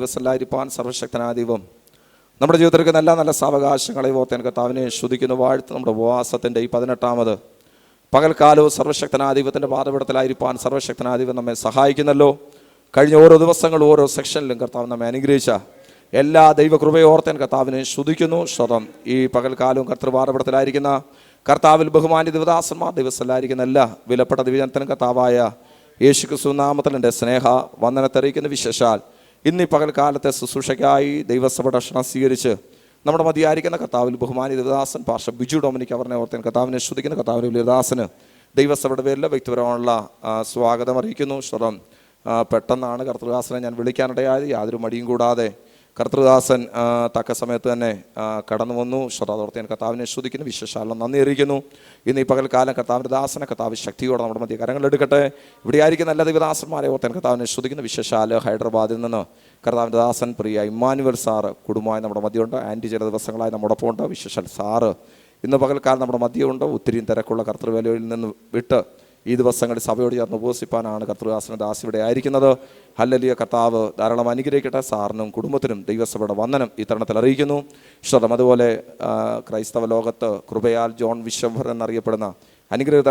ദിവസമല്ലായിരിക്കാൻ സർവശക്തനായ ദൈവം നമ്മുടെ ജീവിതത്തിലേക്ക് നല്ല നല്ല സാവകാശങ്ങളെ ഓർത്തേൻ കർത്താവിനെ ശ്രുതിക്കുന്ന വാഴ്ത്ത് നമ്മുടെ ഉപവാസത്തിൻ്റെ ഈ 18ാമത് പകൽക്കാലവും സർവശക്തനായ ദൈവത്തിൻ്റെ പാദപീഠത്തിലായിരിക്കാൻ സർവശക്തനായ ദൈവം നമ്മെ സഹായിക്കുന്നല്ലോ. കഴിഞ്ഞ ഓരോ ദിവസങ്ങളും ഓരോ സെക്ഷനിലും കർത്താവ് നമ്മെ അനുഗ്രഹിച്ച എല്ലാ ദൈവകൃപയെ ഓർത്തേൻ കർത്താവിനെ ശ്രുതിക്കുന്നു. സ്വതം ഈ പകൽക്കാലവും കർത്തൃപാദപീഠത്തിലായിരിക്കുന്ന കർത്താവിൽ ബഹുമാന്യ ദിവദാസന്മാർ ദിവസമല്ലായിരിക്കുന്ന എല്ലാ വിലപ്പെട്ട ദിവ്യജനത്തിനും കർത്താവായ യേശുക്രിസ്തു നാമത്തിൽ എൻ്റെ സ്നേഹ വന്ദനത്തറിയിക്കുന്ന വിശേഷാൽ ഇന്ന് ഈ പകൽക്കാലത്തെ ശുശ്രൂഷയ്ക്കായി ദൈവസഭയുടെ ക്ഷണം സ്വീകരിച്ച് നമ്മുടെ മതിയായിരിക്കുന്ന കർത്താവിൽ ബഹുമാന്യ ദേവദാസൻ പാസ്റ്റർ ബിജു ഡൊമിനിക് അവരെ ഓർത്തേൻ കർത്താവിനെ ശ്രുതിക്കുന്ന കർത്താവിൻ്റെ ദേവദാസന് ദൈവസഭയുടെ പേരിൽ വ്യക്തിപരമുള്ള സ്വാഗതം അറിയിക്കുന്നു. സ്വതം പെട്ടെന്നാണ് കർത്തൃദാസനെ ഞാൻ വിളിക്കാനിടയായത്. യാതൊരു മടിയും കൂടാതെ കർത്തൃദാസൻ തക്ക സമയത്ത് തന്നെ കടന്നു വന്നു. അതോർത്ത് ഞാൻ കർത്താവിനെ ശ്രുതിക്കുന്നു, വിശേഷാലും നന്ദി അറിയിക്കുന്നു. ഇന്ന് ഈ പകൽക്കാലം കർത്താവിൻ്റെ ദാസനെ കർത്താവ് ശക്തിയോടെ നമ്മുടെ മധ്യ കരങ്ങളെടുക്കട്ടെ. ഇവിടെ ആയിരിക്കുന്ന എല്ലാ ദൈവദാസന്മാരെ ഓർത്താൻ കർത്താവിനെ ശ്രുതിക്കുന്നു. വിശേഷാല് ഹൈദരാബാദിൽ നിന്ന് കർത്താവിൻ്റെ ദാസൻ പ്രിയ ഇമ്മാനുവൽ സാറ് കുടുംബമായി നമ്മുടെ മധ്യമുണ്ട്. ആൻറ്റി ചില ദിവസങ്ങളായി നമ്മോടൊപ്പം ഉണ്ട്. വിശേഷാൽ സാറ് ഇന്ന് പകൽക്കാലം നമ്മുടെ മധ്യമുണ്ട്. ഒത്തിരിയും തിരക്കുള്ള കർത്തൃവേലയിൽ നിന്ന് വിട്ട് ഈ ദിവസങ്ങളിൽ സഭയോട് ചേർന്ന് ഉപവസിപ്പാനാണ് കർത്തൃദാസന ദാസ് ഇവിടെ ആയിരിക്കുന്നത്. ഹല്ലേലൂയ. കർത്താവ് ധാരാളം അനുഗ്രഹിക്കട്ടെ. സാറിനും കുടുംബത്തിനും ദൈവസഭയുടെ വന്ദനം ഈ തരുണത്തിൽ അറിയിക്കുന്നു. ഇഷ്ടം അതുപോലെ ക്രൈസ്തവ ലോകത്ത് കൃപയാൽ ജോൺ വിശ്വംഭർ എന്നറിയപ്പെടുന്ന അനുഗ്രഹിത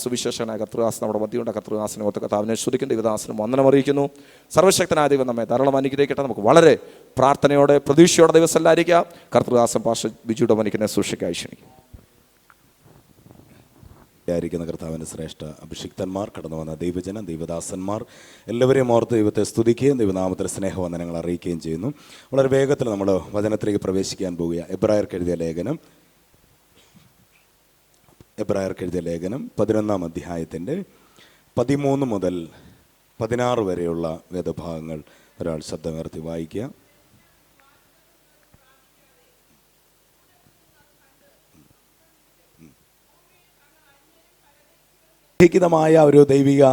സുവിശേഷകനായ കർത്തൃദാസൻ നമ്മുടെ മധ്യമുണ്ട്. കർത്തൃദാസനെ ഓർത്ത് കർത്താവിനെ ശ്രുതിക്കും ദൈവദാസനും വന്ദനം അറിയിക്കുന്നു. സർവശക്തനായ ദൈവം നമ്മെ ധാരാളം അനുഗ്രഹിക്കട്ടെ. നമുക്ക് വളരെ പ്രാർത്ഥനയോടെ പ്രതീക്ഷയോടെ ദിവസമല്ലായിരിക്കാം. കർത്തൃദാസൻ പാസ്റ്റർ ബിജു ഡൊമിനിക്കിനെ സൂക്ഷിക്കായി ക്ഷണിക്കും. ായിരിക്കുന്ന കർത്താവിൻ്റെ ശ്രേഷ്ഠ അഭിഷിക്തന്മാർ, കടന്നു വന്ന ദൈവജന ദൈവദാസന്മാർ എല്ലാവരെയും ഓർത്ത് ദൈവത്തെ സ്തുതിക്കുകയും ദൈവനാമത്തിൽ സ്നേഹവന്ദനങ്ങൾ അറിയിക്കുകയും ചെയ്യുന്നു. വളരെ വേഗത്തിൽ നമ്മൾ വചനത്തിലേക്ക് പ്രവേശിക്കാൻ പോവുക. എബ്രായർക്ക് എഴുതിയ ലേഖനം 11-ാം അധ്യായത്തിൻ്റെ 13 മുതൽ 16 വരെയുള്ള വേദഭാഗങ്ങൾ ഒരാൾ ശബ്ദമുയർത്തി വായിക്കുക. മായ ഒരു ദൈവിക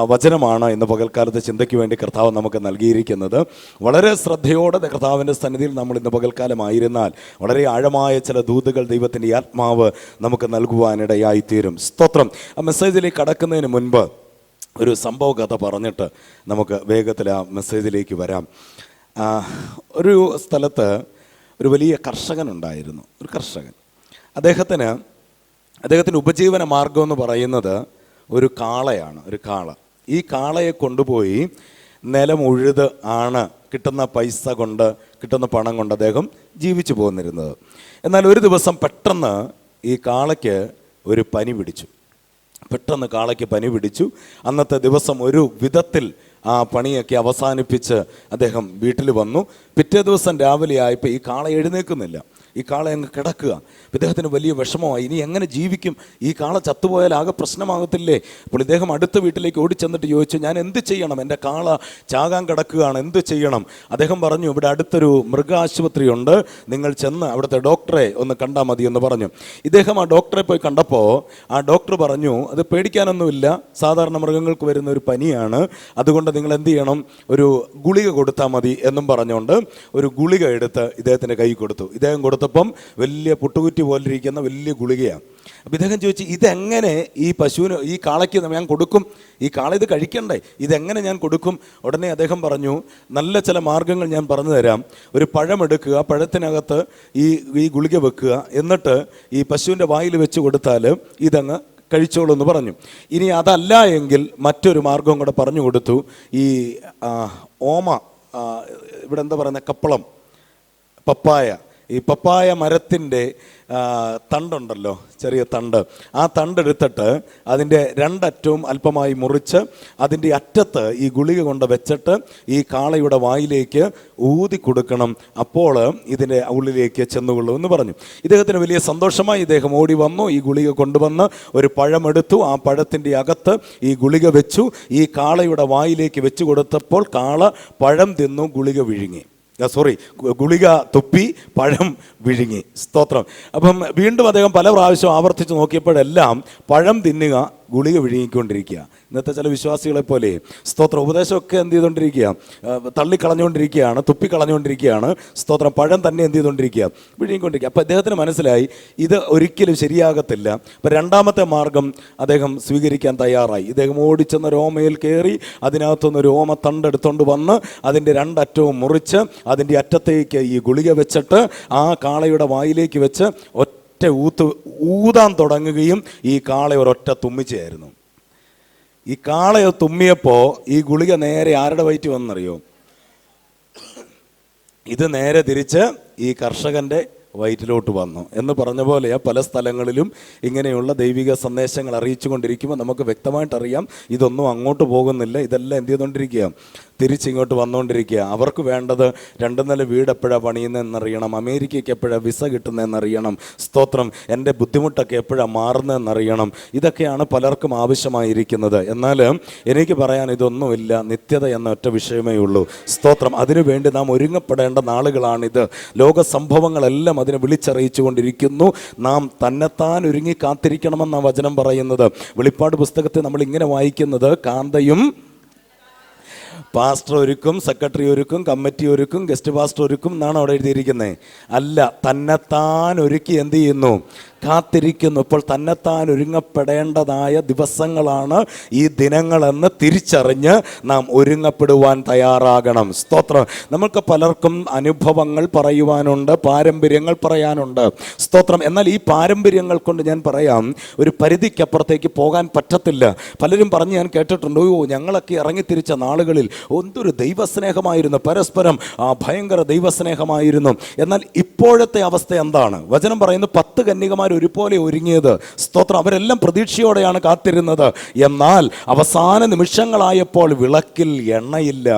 വചനമാണ് ഇന്ന് പകൽക്കാലത്തെ ചിന്തയ്ക്ക് വേണ്ടി കർത്താവ് നമുക്ക് നൽകിയിരിക്കുന്നത്. വളരെ ശ്രദ്ധയോടെ കർത്താവിൻ്റെ സന്നിധിയിൽ നമ്മൾ ഇന്ന് പകൽക്കാലമായിരുന്നാൽ വളരെ ആഴമായ ചില ദൂതുകൾ ദൈവത്തിൻ്റെ ആത്മാവ് നമുക്ക് നൽകുവാനിടയായിത്തീരും. സ്തോത്രം. ആ മെസ്സേജിലേക്ക് കടക്കുന്നതിന് മുൻപ് ഒരു സംഭവ കഥ പറഞ്ഞിട്ട് നമുക്ക് വേഗത്തിൽ ആ മെസ്സേജിലേക്ക് വരാം. ഒരു സ്ഥലത്ത് ഒരു വലിയ കർഷകനുണ്ടായിരുന്നു. ഒരു കർഷകൻ. അദ്ദേഹത്തിൻ്റെ ഉപജീവന മാർഗം എന്ന് പറയുന്നത് ഒരു കാളയാണ്. ഒരു കാള. ഈ കാളയെ കൊണ്ടുപോയി നിലം ഉഴുത് ആണ് കിട്ടുന്ന പൈസ കൊണ്ട്, കിട്ടുന്ന പണം കൊണ്ട് അദ്ദേഹം ജീവിച്ചു പോന്നിരുന്നത്. എന്നാൽ ഒരു ദിവസം പെട്ടെന്ന് ഈ കാളയ്ക്ക് ഒരു പനി പിടിച്ചു. അന്നത്തെ ദിവസം ഒരു വിധത്തിൽ ആ പണിയൊക്കെ അവസാനിപ്പിച്ച് അദ്ദേഹം വീട്ടിൽ വന്നു. പിറ്റേ ദിവസം രാവിലെ ആയപ്പോൾ ഈ കാള എഴുന്നേൽക്കുന്നില്ല. ഈ കാള അങ്ങ് കിടക്കുക. ഇദ്ദേഹത്തിന് വലിയ വിഷമമായി. ഇനി എങ്ങനെ ജീവിക്കും? ഈ കാള ചത്തുപോയാൽ ആകെ പ്രശ്നമാകത്തില്ലേ? അപ്പോൾ ഇദ്ദേഹം അടുത്ത വീട്ടിലേക്ക് ഓടിച്ചെന്നിട്ട് ചോദിച്ചു, ഞാൻ എന്ത് ചെയ്യണം? എൻ്റെ കാള ചാകാൻ കിടക്കുകയാണ്, എന്ത് ചെയ്യണം? അദ്ദേഹം പറഞ്ഞു, ഇവിടെ അടുത്തൊരു മൃഗാശുപത്രി ഉണ്ട്, നിങ്ങൾ ചെന്ന് അവിടുത്തെ ഡോക്ടറെ ഒന്ന് കണ്ടാൽ മതി എന്ന് പറഞ്ഞു. ഇദ്ദേഹം ആ ഡോക്ടറെ പോയി കണ്ടപ്പോൾ ആ ഡോക്ടർ പറഞ്ഞു, അത് പേടിക്കാനൊന്നുമില്ല, സാധാരണ മൃഗങ്ങൾക്ക് വരുന്ന ഒരു പനിയാണ്, അതുകൊണ്ട് നിങ്ങൾ എന്ത് ചെയ്യണം, ഒരു ഗുളിക കൊടുത്താൽ മതി എന്നും പറഞ്ഞുകൊണ്ട് ഒരു ഗുളിക എടുത്ത് ഇദ്ദേഹത്തിൻ്റെ കൈ കൊടുത്തു. ഇദ്ദേഹം കൊടുത്തപ്പം വലിയ പുട്ടുകുറ്റി പോലിരിക്കുന്ന വലിയ ഗുളികയാണ്. അപ്പോൾ ഇദ്ദേഹം ചോദിച്ചു, ഇതെങ്ങനെ ഈ പശുവിന്, ഈ കാളയ്ക്ക് ഞാൻ കൊടുക്കും? ഈ കാള ഇത് കഴിക്കണ്ടേ? ഇതെങ്ങനെ ഞാൻ കൊടുക്കും? ഉടനെ അദ്ദേഹം പറഞ്ഞു, നല്ല ചില മാർഗ്ഗങ്ങൾ ഞാൻ പറഞ്ഞു തരാം. ഒരു പഴം എടുക്കുക, പഴത്തിനകത്ത് ഈ ഗുളിക വെക്കുക, എന്നിട്ട് ഈ പശുവിൻ്റെ വായിൽ വെച്ച് കൊടുത്താൽ ഇതങ്ങ് കഴിച്ചോളൂ എന്ന് പറഞ്ഞു. ഇനി അതല്ല എങ്കിൽ മറ്റൊരു മാർഗം കൂടെ പറഞ്ഞു കൊടുത്തു. ഈ ഇവിടെ എന്താ പറയുന്നത്, കപ്പളം, പപ്പായ, ഈ പപ്പായ മരത്തിൻ്റെ തണ്ടുണ്ടല്ലോ, ചെറിയ തണ്ട്, ആ തണ്ടെടുത്തിട്ട് അതിൻ്റെ രണ്ടറ്റവും അല്പമായി മുറിച്ച് അതിൻ്റെ അറ്റത്ത് ഈ ഗുളിക കൊണ്ട് വെച്ചിട്ട് ഈ കാളയുടെ വായിലേക്ക് ഊതി കൊടുക്കണം, അപ്പോൾ ഇതിൻ്റെ ഉള്ളിലേക്ക് ചെന്നുകൊള്ളൂ എന്ന് പറഞ്ഞു. ഇദ്ദേഹത്തിന് വലിയ സന്തോഷമായി. ഇദ്ദേഹം ഓടി വന്നു, ഈ ഗുളിക കൊണ്ടുവന്ന് ഒരു പഴമെടുത്തു, ആ പഴത്തിൻ്റെ അകത്ത് ഈ ഗുളിക വെച്ചു, ഈ കാളയുടെ വായിലേക്ക് വെച്ചു കൊടുത്തപ്പോൾ കാള പഴം തിന്നു, ഗുളിക തുപ്പി, പഴം വിഴുങ്ങി. സ്തോത്രം. അപ്പം വീണ്ടും അദ്ദേഹം പല പ്രാവശ്യം ആവർത്തിച്ച് നോക്കിയപ്പോഴെല്ലാം പഴം തിന്നുക, ഗുളിക വിഴുങ്ങിക്കൊണ്ടിരിക്കുക. ഇന്നത്തെ ചില വിശ്വാസികളെ പോലെ സ്തോത്രം ഉപദേശമൊക്കെ എന്ത് ചെയ്തുകൊണ്ടിരിക്കുക, തള്ളിക്കളഞ്ഞുകൊണ്ടിരിക്കുകയാണ്, തുപ്പിക്കളഞ്ഞുകൊണ്ടിരിക്കുകയാണ്. സ്തോത്രം പഴം തന്നെ എന്ത് ചെയ്തുകൊണ്ടിരിക്കുക, വിഴുങ്ങിക്കൊണ്ടിരിക്കുക. അപ്പോൾ അദ്ദേഹത്തിന് മനസ്സിലായി ഇത് ഒരിക്കലും ശരിയാകത്തില്ല. അപ്പോൾ രണ്ടാമത്തെ മാർഗം അദ്ദേഹം സ്വീകരിക്കാൻ തയ്യാറായി. ഇദ്ദേഹം ഓടിച്ചെന്ന രോമയിൽ കയറി അതിനകത്തുനിന്ന് രോമ തണ്ടെടുത്തുകൊണ്ട് വന്ന് അതിൻ്റെ രണ്ടറ്റവും മുറിച്ച് അതിൻ്റെ അറ്റത്തേക്ക് ഈ ഗുളിക വെച്ചിട്ട് ആ കാളയുടെ വായിലേക്ക് വെച്ച് ഒറ്റ ഊതാൻ തുടങ്ങുകയും ഈ കാള ഒരൊറ്റ തുമ്മിച്ചായിരുന്നു. ഈ കാളയെ തുമ്മിയപ്പോൾ ഈ ഗുളിക നേരെ ആരുടെ വയറ്റ് വന്നറിയോ? ഇത് നേരെ തിരിച്ച് ഈ കർഷകൻ്റെ വയറ്റിലോട്ട് വന്നു എന്ന് പറഞ്ഞ പോലെ പല സ്ഥലങ്ങളിലും ഇങ്ങനെയുള്ള ദൈവിക സന്ദേശങ്ങൾ അറിയിച്ചു കൊണ്ടിരിക്കുമ്പോൾ നമുക്ക് വ്യക്തമായിട്ടറിയാം ഇതൊന്നും അങ്ങോട്ട് പോകുന്നില്ല, ഇതെല്ലാം എന്ത് ചെയ്തുകൊണ്ടിരിക്കുക, തിരിച്ചിങ്ങോട്ട് വന്നുകൊണ്ടിരിക്കുക. അവർക്ക് വേണ്ടത് 2 നില വീട് എപ്പോഴാണ് പണിയുന്നതെന്നറിയണം, അമേരിക്കയ്ക്ക് എപ്പോഴാണ് വിസ കിട്ടുന്നതെന്നറിയണം, സ്തോത്രം എൻ്റെ ബുദ്ധിമുട്ടൊക്കെ എപ്പോഴാണ് മാറുന്നതെന്നറിയണം. ഇതൊക്കെയാണ് പലർക്കും ആവശ്യമായിരിക്കുന്നത്. എന്നാൽ എനിക്ക് പറയാൻ ഇതൊന്നുമില്ല, നിത്യത എന്ന ഒറ്റ വിഷയമേ ഉള്ളൂ. സ്തോത്രം അതിനുവേണ്ടി നാം ഒരുങ്ങപ്പെടേണ്ട നാളുകളാണിത്. ലോക സംഭവങ്ങളെല്ലാം അതിനെ വിളിച്ചറിയിച്ചു കൊണ്ടിരിക്കുന്നു. നാം തന്നെത്താൻ ഒരുങ്ങി കാത്തിരിക്കണമെന്നാണ് വചനം പറയുന്നത്. വെളിപ്പാട് പുസ്തകത്തെ നമ്മൾ ഇങ്ങനെ വായിക്കുന്നത്, കാന്തയും പാസ്റ്റർ ഒരുക്കും, സെക്രട്ടറി ഒരുക്കും, കമ്മിറ്റി ഒരുക്കും, ഗസ്റ്റ് പാസ്റ്റർ ഒരുക്കും എന്നാണ് അവിടെ എഴുതിയിരിക്കുന്നത്. അല്ല, തന്നെത്താൻ ഒരുക്കി എന്ത് ചെയ്യുന്നു, കാത്തിരിക്കുന്നു. ഇപ്പോൾ തന്നെത്താൻ ഒരുങ്ങപ്പെടേണ്ടതായ ദിവസങ്ങളാണ് ഈ ദിനങ്ങളെന്ന് തിരിച്ചറിഞ്ഞ് നാം ഒരുങ്ങപ്പെടുവാൻ തയ്യാറാകണം. സ്തോത്രം. നമുക്ക് പലർക്കും അനുഭവങ്ങൾ പറയുവാനുണ്ട്, പാരമ്പര്യങ്ങൾ പറയാനുണ്ട്. സ്തോത്രം. എന്നാൽ ഈ പാരമ്പര്യങ്ങൾ കൊണ്ട് ഞാൻ പറയാം, ഒരു പരിധിക്കപ്പുറത്തേക്ക് പോകാൻ പറ്റത്തില്ല. പലരും പറഞ്ഞ് ഞാൻ കേട്ടിട്ടുണ്ട്, ഞങ്ങളൊക്കെ ഇറങ്ങിത്തിരിച്ച നാളുകളിൽ എന്തൊരു ദൈവസ്നേഹമായിരുന്നു, പരസ്പരം ഭയങ്കര ദൈവസ്നേഹമായിരുന്നു. എന്നാൽ ഇപ്പോഴത്തെ അവസ്ഥ എന്താണ്? വചനം പറയുന്നു 10 കന്യകമാർ ഒരുപോലെ ഒരുങ്ങിയത്. സ്തോത്രം. അവരെല്ലാം പ്രതീക്ഷയോടെയാണ് കാത്തിരുന്നത്. എന്നാൽ അവസാന നിമിഷങ്ങളായപ്പോൾ വിളക്കിൽ എണ്ണയില്ല.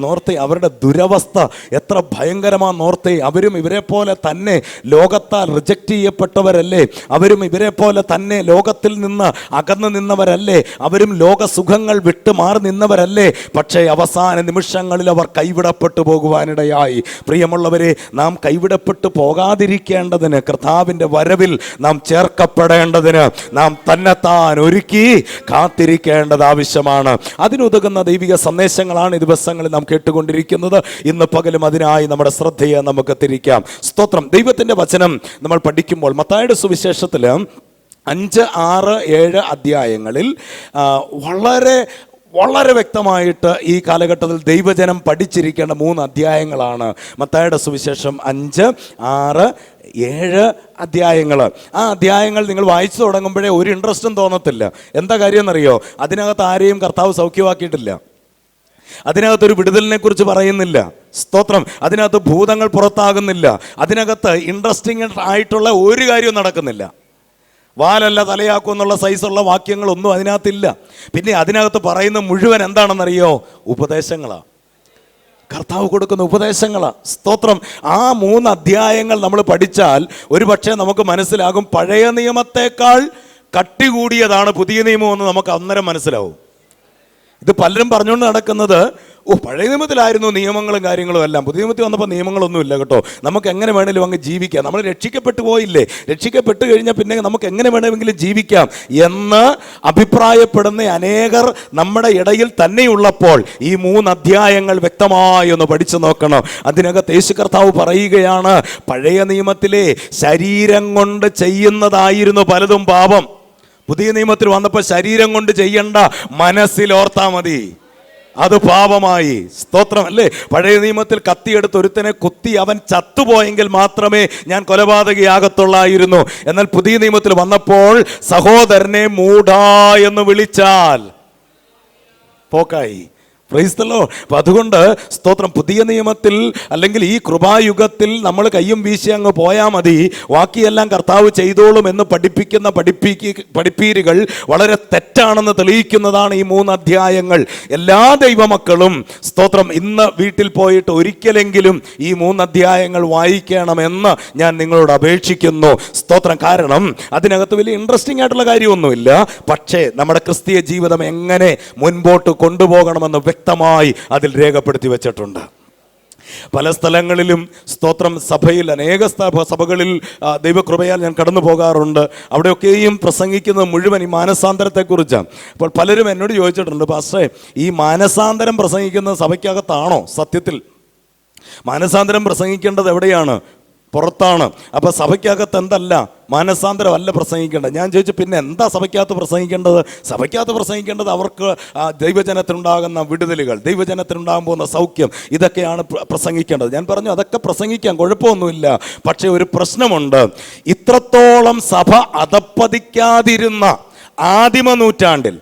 നോർത്തെ അവരുടെ ദുരവസ്ഥ എത്ര ഭയങ്കരമാണെന്നോർത്തെ. അവരും ഇവരെ പോലെ തന്നെ ലോകത്താൽ റിജക്റ്റ് ചെയ്യപ്പെട്ടവരല്ലേ? അവരും ഇവരെ പോലെ തന്നെ ലോകത്തിൽ നിന്ന് അകന്നു നിന്നവരല്ലേ? അവരും ലോകസുഖങ്ങൾ വിട്ടു മാറി നിന്നവരല്ലേ? പക്ഷേ അവസാന നിമിഷങ്ങളിൽ അവർ കൈവിടപ്പെട്ടു പോകുവാനിടയായി. പ്രിയമുള്ളവരെ, നാം കൈവിടപ്പെട്ടു പോകാതിരിക്കേണ്ടതിന്, കർത്താവിൻ്റെ വരവിൽ നാം ചേർക്കപ്പെടേണ്ടതിന് നാം തന്നെത്താൻ ഒരുക്കി കാത്തിരിക്കേണ്ടത് ആവശ്യമാണ്. അതിനുതകുന്ന ദൈവിക സന്ദേശങ്ങളാണ് ഈ ദിവസങ്ങളിൽ കേട്ടുകൊണ്ടിരിക്കുന്നത്. ഇന്ന് പകലും അതിനായി നമ്മുടെ ശ്രദ്ധയെ നമുക്ക് തിരിക്കാം. സ്തോത്രം. ദൈവത്തിന്റെ വചനം നമ്മൾ പഠിക്കുമ്പോൾ മത്തായിയുടെ സുവിശേഷത്തിൽ 5, 6, 7 അധ്യായങ്ങളിൽ വളരെ വളരെ വ്യക്തമായിട്ട് ഈ കാലഘട്ടത്തിൽ ദൈവജനം പഠിച്ചിരിക്കേണ്ട 3 അധ്യായങ്ങളാണ് മത്തായിയുടെ സുവിശേഷം 5, 6, 7 അധ്യായങ്ങൾ. ആ അധ്യായങ്ങൾ നിങ്ങൾ വായിച്ചു തുടങ്ങുമ്പോഴേ ഒരു ഇൻട്രസ്റ്റും തോന്നത്തില്ല. എന്താ കാര്യം എന്നറിയോ? അതിനകത്ത് ആരെയും കർത്താവ് സൗഖ്യമാക്കിയിട്ടില്ല. അതിനകത്തൊരു വിടുതലിനെ കുറിച്ച് പറയുന്നില്ല. സ്തോത്രം. അതിനകത്ത് ഭൂതങ്ങൾ പുറത്താകുന്നില്ല. അതിനകത്ത് ഇൻട്രസ്റ്റിംഗ് ആയിട്ടുള്ള ഒരു കാര്യവും നടക്കുന്നില്ല. വാലല്ല തലയാക്കും എന്നുള്ള സൈസുള്ള വാക്യങ്ങളൊന്നും അതിനകത്തില്ല. പിന്നെ അതിനകത്ത് പറയുന്ന മുഴുവൻ എന്താണെന്നറിയോ? ഉപദേശങ്ങളാണ്. കർത്താവ് കൊടുക്കുന്ന ഉപദേശങ്ങളാണ്. സ്തോത്രം. ആ 3 അധ്യായങ്ങൾ നമ്മൾ പഠിച്ചാൽ ഒരു പക്ഷേ നമുക്ക് മനസ്സിലാകും, പഴയ നിയമത്തെക്കാൾ കട്ടി കൂടിയതാണ് പുതിയ നിയമം എന്ന് നമുക്ക് അന്നേരം മനസ്സിലാവും. ഇത് പലരും പറഞ്ഞുകൊണ്ട് നടക്കുന്നത്, പഴയ നിയമത്തിലായിരുന്നു നിയമങ്ങളും കാര്യങ്ങളും എല്ലാം, പുതിയ നിയമത്തിൽ വന്നപ്പോൾ നിയമങ്ങളൊന്നുമില്ല കേട്ടോ, നമുക്ക് എങ്ങനെ വേണമെങ്കിലും അങ്ങ് ജീവിക്കാം, നമ്മൾ രക്ഷിക്കപ്പെട്ടു പോയില്ലേ, രക്ഷിക്കപ്പെട്ട് കഴിഞ്ഞാൽ പിന്നെ നമുക്ക് എങ്ങനെ വേണമെങ്കിലും ജീവിക്കാം എന്ന് അഭിപ്രായപ്പെടുന്ന അനേകർ നമ്മുടെ ഇടയിൽ തന്നെയുള്ളപ്പോൾ ഈ 3 അധ്യായങ്ങൾ വ്യക്തമായി ഒന്ന് പഠിച്ചു നോക്കണം. അതിനകത്ത് യേശു കർത്താവ് പറയുകയാണ്, പഴയ നിയമത്തിലെ ശരീരം കൊണ്ട് ചെയ്യുന്നതായിരുന്നു പലതും പാപം. പുതിയ നിയമത്തിൽ വന്നപ്പോൾ ശരീരം കൊണ്ട് ചെയ്യണ്ട, മനസ്സിലോർത്താ മതി, അത് പാപമായി. സ്തോത്രം അല്ലേ? പഴയ നിയമത്തിൽ കത്തിയെടുത്ത് ഒരുത്തനെ കുത്തി അവൻ ചത്തുപോയെങ്കിൽ മാത്രമേ ഞാൻ കൊലപാതകയാകത്തുള്ളായിരുന്നു. എന്നാൽ പുതിയ നിയമത്തിൽ വന്നപ്പോൾ സഹോദരനെ മൂഢാ എന്ന് വിളിച്ചാൽ പോക്കായി. Price the Lord. അപ്പം അതുകൊണ്ട് സ്തോത്രം, പുതിയ നിയമത്തിൽ അല്ലെങ്കിൽ ഈ കൃപായുഗത്തിൽ നമ്മൾ കയ്യും വീശി അങ്ങ് പോയാൽ മതി, ബാക്കിയെല്ലാം കർത്താവ് ചെയ്തോളും എന്ന് പഠിപ്പിക്കുന്ന പഠിപ്പീരുകൾ വളരെ തെറ്റാണെന്ന് തെളിയിക്കുന്നതാണ് ഈ 3 അധ്യായങ്ങൾ. എല്ലാ ദൈവമക്കളും സ്തോത്രം ഇന്ന് വീട്ടിൽ പോയിട്ട് ഒരിക്കലെങ്കിലും ഈ 3 അധ്യായങ്ങൾ വായിക്കണമെന്ന് ഞാൻ നിങ്ങളോട് അപേക്ഷിക്കുന്നു. സ്തോത്രം. കാരണം അതിനകത്ത് വലിയ ഇൻട്രസ്റ്റിംഗ് ആയിട്ടുള്ള കാര്യമൊന്നുമില്ല, പക്ഷേ നമ്മുടെ ക്രിസ്തീയ ജീവിതം എങ്ങനെ മുൻപോട്ട് കൊണ്ടുപോകണമെന്ന് വ്യക്തമായി അതിൽ രേഖപ്പെടുത്തി വെച്ചിട്ടുണ്ട്. പല സ്ഥലങ്ങളിലും സ്തോത്രം സഭയിൽ അനേക സഭകളിൽ ദൈവകൃപയാൽ ഞാൻ കടന്നു പോകാറുണ്ട്. അവിടെയൊക്കെയും പ്രസംഗിക്കുന്നത് മുഴുവൻ ഈ മാനസാന്തരത്തെക്കുറിച്ചാണ്. അപ്പോൾ പലരും എന്നോട് ചോദിച്ചിട്ടുണ്ട്, പാസ്റ്ററെ ഈ മാനസാന്തരം പ്രസംഗിക്കുന്നത് സഭയ്ക്കകത്താണോ? സത്യത്തിൽ മാനസാന്തരം പ്രസംഗിക്കേണ്ടത് എവിടെയാണ്? പുറത്താണ്. അപ്പം സഭയ്ക്കകത്ത് എന്തല്ല, മാനസാന്തരമല്ല പ്രസംഗിക്കേണ്ടത്. ഞാൻ ചോദിച്ചു, പിന്നെ എന്താ സഭയ്ക്കകത്ത് പ്രസംഗിക്കേണ്ടത്? സഭയ്ക്കകത്ത് പ്രസംഗിക്കേണ്ടത് അവർക്ക് ദൈവജനത്തിനുണ്ടാകുന്ന വിടുതലുകൾ, ദൈവജനത്തിനുണ്ടാകാൻ പോകുന്ന സൗഖ്യം, ഇതൊക്കെയാണ് പ്രസംഗിക്കേണ്ടത്. ഞാൻ പറഞ്ഞു, അതൊക്കെ പ്രസംഗിക്കാം, കുഴപ്പമൊന്നുമില്ല. പക്ഷേ ഒരു പ്രശ്നമുണ്ട്. ഇത്രത്തോളം സഭ അധപ്പതിക്കാതിരുന്ന ആദിമ നൂറ്റാണ്ടിൽ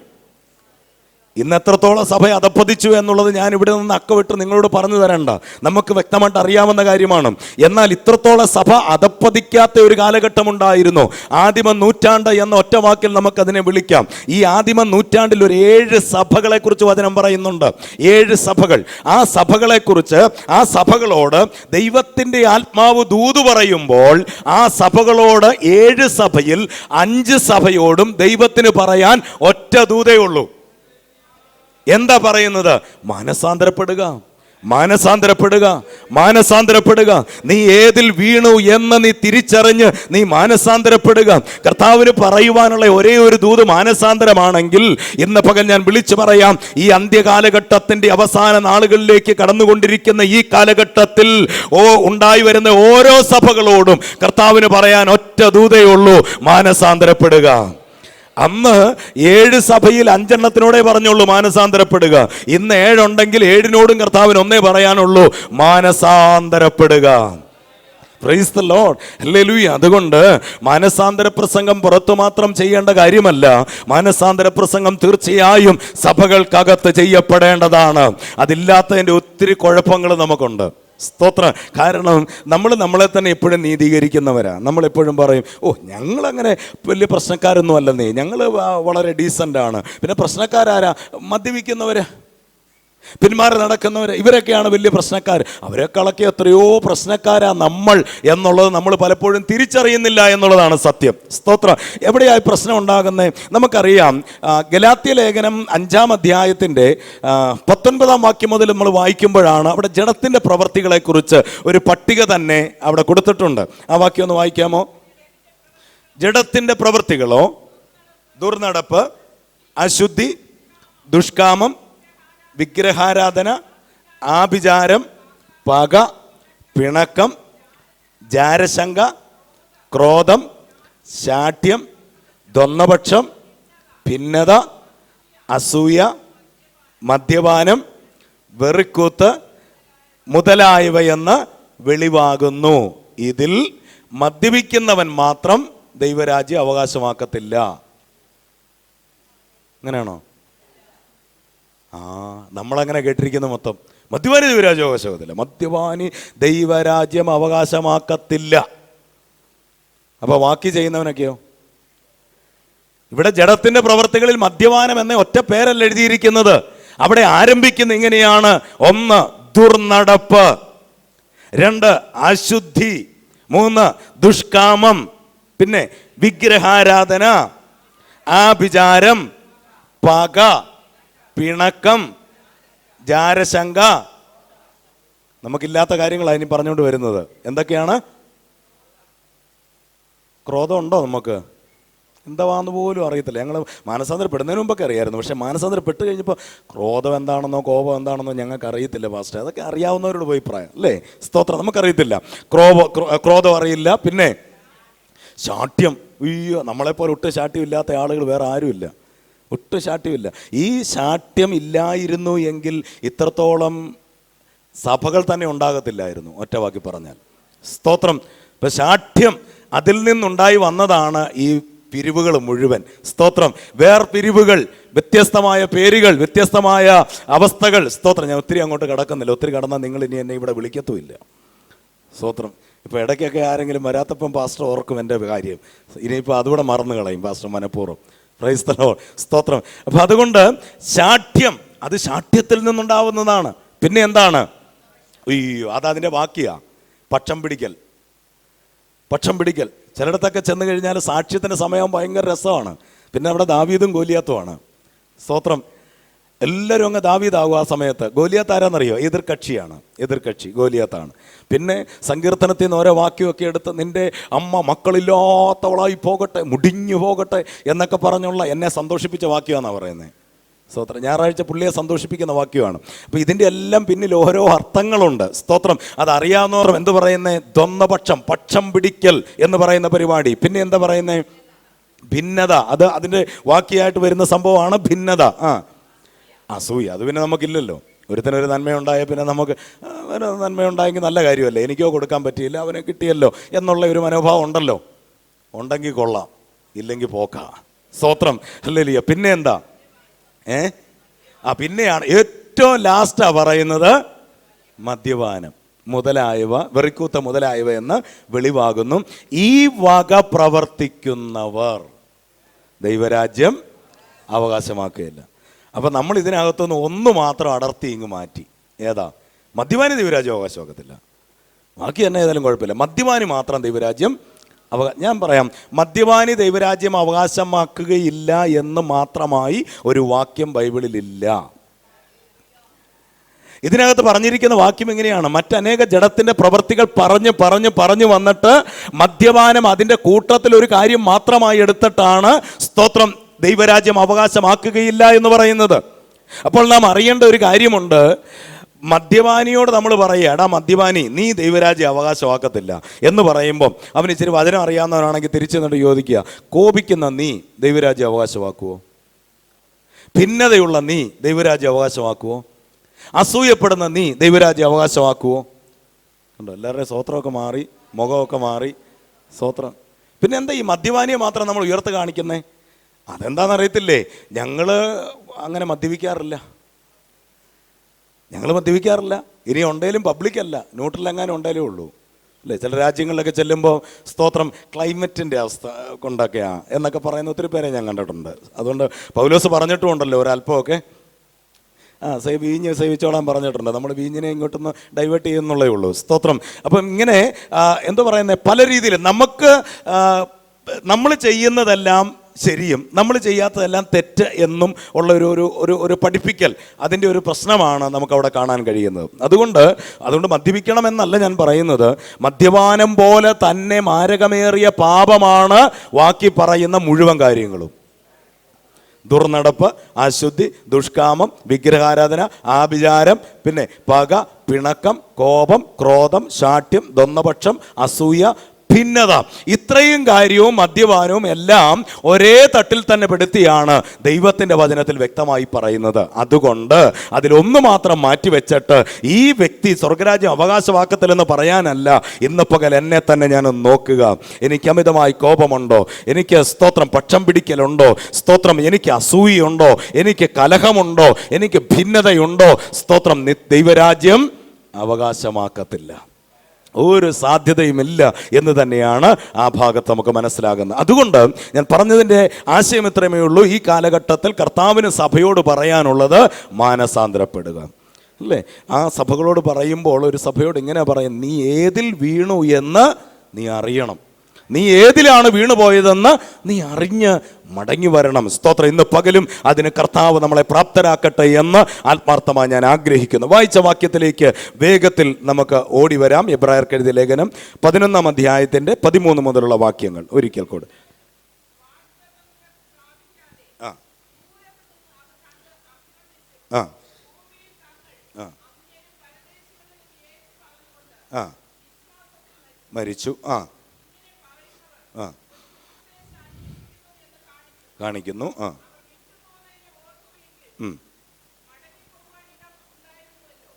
ഇന്ന് എത്രത്തോളം സഭ അധപ്പതിച്ചു എന്നുള്ളത് ഞാൻ ഇവിടെ നിന്ന് അക്കവിട്ട് നിങ്ങളോട് പറഞ്ഞു തരണ്ട, നമുക്ക് വ്യക്തമായിട്ട് അറിയാവുന്ന കാര്യമാണ്. എന്നാൽ ഇത്രത്തോളം സഭ അധപ്പതിക്കാത്ത ഒരു കാലഘട്ടമുണ്ടായിരുന്നു. ആദിമ നൂറ്റാണ്ട് എന്ന ഒറ്റ വാക്കിൽ നമുക്കതിനെ വിളിക്കാം. ഈ ആദിമ നൂറ്റാണ്ടിൽ ഒരു 7 സഭകളെക്കുറിച്ച് വചനം പറയുന്നുണ്ട്. 7 സഭകൾ. ആ സഭകളെക്കുറിച്ച്, ആ സഭകളോട് ദൈവത്തിൻ്റെ ആത്മാവ് ദൂത് പറയുമ്പോൾ ആ സഭകളോട് 7 സഭയിൽ 5 സഭയോടും ദൈവത്തിന് പറയാൻ ഒറ്റ ദൂതേ ഉള്ളൂ. എന്താ പറയുന്നത്? മാനസാന്തരപ്പെടുക, മാനസാന്തരപ്പെടുക, മാനസാന്തരപ്പെടുക. നീ ഏതിൽ വീണു എന്ന് നീ തിരിച്ചറിഞ്ഞ് നീ മാനസാന്തരപ്പെടുക. കർത്താവിന് പറയുവാനുള്ള ഒരേ ഒരു ദൂത് മാനസാന്തരമാണെങ്കിൽ ഇന്ന് പകൽ ഞാൻ വിളിച്ചു പറയാം, ഈ അന്ത്യകാലഘട്ടത്തിന്റെ അവസാന നാളുകളിലേക്ക് കടന്നുകൊണ്ടിരിക്കുന്ന ഈ കാലഘട്ടത്തിൽ ഉണ്ടായി വരുന്ന ഓരോ സഭകളോടും കർത്താവിന് പറയാൻ ഒറ്റ ദൂതേ ഉള്ളൂ, മാനസാന്തരപ്പെടുക. അന്ന് 7 സഭയിൽ 5 എണ്ണത്തിനോടേ പറഞ്ഞുള്ളൂ മാനസാന്തരപ്പെടുക. ഇന്ന് 7 ഉണ്ടെങ്കിൽ 7നോടും കർത്താവിന് ഒന്നേ പറയാനുള്ളൂ, മാനസാന്തരപ്പെടുക. Praise the lord, hallelujah. അതുകൊണ്ട് മാനസാന്തര പ്രസംഗം പുറത്തു മാത്രം ചെയ്യേണ്ട കാര്യമല്ല, മാനസാന്തര പ്രസംഗം തീർച്ചയായും സഭകൾക്കകത്ത് ചെയ്യപ്പെടേണ്ടതാണ്. അതില്ലാത്തതിൻ്റെ ഒത്തിരി കുഴപ്പങ്ങൾ നമുക്കുണ്ട്. സ്തോത്രം. കാരണം നമ്മളെ തന്നെ എപ്പോഴും നീതീകരിക്കുന്നവരാണ്. നമ്മളെപ്പോഴും പറയും, ഞങ്ങളങ്ങനെ വലിയ പ്രശ്നക്കാരൊന്നും അല്ലെന്നേ, ഞങ്ങൾ വളരെ ഡീസൻ്റാണ്. പിന്നെ പ്രശ്നക്കാരാരാ? മദ്യപിക്കുന്നവര്, പിന്മാറി നടക്കുന്നവർ, ഇവരൊക്കെയാണ് വലിയ പ്രശ്നക്കാർ. അവരെക്കളൊക്കെ എത്രയോ പ്രശ്നക്കാരാ നമ്മൾ എന്നുള്ളത് നമ്മൾ പലപ്പോഴും തിരിച്ചറിയുന്നില്ല എന്നുള്ളതാണ് സത്യം. സ്തോത്രം. എവിടെയായി പ്രശ്നം ഉണ്ടാകുന്നത്? നമുക്കറിയാം. ഗലാത്യ ലേഖനം 5-ാം അധ്യായത്തിൻ്റെ 19-ാം വാക്യം മുതൽ നമ്മൾ വായിക്കുമ്പോഴാണ് അവിടെ ജഡത്തിൻ്റെ പ്രവർത്തികളെക്കുറിച്ച് ഒരു പട്ടിക തന്നെ അവിടെ കൊടുത്തിട്ടുണ്ട്. ആ വാക്യം ഒന്ന് വായിക്കാമോ? ജഡത്തിൻ്റെ പ്രവൃത്തികളോ ദുർനടപ്പ്, അശുദ്ധി, ദുഷ്കാമം, വിഗ്രഹാരാധന, ആഭിചാരം, പക, പിണക്കം, ജാരശങ്ക, ക്രോധം, ശാഠ്യം, ദ്വന്ദ്വപക്ഷം, ഭിന്നത, അസൂയ, മദ്യപാനം, വെറിക്കൂത്ത് മുതലായവയെന്ന് വെളിവാകുന്നു. ഇതിൽ മദ്യപിക്കുന്നവൻ മാത്രം ദൈവരാജ്യം അവകാശമാക്കത്തില്ല. അങ്ങനെയാണോ? നമ്മളങ്ങനെ കേട്ടിരിക്കുന്ന മൊത്തം മദ്യപാനി ദൈവരാജ്യം അവകാശമാക്കത്തില്ല, മദ്യപാനി ദൈവരാജ്യം അവകാശമാക്കത്തില്ല. അപ്പൊ ബാക്കി ചെയ്യുന്നവനൊക്കെയോ? ഇവിടെ ജഡത്തിന്റെ പ്രവർത്തികളിൽ മദ്യപാനം എന്ന ഒറ്റ പേരല്ല എഴുതിയിരിക്കുന്നത്. അവിടെ ആരംഭിക്കുന്ന ഇങ്ങനെയാണ്: 1 ദുർനടപ്പ്, 2 അശുദ്ധി, 3 ദുഷ്കാമം, പിന്നെ വിഗ്രഹാരാധന, ആഭിചാരം, പക, പിണക്കം, ജാരശങ്ക. നമുക്കില്ലാത്ത കാര്യങ്ങളാണ് ഇനി പറഞ്ഞുകൊണ്ട് വരുന്നത്. എന്തൊക്കെയാണ്? ക്രോധം ഉണ്ടോ നമുക്ക്? എന്താവാന്ന് പോലും അറിയത്തില്ല. ഞങ്ങൾ മാനസാന്തരപ്പെടുന്നതിന് മുമ്പൊക്കെ അറിയായിരുന്നു. പക്ഷേ മാനസാന്തരപ്പെട്ട് കഴിഞ്ഞപ്പോൾ ക്രോധം എന്താണെന്നോ കോപം എന്താണെന്നോ ഞങ്ങൾക്ക് അറിയത്തില്ല പാസ്റ്റർ. അതൊക്കെ അറിയാവുന്നവരോട് പോയി പറയാം അല്ലേ? സ്തോത്രം. നമുക്കറിയത്തില്ല. ക്രോധം അറിയില്ല. പിന്നെ ശാഠ്യം. അയ്യോ, നമ്മളെപ്പോലെ ഒട്ടും ശാഠ്യമില്ലാത്ത ആളുകൾ വേറെ ആരുമില്ല. ഒട്ടും ശാഠ്യമില്ല. ഈ ശാഠ്യം ഇല്ലായിരുന്നു എങ്കിൽ ഇത്രത്തോളം സഭകൾ തന്നെ ഉണ്ടാകത്തില്ലായിരുന്നു, ഒറ്റ വാക്കി പറഞ്ഞാൽ. സ്തോത്രം. ഇപ്പം ശാഠ്യം അതിൽ നിന്നുണ്ടായി വന്നതാണ് ഈ പിരിവുകൾ മുഴുവൻ. സ്തോത്രം. വേർപിരിവുകൾ, വ്യത്യസ്തമായ പേരുകൾ, വ്യത്യസ്തമായ അവസ്ഥകൾ. സ്തോത്രം. ഞാൻ ഒത്തിരി അങ്ങോട്ട് കടക്കുന്നില്ല. ഒത്തിരി കടന്നാൽ നിങ്ങൾ ഇനി എന്നെ ഇവിടെ വിളിക്കത്തുമില്ല. സ്തോത്രം. ഇപ്പോൾ ഇടയ്ക്കൊക്കെ ആരെങ്കിലും വരാത്തപ്പം പാസ്റ്റർ ഓർക്കും എൻ്റെ കാര്യം. ഇനിയിപ്പോൾ അതുകൂടെ മറന്നു കളയും പാസ്റ്റർ മനഃപൂർവ്വം. Price the Lord. സ്തോത്രം. അപ്പം അതുകൊണ്ട് ശാഠ്യം, അത് ശാഠ്യത്തിൽ നിന്നുണ്ടാവുന്നതാണ്. പിന്നെ എന്താണ്? അയ്യോ, അതതിൻ്റെ ബാക്കിയാ. പക്ഷം പിടിക്കൽ. പക്ഷം പിടിക്കൽ. ചിലയിടത്തൊക്കെ ചെന്ന് കഴിഞ്ഞാൽ സാക്ഷ്യത്തിൻ്റെ സമയം ഭയങ്കര രസമാണ്. പിന്നെ അവിടെ ദാവീദും ഗോലിയാത്തുമാണ്. സ്തോത്രം. എല്ലാവരും അങ്ങ് ദാവീദാകും. ആ സമയത്ത് ഗോലിയാത്ത് ആരാന്നറിയോ? എതിർകക്ഷി ഗോലിയാത്താണ്. പിന്നെ സങ്കീർത്തനത്തിൽ നിന്ന് ഓരോ വാക്യമൊക്കെ എടുത്ത് നിന്റെ അമ്മ മക്കളില്ലാത്തവളായി പോകട്ടെ, മുടിഞ്ഞു പോകട്ടെ എന്നൊക്കെ പറഞ്ഞുള്ള എന്നെ സന്തോഷിപ്പിച്ച വാക്യമാണെന്നാണ് പറയുന്നത്. സ്തോത്രം. ഞായറാഴ്ച പുള്ളിയെ സന്തോഷിപ്പിക്കുന്ന വാക്യമാണ്. അപ്പോൾ ഇതിൻ്റെ എല്ലാം പിന്നിൽ ഓരോ അർത്ഥങ്ങളുണ്ട്. സ്തോത്രം. അതറിയാവുന്നവർ എന്ത് പറയുന്നത്? ദ്വന്ദ്വപക്ഷം, പക്ഷം പിടിക്കൽ എന്ന് പറയുന്ന പരിപാടി. പിന്നെ എന്താ പറയുന്നത്? ഭിന്നത. അതിൻ്റെ വാക്യമായിട്ട് വരുന്ന സംഭവമാണ് ഭിന്നത. അസൂയ. അത് പിന്നെ നമുക്കില്ലല്ലോ. ഒരുത്തനൊരു നന്മയുണ്ടായ പിന്നെ നമുക്ക് നന്മയുണ്ടായെങ്കിൽ നല്ല കാര്യമല്ലേ, എനിക്കോ കൊടുക്കാൻ പറ്റിയില്ല അവനെ കിട്ടിയല്ലോ എന്നുള്ള ഒരു മനോഭാവം ഉണ്ടല്ലോ. ഉണ്ടെങ്കിൽ കൊള്ളാം, ഇല്ലെങ്കിൽ പോക്കാ. സ്തോത്രം. ഹല്ലേലൂയ. പിന്നെ എന്താ? പിന്നെയാണ് ഏറ്റവും ലാസ്റ്റാ പറയുന്നത് മദ്യപാനം മുതലായവ, വെറിക്കൂത്ത മുതലായവ എന്ന് വെളിവാകുന്നു. ഈ വക പ്രവർത്തിക്കുന്നവർ ദൈവരാജ്യം അവകാശമാക്കുകയില്ല. അപ്പം നമ്മൾ ഇതിനകത്തുനിന്ന് ഒന്ന് മാത്രം അടർത്തി ഇങ്ങ് മാറ്റി. ഏതാ? മദ്യപാനി ദൈവരാജ്യം അവകാശമാക്കത്തില്ല, ബാക്കി തന്നെ ഏതായാലും കുഴപ്പമില്ല. മദ്യപാനി മാത്രം ദൈവരാജ്യം ഞാൻ പറയാം, മദ്യപാനി ദൈവരാജ്യം അവകാശമാക്കുകയില്ല എന്ന് മാത്രമായി ഒരു വാക്യം ബൈബിളിലില്ല. ഇതിനകത്ത് പറഞ്ഞിരിക്കുന്ന വാക്യം എങ്ങനെയാണ്? മറ്റനേക ജഡത്തിന്റെ പ്രവൃത്തികൾ പറഞ്ഞു വന്നിട്ട് മദ്യപാനം അതിൻ്റെ കൂട്ടത്തിൽ ഒരു കാര്യം മാത്രമായി എടുത്തിട്ടാണ് സ്തോത്രം ദൈവരാജ്യം അവകാശമാക്കുകയില്ല എന്ന് പറയുന്നത്. അപ്പോൾ നാം അറിയേണ്ട ഒരു കാര്യമുണ്ട്. മദ്യപാനിയോട് നമ്മൾ പറയുക, എടാ മദ്യപാനി, നീ ദൈവരാജ്യം അവകാശമാക്കത്തില്ല എന്ന് പറയുമ്പം അവന് ഇച്ചിരി വചനം അറിയാവുന്നവരാണെങ്കിൽ തിരിച്ചു നിന്നിട്ട് ചോദിക്കുക, കോപിക്കുന്ന നീ ദൈവരാജ്യം അവകാശമാക്കുവോ? ഭിന്നതയുള്ള നീ ദൈവരാജ്യം അവകാശമാക്കുവോ? അസൂയപ്പെടുന്ന നീ ദൈവരാജ്യം അവകാശമാക്കുവോ? കണ്ടോ, എല്ലാവരുടെയും സ്തോത്രമൊക്കെ മാറി, മുഖമൊക്കെ മാറി. സ്തോത്രം. പിന്നെ എന്താ ഈ മദ്യപാനിയെ മാത്രം നമ്മൾ ഉയർത്ത് കാണിക്കുന്നേ? അതെന്താണെന്നറിയത്തില്ലേ? ഞങ്ങൾ അങ്ങനെ മദ്യപിക്കാറില്ല. ഇനി ഉണ്ടെങ്കിലും പബ്ലിക്കല്ല, ന്യൂട്രലെങ്ങാനും ഉണ്ടെങ്കിലേ ഉള്ളൂ അല്ലേ? ചില രാജ്യങ്ങളിലൊക്കെ ചെല്ലുമ്പോൾ സ്തോത്രം ക്ലൈമറ്റിൻ്റെ അവസ്ഥ കൊണ്ടൊക്കെയാ എന്നൊക്കെ പറയുന്ന ഒത്തിരി പേരെ ഞാൻ കണ്ടിട്ടുണ്ട്. അതുകൊണ്ട് പൗലോസ് പറഞ്ഞിട്ടുമുണ്ടല്ലോ ഒരല്പമൊക്കെ വീഞ്ഞ് സേവിച്ചോളാൻ പറഞ്ഞിട്ടുണ്ട്. നമ്മൾ വീഞ്ഞിനെ ഇങ്ങോട്ടൊന്ന് ഡൈവേർട്ട് ചെയ്യുന്നുള്ളേ ഉള്ളൂ. സ്തോത്രം. അപ്പം ഇങ്ങനെ എന്താ പറയുന്നത്, പല രീതിയിൽ നമുക്ക് നമ്മൾ ചെയ്യുന്നതെല്ലാം ശരിയും നമ്മൾ ചെയ്യാത്തതെല്ലാം തെറ്റ് എന്നും ഉള്ള ഒരു പഠിപ്പിക്കൽ, അതിൻ്റെ ഒരു പ്രശ്നമാണ് നമുക്കവിടെ കാണാൻ കഴിയുന്നത്. അതുകൊണ്ട് മദ്യപിക്കണമെന്നല്ല ഞാൻ പറയുന്നത്. മദ്യപാനം പോലെ തന്നെ മാരകമേറിയ പാപമാണ് ബാക്കി പറയുന്ന മുഴുവൻ കാര്യങ്ങളും. ദുർനടപ്പ്, അശുദ്ധി, ദുഷ്കാമം, വിഗ്രഹാരാധന, ആഭിചാരം, പിന്നെ പക, പിണക്കം, കോപം, ക്രോധം, ശാഠ്യം, ദ്വന്ദ്വപക്ഷം, അസൂയ, ഭിന്നത. ഇത്രയും കാര്യവും മദ്യപാനവും എല്ലാം ഒരേ തട്ടിൽ തന്നെ പെടുത്തിയാണ് ദൈവത്തിൻ്റെ വചനത്തിൽ വ്യക്തമായി പറയുന്നത്. അതുകൊണ്ട് അതിലൊന്നു മാത്രം മാറ്റിവെച്ചിട്ട് ഈ വ്യക്തി സ്വർഗരാജ്യം അവകാശവാക്കത്തില്ലെന്ന് പറയാനല്ല, ഇന്ന് പകൽ എന്നെ തന്നെ ഞാൻ നോക്കുക. എനിക്ക് അമിതമായി കോപമുണ്ടോ? എനിക്ക് സ്തോത്രം പക്ഷം പിടിക്കലുണ്ടോ? സ്തോത്രം എനിക്ക് അസൂയുണ്ടോ? എനിക്ക് കലഹമുണ്ടോ? എനിക്ക് ഭിന്നതയുണ്ടോ? സ്തോത്രം ദൈവരാജ്യം അവകാശമാക്കത്തില്ല, ഒരു സാധ്യതയുമില്ല എന്ന് തന്നെയാണ് ആ ഭാഗത്ത് നമുക്ക് മനസ്സിലാകുന്നത്. അതുകൊണ്ട് ഞാൻ പറഞ്ഞതിൻ്റെ ആശയം ഇത്രമേ ഉള്ളൂ. ഈ കാലഘട്ടത്തിൽ കർത്താവിന് സഭയോട് പറയാനുള്ളത് മാനസാന്തരപ്പെടുക അല്ലേ? ആ സഭകളോട് പറയുമ്പോൾ ഒരു സഭയോട് ഇങ്ങനെ പറയും, നീ ഏതിൽ വീണു എന്ന് നീ അറിയണം. നീ ഏതിലാണ് വീണുപോയതെന്ന് നീ അറിഞ്ഞ് മടങ്ങി വരണം. സ്തോത്രം. ഇന്ന് പകലും അതിന് കർത്താവ് നമ്മളെ പ്രാപ്തരാക്കട്ടെ എന്ന് ആത്മാർത്ഥമായി ഞാൻ ആഗ്രഹിക്കുന്നു. വായിച്ച വാക്യത്തിലേക്ക് വേഗത്തിൽ നമുക്ക് ഓടി വരാം. എബ്രായർക്ക് എഴുതിയ ലേഖനം 11-ാം അധ്യായത്തിൻ്റെ 13 മുതലുള്ള വാക്യങ്ങൾ ഒരിക്കൽ കൂടെ. മരിച്ചു കാണിക്കുന്നു.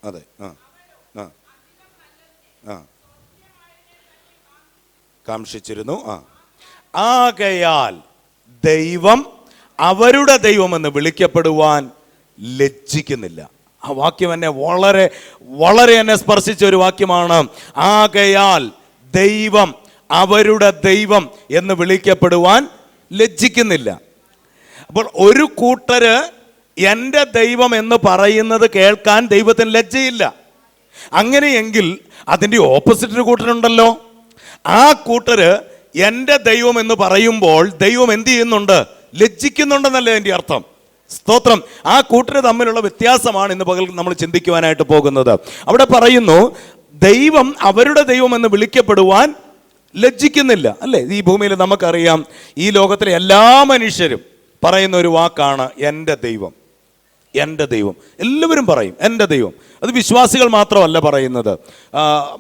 അതെ. കാംക്ഷിച്ചിരുന്നു. ആകയാൽ ദൈവം അവരുടെ ദൈവമെന്ന് വിളിക്കപ്പെടുവാൻ ലജ്ജിക്കുന്നില്ല. ആ വാക്യം എന്നെ വളരെ വളരെ എന്നെ സ്പർശിച്ച ഒരു വാക്യമാണ്. ആകയാൽ ദൈവം അവരുടെ ദൈവം എന്ന് വിളിക്കപ്പെടുവാൻ ലജ്ജിക്കുന്നില്ല. അപ്പോൾ ഒരു കൂട്ടര് എൻ്റെ ദൈവം എന്ന് പറയുന്നത് കേൾക്കാൻ ദൈവത്തിന് ലജ്ജയില്ല. അങ്ങനെയെങ്കിൽ അതിൻ്റെ ഓപ്പോസിറ്റ് കൂട്ടരുണ്ടല്ലോ. ആ കൂട്ടര് എൻ്റെ ദൈവം എന്ന് പറയുമ്പോൾ ദൈവം എന്ത് ചെയ്യുന്നുണ്ട്? ലജ്ജിക്കുന്നുണ്ടെന്നല്ലേ എൻ്റെ അർത്ഥം. സ്തോത്രം. ആ കൂട്ടര് തമ്മിലുള്ള വ്യത്യാസമാണ് ഇന്ന് പകൽ നമ്മൾ ചിന്തിക്കുവാനായിട്ട് പോകുന്നത്. അവിടെ പറയുന്നു, ദൈവം അവരുടെ ദൈവം എന്ന് വിളിക്കപ്പെടുവാൻ ലജ്ജിക്കുന്നില്ല. അല്ലേ? ഈ ഭൂമിയിൽ നമുക്കറിയാം, ഈ ലോകത്തിലെ എല്ലാ മനുഷ്യരും പറയുന്ന ഒരു വാക്കാണ് എൻ്റെ ദൈവം, എൻ്റെ ദൈവം. എല്ലാവരും പറയും എൻ്റെ ദൈവം. അത് വിശ്വാസികൾ മാത്രമല്ല പറയുന്നത്,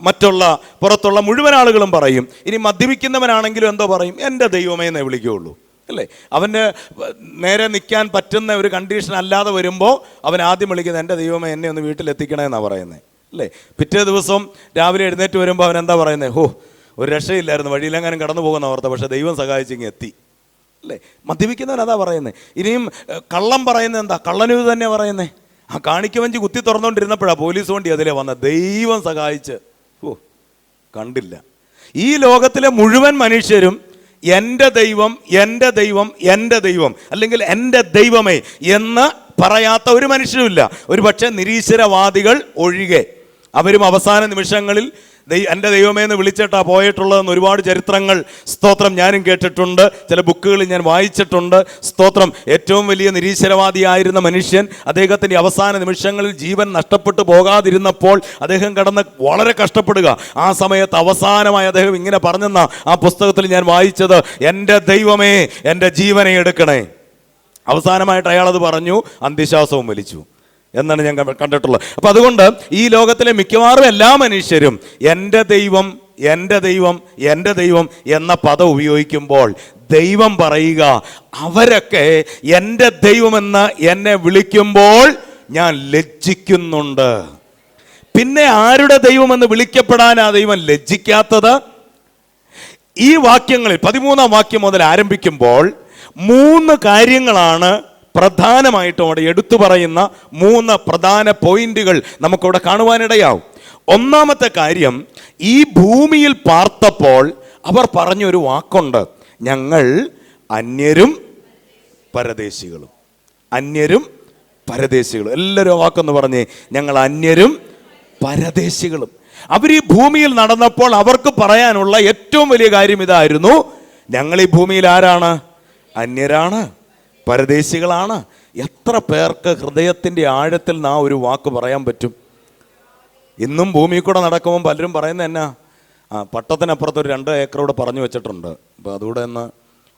മറ്റുള്ള പുറത്തുള്ള മുഴുവൻ ആളുകളും പറയും. ഇനി മദ്യപിക്കുന്നവനാണെങ്കിലും എന്തോ പറയും, എൻ്റെ ദൈവമേ എന്നേ വിളിക്കുകയുള്ളൂ. അല്ലേ? അവന് നേരെ നിൽക്കാൻ പറ്റുന്ന ഒരു കണ്ടീഷൻ അല്ലാതെ വരുമ്പോൾ അവൻ ആദ്യം വിളിക്കുന്നത് എൻ്റെ ദൈവമേ എന്നെ ഒന്ന് വീട്ടിലെത്തിക്കണേ എന്നാണ് പറയുന്നത്. അല്ലേ? പിറ്റേ ദിവസം രാവിലെ എഴുന്നേറ്റ് വരുമ്പോൾ അവൻ എന്താ പറയുന്നത്, ഹോ ഒരു രക്ഷയില്ലായിരുന്നു, വഴിയിലെങ്ങാനും കടന്നു പോകുന്ന ഓർത്ത, പക്ഷേ ദൈവം സഹായിച്ചിങ്ങ് എത്തി. അല്ലേ? മദ്യപിക്കുന്നവൻ അതാ പറയുന്നത്. ഇനിയും കള്ളം പറയുന്നത് എന്താ, കള്ളനൂത് തന്നെ പറയുന്നത്. ആ കാണിക്കവഞ്ചി കുത്തി തുറന്നുകൊണ്ടിരുന്നപ്പോഴാണ് പോലീസ് വണ്ടി അതിലെ വന്ന, ദൈവം സഹായിച്ച് കണ്ടില്ല. ഈ ലോകത്തിലെ മുഴുവൻ മനുഷ്യരും എൻ്റെ ദൈവം, എൻ്റെ ദൈവം, എൻ്റെ ദൈവം, അല്ലെങ്കിൽ എൻ്റെ ദൈവമേ എന്ന് പറയാത്ത ഒരു മനുഷ്യരുമില്ല. ഒരു പക്ഷേ നിരീശ്വരവാദികൾ ഒഴികെ. അവരും അവസാന നിമിഷങ്ങളിൽ എൻ്റെ ദൈവമേ എന്ന് വിളിച്ചിട്ടാ പോയിട്ടുള്ളതെന്ന് ഒരുപാട് ചരിത്രങ്ങൾ, സ്തോത്രം, ഞാനും കേട്ടിട്ടുണ്ട്. ചില ബുക്കുകളിൽ ഞാൻ വായിച്ചിട്ടുണ്ട്. സ്തോത്രം. ഏറ്റവും വലിയ നിരീശ്വരവാദിയായിരുന്ന മനുഷ്യൻ, അദ്ദേഹത്തിൻ്റെ അവസാന നിമിഷങ്ങളിൽ ജീവൻ നഷ്ടപ്പെട്ടു പോകാതിരുന്നപ്പോൾ അദ്ദേഹം കിടന്ന് വളരെ കഷ്ടപ്പെടുക. ആ സമയത്ത് അവസാനമായി അദ്ദേഹം ഇങ്ങനെ പറഞ്ഞെന്ന ആ പുസ്തകത്തിൽ ഞാൻ വായിച്ചത്, എൻ്റെ ദൈവമേ എൻ്റെ ജീവനെ എടുക്കണേ. അവസാനമായിട്ട് അയാളത് പറഞ്ഞു, അന്ത്യശ്വാസവും വലിച്ചു എന്നാണ് ഞാൻ കണ്ടിട്ടുള്ളത്. അപ്പം അതുകൊണ്ട് ഈ ലോകത്തിലെ മിക്കവാറും എല്ലാ മനുഷ്യരും എൻ്റെ ദൈവം, എൻ്റെ ദൈവം, എൻ്റെ ദൈവം എന്ന പദം ഉപയോഗിക്കുമ്പോൾ ദൈവം പറയുക, അവരൊക്കെ എൻ്റെ ദൈവമെന്ന് എന്നെ വിളിക്കുമ്പോൾ ഞാൻ ലജ്ജിക്കുന്നുണ്ട്. പിന്നെ ആരുടെ ദൈവമെന്ന് വിളിക്കപ്പെടാനാ ദൈവം ലജ്ജിക്കാത്തത്? ഈ വാക്യങ്ങളിൽ 13-ാം വാക്യം മുതൽ ആരംഭിക്കുമ്പോൾ 3 കാര്യങ്ങളാണ് പ്രധാനമായിട്ടും അവിടെ എടുത്തു പറയുന്ന 3 പ്രധാന പോയിന്റുകൾ നമുക്കവിടെ കാണുവാനിടയാവും. ഒന്നാമത്തെ കാര്യം, ഈ ഭൂമിയിൽ പാർത്തപ്പോൾ അവർ പറഞ്ഞൊരു വാക്കുണ്ട്, ഞങ്ങൾ അന്യരും പരദേശികളും. അന്യരും പരദേശികളും. എല്ലാവരും ആ വാക്കൊന്ന് പറഞ്ഞേ, ഞങ്ങൾ അന്യരും പരദേശികളും. അവർ ഈ ഭൂമിയിൽ നടന്നപ്പോൾ അവർക്ക് പറയാനുള്ള ഏറ്റവും വലിയ കാര്യം ഇതായിരുന്നു, ഞങ്ങൾ ഈ ഭൂമിയിൽ ആരാണ്? അന്യരാണ്, പരദേശികളാണ്. എത്ര പേർക്ക് ഹൃദയത്തിൻ്റെ ആഴത്തിൽ ആ ഒരു വാക്ക് പറയാൻ പറ്റും? ഇന്നും ഭൂമിയിൽ കൂടെ നടക്കുമ്പോൾ പലരും പറയുന്നത് എന്നാ, പട്ടത്തിനപ്പുറത്ത് ഒരു 2 ഏക്കറോട് പറഞ്ഞു വെച്ചിട്ടുണ്ട്, അപ്പോൾ അതുകൂടെ ഒന്ന്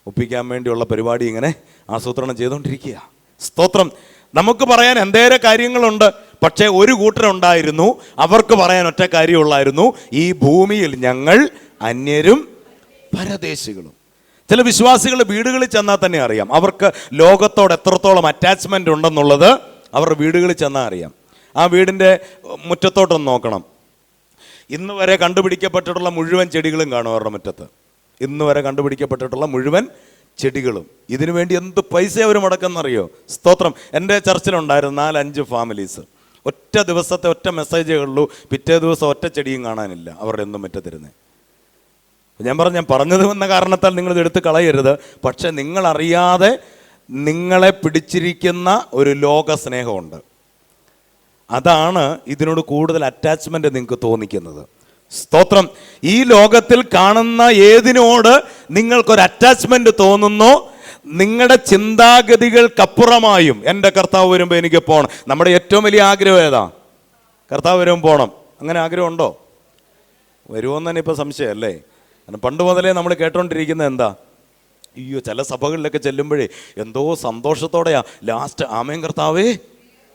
ഒപ്പിക്കാൻ വേണ്ടിയുള്ള പരിപാടി ഇങ്ങനെ ആസൂത്രണം ചെയ്തുകൊണ്ടിരിക്കുക. സ്തോത്രം. നമുക്ക് പറയാൻ എന്തേറെ കാര്യങ്ങളുണ്ട്, പക്ഷേ ഒരു കൂട്ടരുണ്ടായിരുന്നു, അവർക്ക് പറയാൻ ഒറ്റ കാര്യമുള്ളായിരുന്നു, ഈ ഭൂമിയിൽ ഞങ്ങൾ അന്യരും പരദേശികളും. ചില വിശ്വാസികൾ വീടുകളിൽ ചെന്നാൽ തന്നെ അറിയാം അവർക്ക് ലോകത്തോട് എത്രത്തോളം അറ്റാച്ച്മെൻ്റ് ഉണ്ടെന്നുള്ളത്. അവരുടെ വീടുകളിൽ ചെന്നാൽ അറിയാം. ആ വീടിൻ്റെ മുറ്റത്തോട്ടൊന്ന് നോക്കണം. ഇന്ന് വരെ കണ്ടുപിടിക്കപ്പെട്ടിട്ടുള്ള മുഴുവൻ ചെടികളും കാണും അവരുടെ മുറ്റത്ത്. ഇന്ന് വരെ കണ്ടുപിടിക്കപ്പെട്ടിട്ടുള്ള മുഴുവൻ ചെടികളും. ഇതിനു വേണ്ടി എന്ത് പൈസ അവർ മുടക്കുന്നറിയോ? സ്തോത്രം. എൻ്റെ ചർച്ചിലുണ്ടായിരുന്നു 4-5 ഫാമിലീസ്. ഒറ്റ ദിവസത്തെ ഒറ്റ മെസ്സേജേ ഉള്ളൂ, പിറ്റേ ദിവസം ഒറ്റ ചെടിയും കാണാനില്ല അവരുടെ എന്നും മുറ്റത്തിരുന്നേ. ഞാൻ പറഞ്ഞത് എന്ന കാരണത്താൽ നിങ്ങളിത് എടുത്ത് കളയരുത്. പക്ഷെ നിങ്ങളറിയാതെ നിങ്ങളെ പിടിച്ചിരിക്കുന്ന ഒരു ലോക സ്നേഹമുണ്ട്. അതാണ് ഇതിനോട് കൂടുതൽ അറ്റാച്ച്മെൻ്റ് നിങ്ങൾക്ക് തോന്നിക്കുന്നത്. സ്തോത്രം. ഈ ലോകത്തിൽ കാണുന്ന ഏതിനോട് നിങ്ങൾക്കൊരു അറ്റാച്ച്മെൻ്റ് തോന്നുന്നോ, നിങ്ങളുടെ ചിന്താഗതികൾക്കപ്പുറമായും എൻ്റെ കർത്താവ് വരുമ്പോൾ എനിക്ക് പോകണം. നമ്മുടെ ഏറ്റവും വലിയ ആഗ്രഹം ഏതാ? കർത്താവ് വരുമ്പോൾ പോകണം. അങ്ങനെ ആഗ്രഹമുണ്ടോ? വരുമോന്ന് തന്നെ ഇപ്പോൾ സംശയമല്ലേ? കാരണം പണ്ട് മുതലേ നമ്മൾ കേട്ടോണ്ടിരിക്കുന്നത് എന്താ, അയ്യോ ചില സഭകളിലൊക്കെ ചെല്ലുമ്പോഴേ എന്തോ സന്തോഷത്തോടെയാ ലാസ്റ്റ് ആമേൻ കർത്താവേ,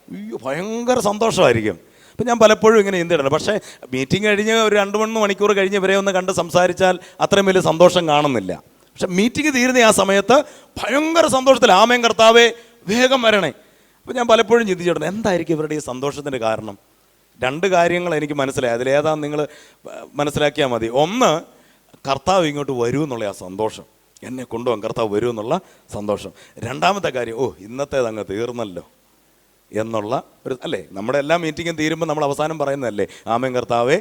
അയ്യോ ഭയങ്കര സന്തോഷമായിരിക്കും. അപ്പം ഞാൻ പലപ്പോഴും ഇങ്ങനെ ചിന്തയിടണം. പക്ഷേ മീറ്റിംഗ് കഴിഞ്ഞ് ഒരു 2-3 മണിക്കൂർ കഴിഞ്ഞ് ഇവരെ ഒന്ന് കണ്ട് സംസാരിച്ചാൽ അത്രയും വലിയ സന്തോഷം കാണുന്നില്ല. പക്ഷെ മീറ്റിംഗ് തീരുന്ന ആ സമയത്ത് ഭയങ്കര സന്തോഷത്തിൽ ആമേൻ കർത്താവേ വേഗം വരണേ. അപ്പം ഞാൻ പലപ്പോഴും ചിന്തിച്ചിട്ടുണ്ട്, എന്തായിരിക്കും ഇവരുടെ ഈ സന്തോഷത്തിൻ്റെ കാരണം? 2 കാര്യങ്ങൾ എനിക്ക് മനസ്സിലായി. അതിലേതാന്ന് നിങ്ങൾ മനസ്സിലാക്കിയാൽ മതി. ഒന്ന്, കർത്താവ് ഇങ്ങോട്ട് വരൂ എന്നുള്ള ആ സന്തോഷം, എന്നെ കൊണ്ടുപോകാൻ കർത്താവ് വരൂ എന്നുള്ള സന്തോഷം. രണ്ടാമത്തെ കാര്യം, ഇന്നത്തേത് അങ്ങ് തീർന്നല്ലോ എന്നുള്ള ഒരു, അല്ലേ, നമ്മുടെ എല്ലാ മീറ്റിങ്ങും തീരുമ്പോൾ നമ്മൾ അവസാനം പറയുന്നതല്ലേ ആമേൻ കർത്താവേ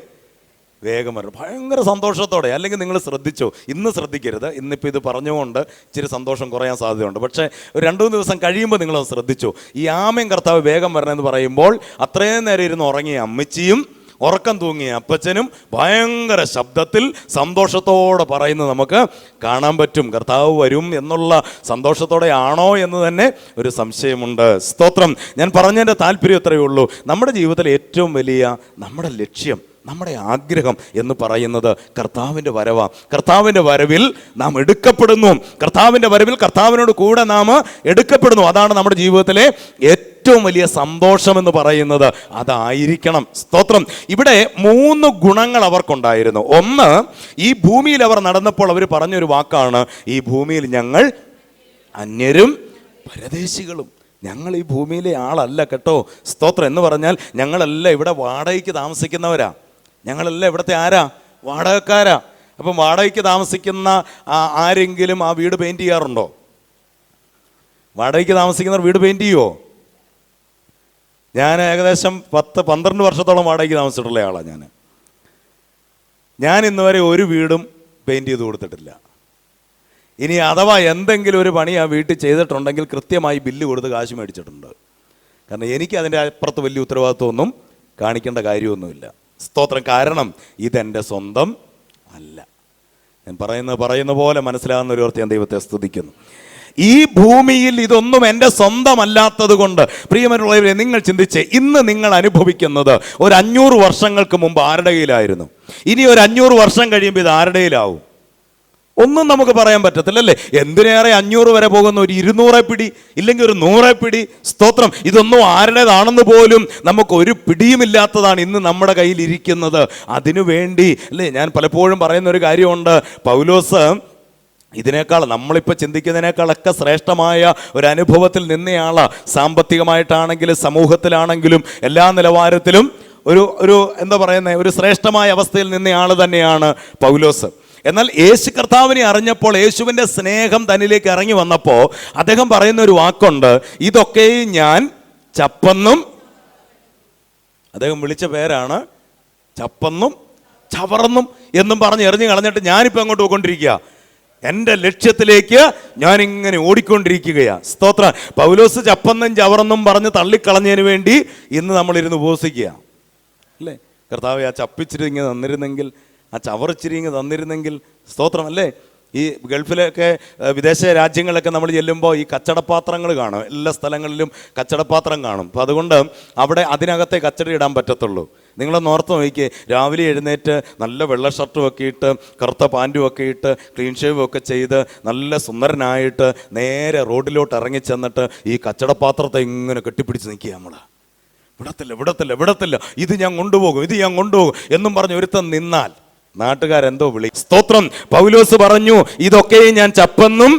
വേഗം വരണം. ഭയങ്കര സന്തോഷത്തോടെ. അല്ലെങ്കിൽ നിങ്ങൾ ശ്രദ്ധിച്ചോ, ഇന്ന് ശ്രദ്ധിക്കരുത്, ഇന്നിപ്പോൾ ഇത് പറഞ്ഞുകൊണ്ട് ഇച്ചിരി സന്തോഷം കുറയാൻ സാധ്യതയുണ്ട്. പക്ഷേ ഒരു 2-3 ദിവസം കഴിയുമ്പോൾ നിങ്ങളത് ശ്രദ്ധിച്ചോ, ഈ ആമേൻ കർത്താവ് വേഗം വരണമെന്ന് പറയുമ്പോൾ അത്രയും നേരം ഇരുന്ന് ഉറങ്ങിയ അമ്മച്ചിയും ഉറക്കം തൂങ്ങിയ അപ്പച്ചനും ഭയങ്കര ശബ്ദത്തിൽ സന്തോഷത്തോടെ പറയുന്നത് നമുക്ക് കാണാൻ പറ്റും. കർത്താവ് വരും എന്നുള്ള സന്തോഷത്തോടെ ആണോ എന്ന് തന്നെ ഒരു സംശയമുണ്ട്. സ്തോത്രം. ഞാൻ പറഞ്ഞതിൻ്റെ താല്പര്യം ഇത്രയേ ഉള്ളൂ. നമ്മുടെ ജീവിതത്തിൽ ഏറ്റവും വലിയ നമ്മുടെ ലക്ഷ്യം, നമ്മുടെ ആഗ്രഹം എന്ന് പറയുന്നത് കർത്താവിൻ്റെ വരവാണ്. കർത്താവിൻ്റെ വരവിൽ നാം എടുക്കപ്പെടുന്നു. കർത്താവിൻ്റെ വരവിൽ കർത്താവിനോട് കൂടെ നാം എടുക്കപ്പെടുന്നു. അതാണ് നമ്മുടെ ജീവിതത്തിലെ ഏറ്റവും വലിയ സന്തോഷം എന്ന് പറയുന്നത്. അതായിരിക്കണം. സ്തോത്രം. ഇവിടെ 3 ഗുണങ്ങൾ അവർക്കുണ്ടായിരുന്നു. ഒന്ന്, ഈ ഭൂമിയിൽ അവർ നടന്നപ്പോൾ അവർ പറഞ്ഞൊരു വാക്കാണ്, ഈ ഭൂമിയിൽ ഞങ്ങൾ അന്യരും പരദേശികളും. ഞങ്ങൾ ഈ ഭൂമിയിലെ ആളല്ല കേട്ടോ. സ്തോത്രം. എന്ന് പറഞ്ഞാൽ ഞങ്ങളെല്ലാം ഇവിടെ വാടകയ്ക്ക് താമസിക്കുന്നവരാ. ഞങ്ങളെല്ലാം ഇവിടുത്തെ ആരാ? വാടകക്കാരാ. അപ്പം വാടകയ്ക്ക് താമസിക്കുന്ന ആരെങ്കിലും ആ വീട് പെയിൻറ്റ് ചെയ്യാറുണ്ടോ? വാടകയ്ക്ക് താമസിക്കുന്നവർ വീട് പെയിൻറ്റ് ചെയ്യുമോ? ഞാൻ ഏകദേശം 10-12 വർഷത്തോളം വാടകയ്ക്ക് താമസിച്ചിട്ടുള്ള ആളാണ്. ഞാൻ ഇന്ന് വരെ ഒരു വീടും പെയിൻറ്റ് ചെയ്ത് കൊടുത്തിട്ടില്ല. ഇനി അഥവാ എന്തെങ്കിലും ഒരു പണി ആ വീട്ടിൽ ചെയ്തിട്ടുണ്ടെങ്കിൽ കൃത്യമായി ബില്ല് കൊടുത്ത് കാശ് മേടിച്ചിട്ടുണ്ട്. കാരണം എനിക്ക് അതിൻ്റെ അപ്പുറത്ത് വലിയ ഉത്തരവാദിത്വമൊന്നും കാണിക്കേണ്ട കാര്യമൊന്നുമില്ല. സ്തോത്രം. കാരണം ഇതെൻ്റെ സ്വന്തം അല്ല. ഞാൻ പറയുന്ന പോലെ മനസ്സിലാകുന്ന ഒരു ഓർത്ത് ഞാൻ ദൈവത്തെ സ്തുതിക്കുന്നു. ഈ ഭൂമിയിൽ ഇതൊന്നും എൻ്റെ സ്വന്തമല്ലാത്തത് കൊണ്ട് പ്രിയമുള്ളവരെ, നിങ്ങൾ ചിന്തിച്ച് ഇന്ന് നിങ്ങൾ അനുഭവിക്കുന്നത് ഒരു 500 വർഷങ്ങൾക്ക് മുമ്പ് ആരുടെ കയ്യിലായിരുന്നു? ഇനി ഒരു 500 വർഷം കഴിയുമ്പോൾ ഇത് ആരുടെ കയ്യിലാവും? ഒന്നും നമുക്ക് പറയാൻ പറ്റത്തില്ല, അല്ലേ? എന്തിനേറെ 500 വരെ പോകുന്ന ഒരു 200 പിടി, ഇല്ലെങ്കിൽ ഒരു 100 പിടി. സ്തോത്രം. ഇതൊന്നും ആരുടേതാണെന്ന് പോലും നമുക്കൊരു പിടിയുമില്ലാത്തതാണ് ഇന്ന് നമ്മുടെ കയ്യിൽ ഇരിക്കുന്നത്. അതിനു വേണ്ടി, അല്ലേ, ഞാൻ പലപ്പോഴും പറയുന്ന ഒരു കാര്യമുണ്ട്. പൗലോസ് ഇതിനേക്കാൾ, നമ്മളിപ്പോൾ ചിന്തിക്കുന്നതിനേക്കാളൊക്കെ ശ്രേഷ്ഠമായ ഒരു അനുഭവത്തിൽ നിന്നയാളാ. സാമ്പത്തികമായിട്ടാണെങ്കിലും സമൂഹത്തിലാണെങ്കിലും എല്ലാ നിലവാരത്തിലും ഒരു എന്താ പറയുന്നത്, ഒരു ശ്രേഷ്ഠമായ അവസ്ഥയിൽ നിന്നയാൾ തന്നെയാണ് പൗലോസ്. എന്നാൽ യേശു കർത്താവിനെ അറിഞ്ഞപ്പോൾ, യേശുവിൻ്റെ സ്നേഹം തന്നിലേക്ക് ഇറങ്ങി വന്നപ്പോൾ അദ്ദേഹം പറയുന്ന ഒരു വാക്കുണ്ട്, ഇതൊക്കെയും ഞാൻ ചപ്പെന്നും, അദ്ദേഹം വിളിച്ച പേരാണ് ചപ്പെന്നും ചവർന്നും എന്നും പറഞ്ഞ് എറിഞ്ഞു കളഞ്ഞിട്ട് ഞാനിപ്പോൾ അങ്ങോട്ട് പോയിക്കൊണ്ടിരിക്കുക. എൻ്റെ ലക്ഷ്യത്തിലേക്ക് ഞാനിങ്ങനെ ഓടിക്കൊണ്ടിരിക്കുകയാണ്. സ്തോത്രം. പൗലോസ് ചപ്പെന്നും ചവർന്നും പറഞ്ഞ് തള്ളിക്കളഞ്ഞതിന് വേണ്ടി ഇന്ന് നമ്മളിരുന്ന് ഉപവസിക്കുക, അല്ലേ? കർത്താവേ, ആ ചപ്പിച്ചിരി ഇങ്ങനെ തന്നിരുന്നെങ്കിൽ, ആ ചവറിച്ചിരി ഇങ്ങനെ തന്നിരുന്നെങ്കിൽ. സ്തോത്രം. അല്ലേ? ഈ ഗൾഫിലൊക്കെ വിദേശ രാജ്യങ്ങളിലൊക്കെ നമ്മൾ ചെല്ലുമ്പോൾ ഈ കച്ചടപ്പാത്രങ്ങൾ കാണും. എല്ലാ സ്ഥലങ്ങളിലും കച്ചടപ്പാത്രം കാണും. അപ്പോൾ അതുകൊണ്ട് അവിടെ അതിനകത്തെ കച്ചട ഇടാൻ പറ്റത്തുള്ളൂ. നിങ്ങളൊന്ന് ഓർത്ത് നോക്കിയേ, രാവിലെ എഴുന്നേറ്റ് നല്ല വെള്ള ഷർട്ടും ഒക്കെ ഇട്ട് കറുത്ത പാൻറ്റും ഒക്കെ ഇട്ട് ക്ലീൻ ഷേവും ഒക്കെ ചെയ്ത് നല്ല സുന്ദരനായിട്ട് നേരെ റോഡിലോട്ട് ഇറങ്ങി ചെന്നിട്ട് ഈ കച്ചടപ്പാത്രത്തെ ഇങ്ങനെ കെട്ടിപ്പിടിച്ച് നിൽക്കുക. നമ്മൾ വിടത്തില്ല, ഇത് ഞാൻ കൊണ്ടുപോകും എന്നും പറഞ്ഞ് ഒരുത്തൻ നിന്നാൽ നാട്ടുകാരെന്തോ വിളി. സ്തോത്രം. പൗലോസ് പറഞ്ഞു, ഇതൊക്കെ ഞാൻ ചപ്പെന്നും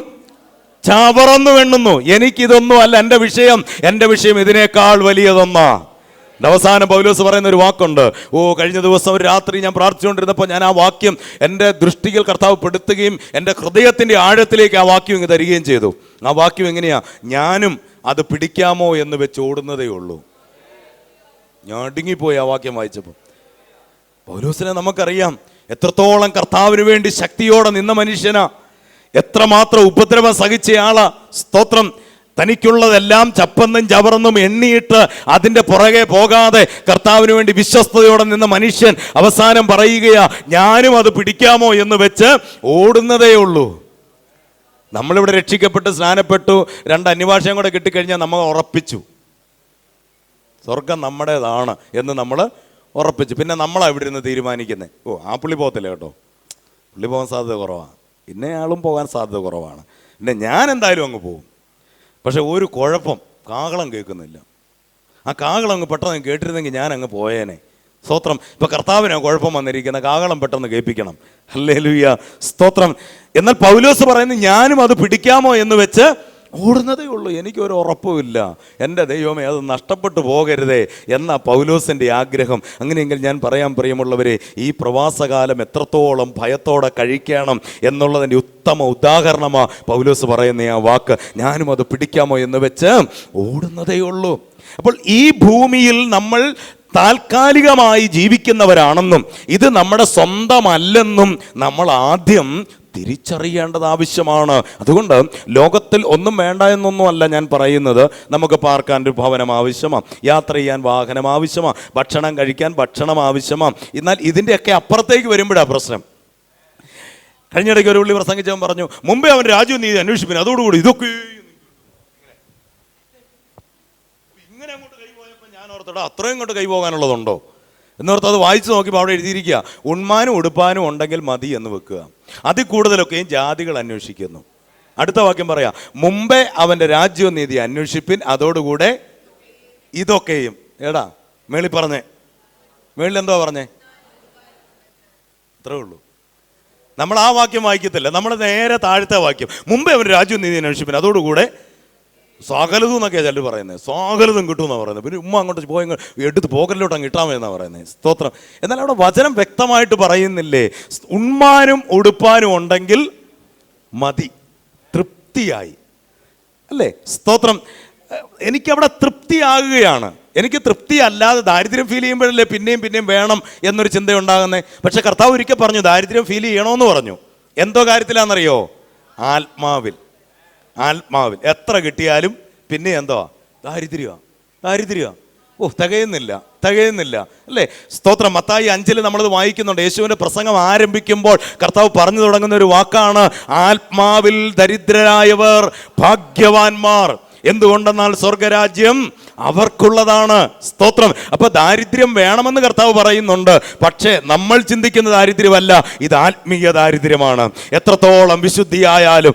ചാവറന്നു എണ്ണുന്നു. എനിക്കിതൊന്നും അല്ല എൻ്റെ വിഷയം ഇതിനേക്കാൾ വലിയതൊന്നാ. അവസാനം പൗലോസ് പറയുന്ന ഒരു വാക്കുണ്ട്. കഴിഞ്ഞ ദിവസം ഒരു രാത്രി ഞാൻ പ്രാർത്ഥിച്ചുകൊണ്ടിരുന്നപ്പോൾ ഞാൻ ആ വാക്യം എൻ്റെ ദൃഷ്ടിയിൽ കർത്താവ് പെടുത്തുകയും എൻ്റെ ഹൃദയത്തിൻ്റെ ആഴത്തിലേക്ക് ആ വാക്യം ഇങ്ങ് തരികയും ചെയ്തു. ആ വാക്യം എങ്ങനെയാ? ഞാനും അത് പിടിക്കാമോ എന്ന് വെച്ച് ഓടുന്നതേ ഉള്ളൂ. ഞാൻ അടുങ്ങിപ്പോയി ആ വാക്യം വായിച്ചപ്പോൾ. പൗലോസിനെ നമുക്കറിയാം, എത്രത്തോളം കർത്താവിന് വേണ്ടി ശക്തിയോടെ നിന്ന മനുഷ്യനാ, എത്രമാത്രം ഉപദ്രവം സഹിച്ചയാളാ. സ്തോത്രം. തനിക്കുള്ളതെല്ലാം ചപ്പെന്നും ചവർന്നും എണ്ണിയിട്ട് അതിൻ്റെ പുറകെ പോകാതെ കർത്താവിന് വേണ്ടി വിശ്വസ്തയോടെ നിന്ന മനുഷ്യൻ അവസാനം പറയുകയാ, ഞാനും അത് പിടിക്കാമോ എന്ന് വെച്ച് ഓടുന്നതേ ഉള്ളൂ. നമ്മളിവിടെ രക്ഷിക്കപ്പെട്ട് സ്നാനപ്പെട്ടു, 2 അന്യഭാഷയും കൂടെ കിട്ടിക്കഴിഞ്ഞാൽ നമ്മൾ ഉറപ്പിച്ചു സ്വർഗം നമ്മുടേതാണ് എന്ന് നമ്മൾ ഉറപ്പിച്ചു. പിന്നെ നമ്മളാണ് ഇവിടെ ഇരുന്ന് തീരുമാനിക്കുന്നത്. ആ പുള്ളി പോകത്തില്ല കേട്ടോ, പുള്ളി പോകാൻ സാധ്യത കുറവാണ്, പിന്നെ ആളും പോകാൻ സാധ്യത കുറവാണ്, പിന്നെ ഞാൻ എന്തായാലും അങ്ങ് പോകും. പക്ഷെ ഒരു കുഴപ്പം, കാഹളം കേൾക്കുന്നില്ല. ആ കാഹളം അങ്ങ് പെട്ടെന്ന് കേട്ടിരുന്നെങ്കിൽ ഞാൻ അങ്ങ് പോയേനെ. സ്തോത്രം. ഇപ്പം കർത്താവിനാണ് കുഴപ്പം വന്നിരിക്കുന്നത്, കാഹളം പെട്ടെന്ന് കേൾപ്പിക്കണം. ഹല്ലേലൂയ. സ്തോത്രം. എന്നാൽ പൗലോസ് പറയുന്നത്, ഞാനും അത് പിടിക്കാമോ എന്ന് വെച്ച് ഓടുന്നതേ ഉള്ളൂ, എനിക്കൊരു ഉറപ്പുമില്ല, എൻ്റെ ദൈവമേ അത് നഷ്ടപ്പെട്ടു പോകരുതേ എന്ന പൗലോസിൻ്റെ ആഗ്രഹം. അങ്ങനെയെങ്കിൽ ഞാൻ പറയാൻ പ്രിയമുള്ളവരെ, ഈ പ്രവാസകാലം എത്രത്തോളം ഭയത്തോടെ കഴിക്കണം എന്നുള്ളതിൻ്റെ ഉത്തമ ഉദാഹരണമാണ് പൗലോസ് പറയുന്ന ആ വാക്ക്, ഞാനും അത് പിടിക്കാമോ എന്ന് വെച്ച് ഓടുന്നതേ ഉള്ളൂ. അപ്പോൾ ഈ ഭൂമിയിൽ നമ്മൾ താൽക്കാലികമായി ജീവിക്കുന്നവരാണെന്നും ഇത് നമ്മുടെ സ്വന്തമല്ലെന്നും നമ്മൾ ആദ്യം തിരിച്ചറിയേണ്ടത് ആവശ്യമാണ്. അതുകൊണ്ട് ലോകത്തിൽ ഒന്നും വേണ്ട എന്നൊന്നുമല്ല ഞാൻ പറയുന്നത്. നമുക്ക് പാർക്കാൻ ഒരു ഭവനം ആവശ്യമാണ്, യാത്ര ചെയ്യാൻ വാഹനം ആവശ്യമാണ്, ഭക്ഷണം കഴിക്കാൻ ഭക്ഷണം ആവശ്യമാണ്. എന്നാൽ ഇതിൻ്റെയൊക്കെ അപ്പുറത്തേക്ക് വരുമ്പോഴാണ് പ്രശ്നം. കഴിഞ്ഞിടയ്ക്ക് ഒരു പുള്ളി പ്രസംഗിച്ചവൻ പറഞ്ഞു, മുമ്പേ അവൻ രാജ്യവും നീതി അന്വേഷിപ്പിന്, അതോടുകൂടി ഇതൊക്കെ ഇങ്ങനെ അങ്ങോട്ട് കൈപോയപ്പോൾ ഞാൻ ഓർത്തോടാ അത്രയും ഇങ്ങോട്ട് കൈപോകാനുള്ളതുണ്ടോ എന്നോർത്ത് അത് വായിച്ചു നോക്കിയപ്പോൾ അവിടെ എഴുതിയിരിക്കുക, ഉണ്മാനും ഉടുപ്പാനും ഉണ്ടെങ്കിൽ മതി എന്ന് വെക്കുക, അതിൽ കൂടുതലൊക്കെയും ജാതികൾ അന്വേഷിക്കുന്നു. അടുത്ത വാക്യം പറയാം, മുമ്പേ അവൻ്റെ രാജ്യവും നീതി അന്വേഷിപ്പിൻ, അതോടുകൂടെ ഇതൊക്കെയും. എടാ മേളിൽ പറഞ്ഞേ, മേളിൽ എന്തോ പറഞ്ഞേ? അത്രേ ഉള്ളൂ. നമ്മൾ ആ വാക്യം വായിക്കത്തില്ല, നമ്മൾ നേരെ താഴത്തെ വാക്യം, മുമ്പേ അവൻ രാജ്യവും നീതി അന്വേഷിപ്പിൻ, അതോടുകൂടെ സകലതും എന്നൊക്കെയാണ് ചിലർ പറയുന്നത്. സകലതും കിട്ടുമെന്നാണ് പറയുന്നത്. പിന്നെ ഉമ്മ അങ്ങോട്ട് പോയി എടുത്ത് പോകലിലോട്ട് അങ്ങ് ഇട്ടാൽ മതി എന്നാണ് പറയുന്നത്. സ്തോത്രം. എന്നാൽ അവിടെ വചനം വ്യക്തമായിട്ട് പറയുന്നില്ലേ, ഉണ്മാനും ഉടുപ്പാനും ഉണ്ടെങ്കിൽ മതി, തൃപ്തിയായി അല്ലേ? സ്തോത്രം. എനിക്കവിടെ തൃപ്തിയാകുകയാണ്. എനിക്ക് തൃപ്തി അല്ലാതെ ദാരിദ്ര്യം ഫീൽ ചെയ്യുമ്പോഴല്ലേ പിന്നെയും പിന്നെയും വേണം എന്നൊരു ചിന്തയുണ്ടാകുന്നത്. പക്ഷെ കർത്താവ് ഒരിക്കൽ പറഞ്ഞു ദാരിദ്ര്യം ഫീൽ ചെയ്യണമെന്ന് പറഞ്ഞു. എന്തോ കാര്യത്തിലാണെന്നറിയോ? ആത്മാവിൽ. ആത്മാവിൽ എത്ര കിട്ടിയാലും പിന്നെ എന്തോ ദാരിദ്ര്യമാണ്. തികയുന്നില്ല അല്ലേ? സ്തോത്രം. മത്തായി 5 നമ്മളത് വായിക്കുന്നുണ്ട്. യേശുവിൻ്റെ പ്രസംഗം ആരംഭിക്കുമ്പോൾ കർത്താവ് പറഞ്ഞു തുടങ്ങുന്ന ഒരു വാക്കാണ്, ആത്മാവിൽ ദരിദ്രരായവർ ഭാഗ്യവാന്മാർ, എന്തുകൊണ്ടെന്നാൽ സ്വർഗരാജ്യം അവർക്കുള്ളതാണ്. സ്തോത്രം. അപ്പൊ ദാരിദ്ര്യം വേണമെന്ന് കർത്താവ് പറയുന്നുണ്ട്. പക്ഷേ നമ്മൾ ചിന്തിക്കുന്ന ദാരിദ്ര്യമല്ല, ഇത് ആത്മീയ ദാരിദ്ര്യമാണ്. എത്രത്തോളം വിശുദ്ധിയായാലും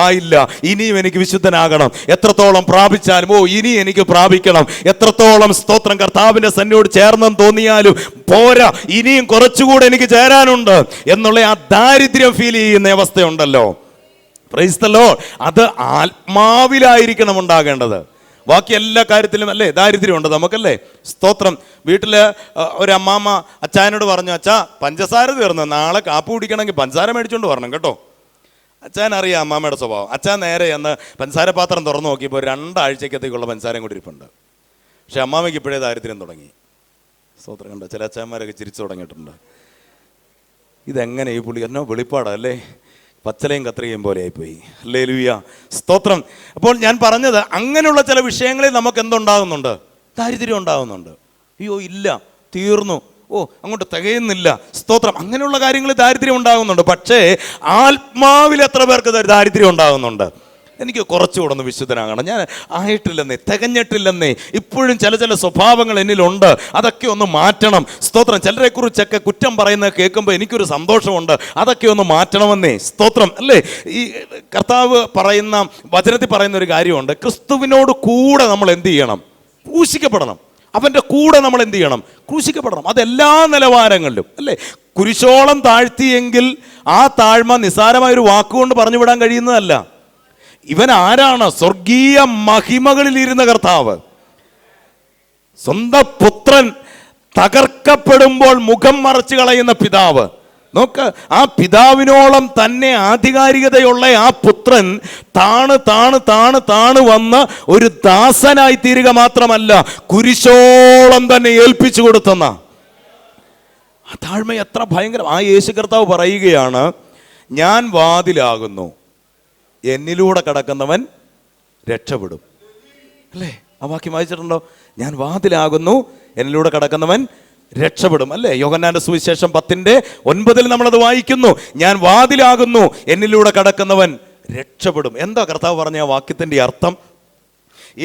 ആയില്ല, ഇനിയും എനിക്ക് വിശുദ്ധനാകണം. എത്രത്തോളം പ്രാപിച്ചാലും ഇനി എനിക്ക് പ്രാപിക്കണം. എത്രത്തോളം സ്തോത്രം കർത്താവിന്റെ സന്നിധിയോട് ചേർന്നെന്ന് തോന്നിയാലും പോരാ, ഇനിയും കുറച്ചുകൂടെ എനിക്ക് ചേരാനുണ്ട് എന്നുള്ള ആ ദാരിദ്ര്യം ഫീൽ ചെയ്യുന്ന അവസ്ഥയുണ്ടല്ലോ. Price the Lord. അത് ആത്മാവിലായിരിക്കണം ഉണ്ടാകേണ്ടത്. ബാക്കി എല്ലാ കാര്യത്തിലും അല്ലേ ദാരിദ്ര്യമുണ്ട് നമുക്കല്ലേ? സ്തോത്രം. വീട്ടിൽ ഒരു അമ്മാമ്മ അച്ചായനോട് പറഞ്ഞു, അച്ഛാ പഞ്ചസാര തീർന്നു, നാളെ കാപ്പി കുടിക്കണമെങ്കിൽ പഞ്ചസാര മേടിച്ചോണ്ട് വരണം കേട്ടോ. അച്ചാൻ അറിയാം അമ്മാമ്മയുടെ സ്വഭാവം. അച്ഛാൻ നേരെ എന്ന് പഞ്ചസാര പാത്രം തുറന്നു നോക്കിയപ്പോൾ 2 ആഴ്ചക്കത്തേക്കുള്ള പഞ്ചസാരയും കൂടി ഇരിപ്പുണ്ട്. പക്ഷെ അമ്മാമ്മയ്ക്ക് ഇപ്പോഴേ ദാരിദ്ര്യം തുടങ്ങി. സ്തോത്രം. കണ്ടോ, ചില അച്ചാന്മാരൊക്കെ ചിരിച്ചു തുടങ്ങിയിട്ടുണ്ട്. ഇതെങ്ങനെ ഈ പുള്ളി എന്നോ വെളിപ്പാടല്ലേ, പച്ചലയും കത്രികയും പോലെ ആയിപ്പോയി. ഹല്ലേലൂയ. സ്തോത്രം. അപ്പോൾ ഞാൻ പറഞ്ഞത് അങ്ങനെയുള്ള ചില വിഷയങ്ങളിൽ നമുക്ക് എന്തുണ്ടാകുന്നുണ്ട്? ദാരിദ്ര്യം ഉണ്ടാകുന്നുണ്ട്. അയ്യോ ഇല്ല, തീർന്നു, അങ്ങോട്ട് തികയുന്നില്ല. സ്തോത്രം. അങ്ങനെയുള്ള കാര്യങ്ങളിൽ ദാരിദ്ര്യം ഉണ്ടാകുന്നുണ്ട്. പക്ഷേ ആത്മാവിൽ എത്ര പേർക്ക് ദാരിദ്ര്യം ഉണ്ടാകുന്നുണ്ട്? എനിക്ക് കുറച്ചുകൂടെ ഒന്ന് വിശുദ്ധനാകണം, ഞാൻ ആയിട്ടില്ലെന്നേ, തികഞ്ഞിട്ടില്ലെന്നേ, ഇപ്പോഴും ചില സ്വഭാവങ്ങൾ എന്നിലുണ്ട്, അതൊക്കെ ഒന്ന് മാറ്റണം. സ്തോത്രം. ചിലരെക്കുറിച്ചൊക്കെ കുറ്റം പറയുന്നത് കേൾക്കുമ്പോൾ എനിക്കൊരു സന്തോഷമുണ്ട്, അതൊക്കെ ഒന്ന് മാറ്റണമെന്നേ. സ്തോത്രം അല്ലേ? ഈ കർത്താവ് പറയുന്ന വചനത്തിൽ പറയുന്ന ഒരു കാര്യമുണ്ട്, ക്രിസ്തുവിനോട് കൂടെ നമ്മൾ എന്ത് ചെയ്യണം? ക്രൂശിക്കപ്പെടണം. അവൻ്റെ കൂടെ നമ്മൾ എന്ത് ചെയ്യണം? ക്രൂശിക്കപ്പെടണം. അതെല്ലാ നിലവാരങ്ങളിലും അല്ലേ? കുരിശോളം താഴ്ത്തിയെങ്കിൽ ആ താഴ്മ നിസ്സാരമായൊരു വാക്കുകൊണ്ട് പറഞ്ഞു വിടാൻ കഴിയുന്നതല്ല. ഇവൻ ആരാണ്? സ്വർഗീയ മഹിമകളിൽ ഇരുന്ന കർത്താവ്. സ്വന്തം പുത്രൻ തകർക്കപ്പെടുമ്പോൾ മുഖം മറച്ചു കളയുന്ന പിതാവ്. നോക്ക്, ആ പിതാവിനോളം തന്നെ ആധികാരികതയുള്ള ആ പുത്രൻ താണ് വന്ന് ഒരു ദാസനായി തീരുക മാത്രമല്ല, കുരിശോളം തന്നെ ഏൽപ്പിച്ചു കൊടുത്തെന്ന ആ താഴ്മ എത്ര ഭയങ്കരം. ആ യേശു കർത്താവ് പറയുകയാണ്, ഞാൻ വാതിലാകുന്നു, എന്നിലൂടെ കടക്കുന്നവൻ രക്ഷപ്പെടും. അല്ലേ? ആ വാക്യം വായിച്ചിട്ടുണ്ടോ? ഞാൻ വാതിലാകുന്നു, എന്നിലൂടെ കടക്കുന്നവൻ രക്ഷപ്പെടും. അല്ലേ? യോഹന്നാന്റെ സുവിശേഷം 10:9 നമ്മളത് വായിക്കുന്നു. ഞാൻ വാതിലാകുന്നു, എന്നിലൂടെ കടക്കുന്നവൻ രക്ഷപ്പെടും. എന്താ കർത്താവ് പറഞ്ഞ ആ വാക്യത്തിന്റെ അർത്ഥം?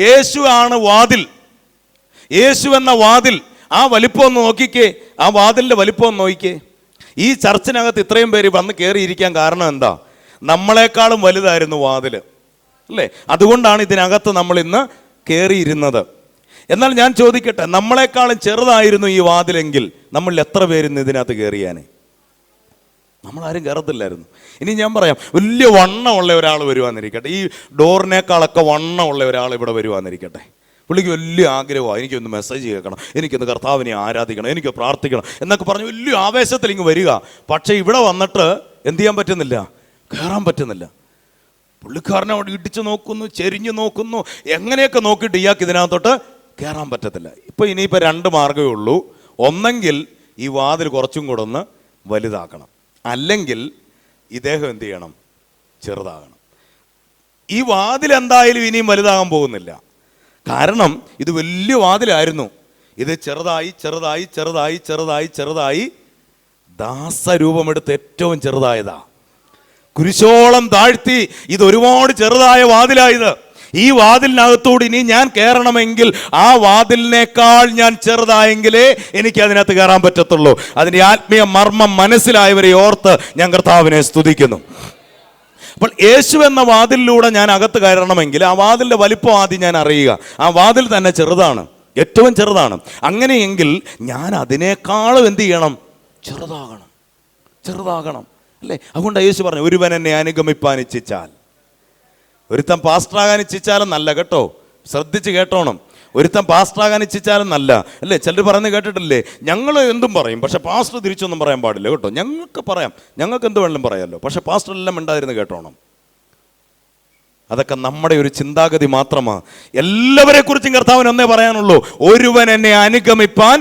യേശു ആണ് വാതിൽ. യേശു എന്ന വാതിൽ, ആ വലിപ്പം ഒന്ന് നോക്കിക്കേ, ആ വാതിലിന്റെ വലിപ്പം ഒന്ന് നോക്കിക്കേ. ഈ ചർച്ചിനകത്ത് ഇത്രയും പേര് വന്ന് കയറിയിരിക്കാൻ കാരണം എന്താ? നമ്മളെക്കാളും വലുതായിരുന്നു വാതിൽ അല്ലേ? അതുകൊണ്ടാണ് ഇതിനകത്ത് നമ്മൾ ഇന്ന് കയറിയിരുന്നത്. എന്നാൽ ഞാൻ ചോദിക്കട്ടെ, നമ്മളെക്കാളും ചെറുതായിരുന്നു ഈ വാതിലെങ്കിൽ നമ്മളിൽ എത്ര പേരിന്ന് ഇതിനകത്ത് കയറിയാനെ? നമ്മളാരും കയറത്തില്ലായിരുന്നു. ഇനി ഞാൻ പറയാം, വലിയ വണ്ണമുള്ള ഒരാൾ വരുവാന്നിരിക്കട്ടെ, ഈ ഡോറിനേക്കാളൊക്കെ വണ്ണമുള്ള ഒരാൾ ഇവിടെ വരുവാന്നിരിക്കട്ടെ. പുള്ളിക്ക് വലിയ ആഗ്രഹമാണ്, എനിക്കൊന്ന് മെസ്സേജ് കേൾക്കണം, എനിക്കൊന്ന് കർത്താവിനെ ആരാധിക്കണം, എനിക്ക് പ്രാർത്ഥിക്കണം എന്നൊക്കെ പറഞ്ഞ് വലിയ ആവേശത്തിൽ ഇങ്ങ് വരിക. പക്ഷേ ഇവിടെ വന്നിട്ട് എന്ത് ചെയ്യാൻ പറ്റുന്നില്ല? കയറാൻ പറ്റുന്നില്ല. പുള്ളിക്കാരനെ അവിടെ ഇടിച്ചു നോക്കുന്നു, ചെരിഞ്ഞു നോക്കുന്നു, എങ്ങനെയൊക്കെ നോക്കിയിട്ട് ഇയാൾക്ക് ഇതിനകത്തോട്ട് കയറാൻ പറ്റത്തില്ല. ഇപ്പോൾ ഇനിയിപ്പോൾ 2 മാർഗ്ഗമേ ഉള്ളൂ. ഒന്നെങ്കിൽ ഈ വാതിൽ കുറച്ചും കൂടെ ഒന്ന് വലുതാക്കണം, അല്ലെങ്കിൽ ഇദ്ദേഹം എന്ത് ചെയ്യണം? ചെറുതാകണം. ഈ വാതിൽ എന്തായാലും ഇനിയും വലുതാകാൻ പോകുന്നില്ല. കാരണം ഇത് വലിയ വാതിലായിരുന്നു. ഇത് ചെറുതായി ചെറുതായി ചെറുതായി ചെറുതായി ചെറുതായി ദാസരൂപമെടുത്ത് ഏറ്റവും ചെറുതായതാ. കുരിശോളം താഴ്ത്തി ഇത് ഒരുപാട് ചെറുതായ വാതിലായത്. ഈ വാതിലിനകത്തോട് ഇനി ഞാൻ കയറണമെങ്കിൽ ആ വാതിലിനേക്കാൾ ഞാൻ ചെറുതായെങ്കിലേ എനിക്ക് അതിനകത്ത് കയറാൻ പറ്റത്തുള്ളൂ. അതിൻ്റെ ആത്മീയ മർമ്മം മനസ്സിലായവരെ ഓർത്ത് ഞാൻ കർത്താവിനെ സ്തുതിക്കുന്നു. അപ്പോൾ യേശു എന്ന വാതിലിലൂടെ ഞാൻ അകത്ത് കയറണമെങ്കിൽ ആ വാതിലിൻ്റെ വലിപ്പം ആദ്യം ഞാൻ അറിയുക. ആ വാതിൽ തന്നെ ചെറുതാണ്, ഏറ്റവും ചെറുതാണ്. അങ്ങനെയെങ്കിൽ ഞാൻ അതിനേക്കാളും എന്ത് ചെയ്യണം? ചെറുതാകണം, ചെറുതാകണം അല്ലേ? അതുകൊണ്ട് യേശു പറഞ്ഞു, ഒരുവൻ എന്നെ അനുഗമിപ്പാൻ ഇച്ഛിച്ചാൽ. ഒരുത്തൻ പാസ്റ്ററാകാൻ ഇച്ഛിച്ചാലും നല്ല കേട്ടോ, ശ്രദ്ധിച്ച് കേട്ടോണം. ഒരുത്തൻ പാസ്റ്ററാകാൻ ഇച്ഛിച്ചാലും നല്ല അല്ലേ? ചിലർ പറയുന്നത് കേട്ടിട്ടില്ലേ, ഞങ്ങൾ എന്തും പറയും പക്ഷെ പാസ്റ്റർ തിരിച്ചൊന്നും പറയാൻ പാടില്ല കേട്ടോ. ഞങ്ങൾക്ക് പറയാം, ഞങ്ങൾക്ക് എന്ത് വേണമെങ്കിലും പറയാമല്ലോ, പക്ഷെ പാസ്റ്റർ എല്ലാം മിണ്ടാതിരുന്ന് കേട്ടോണം. അതൊക്കെ നമ്മുടെ ഒരു ചിന്താഗതി മാത്രമാണ്. എല്ലാവരെ കുറിച്ചും കർത്താവിന് ഒന്നേ പറയാനുള്ളൂ, ഒരുവൻ എന്നെ അനുഗമിപ്പാൻ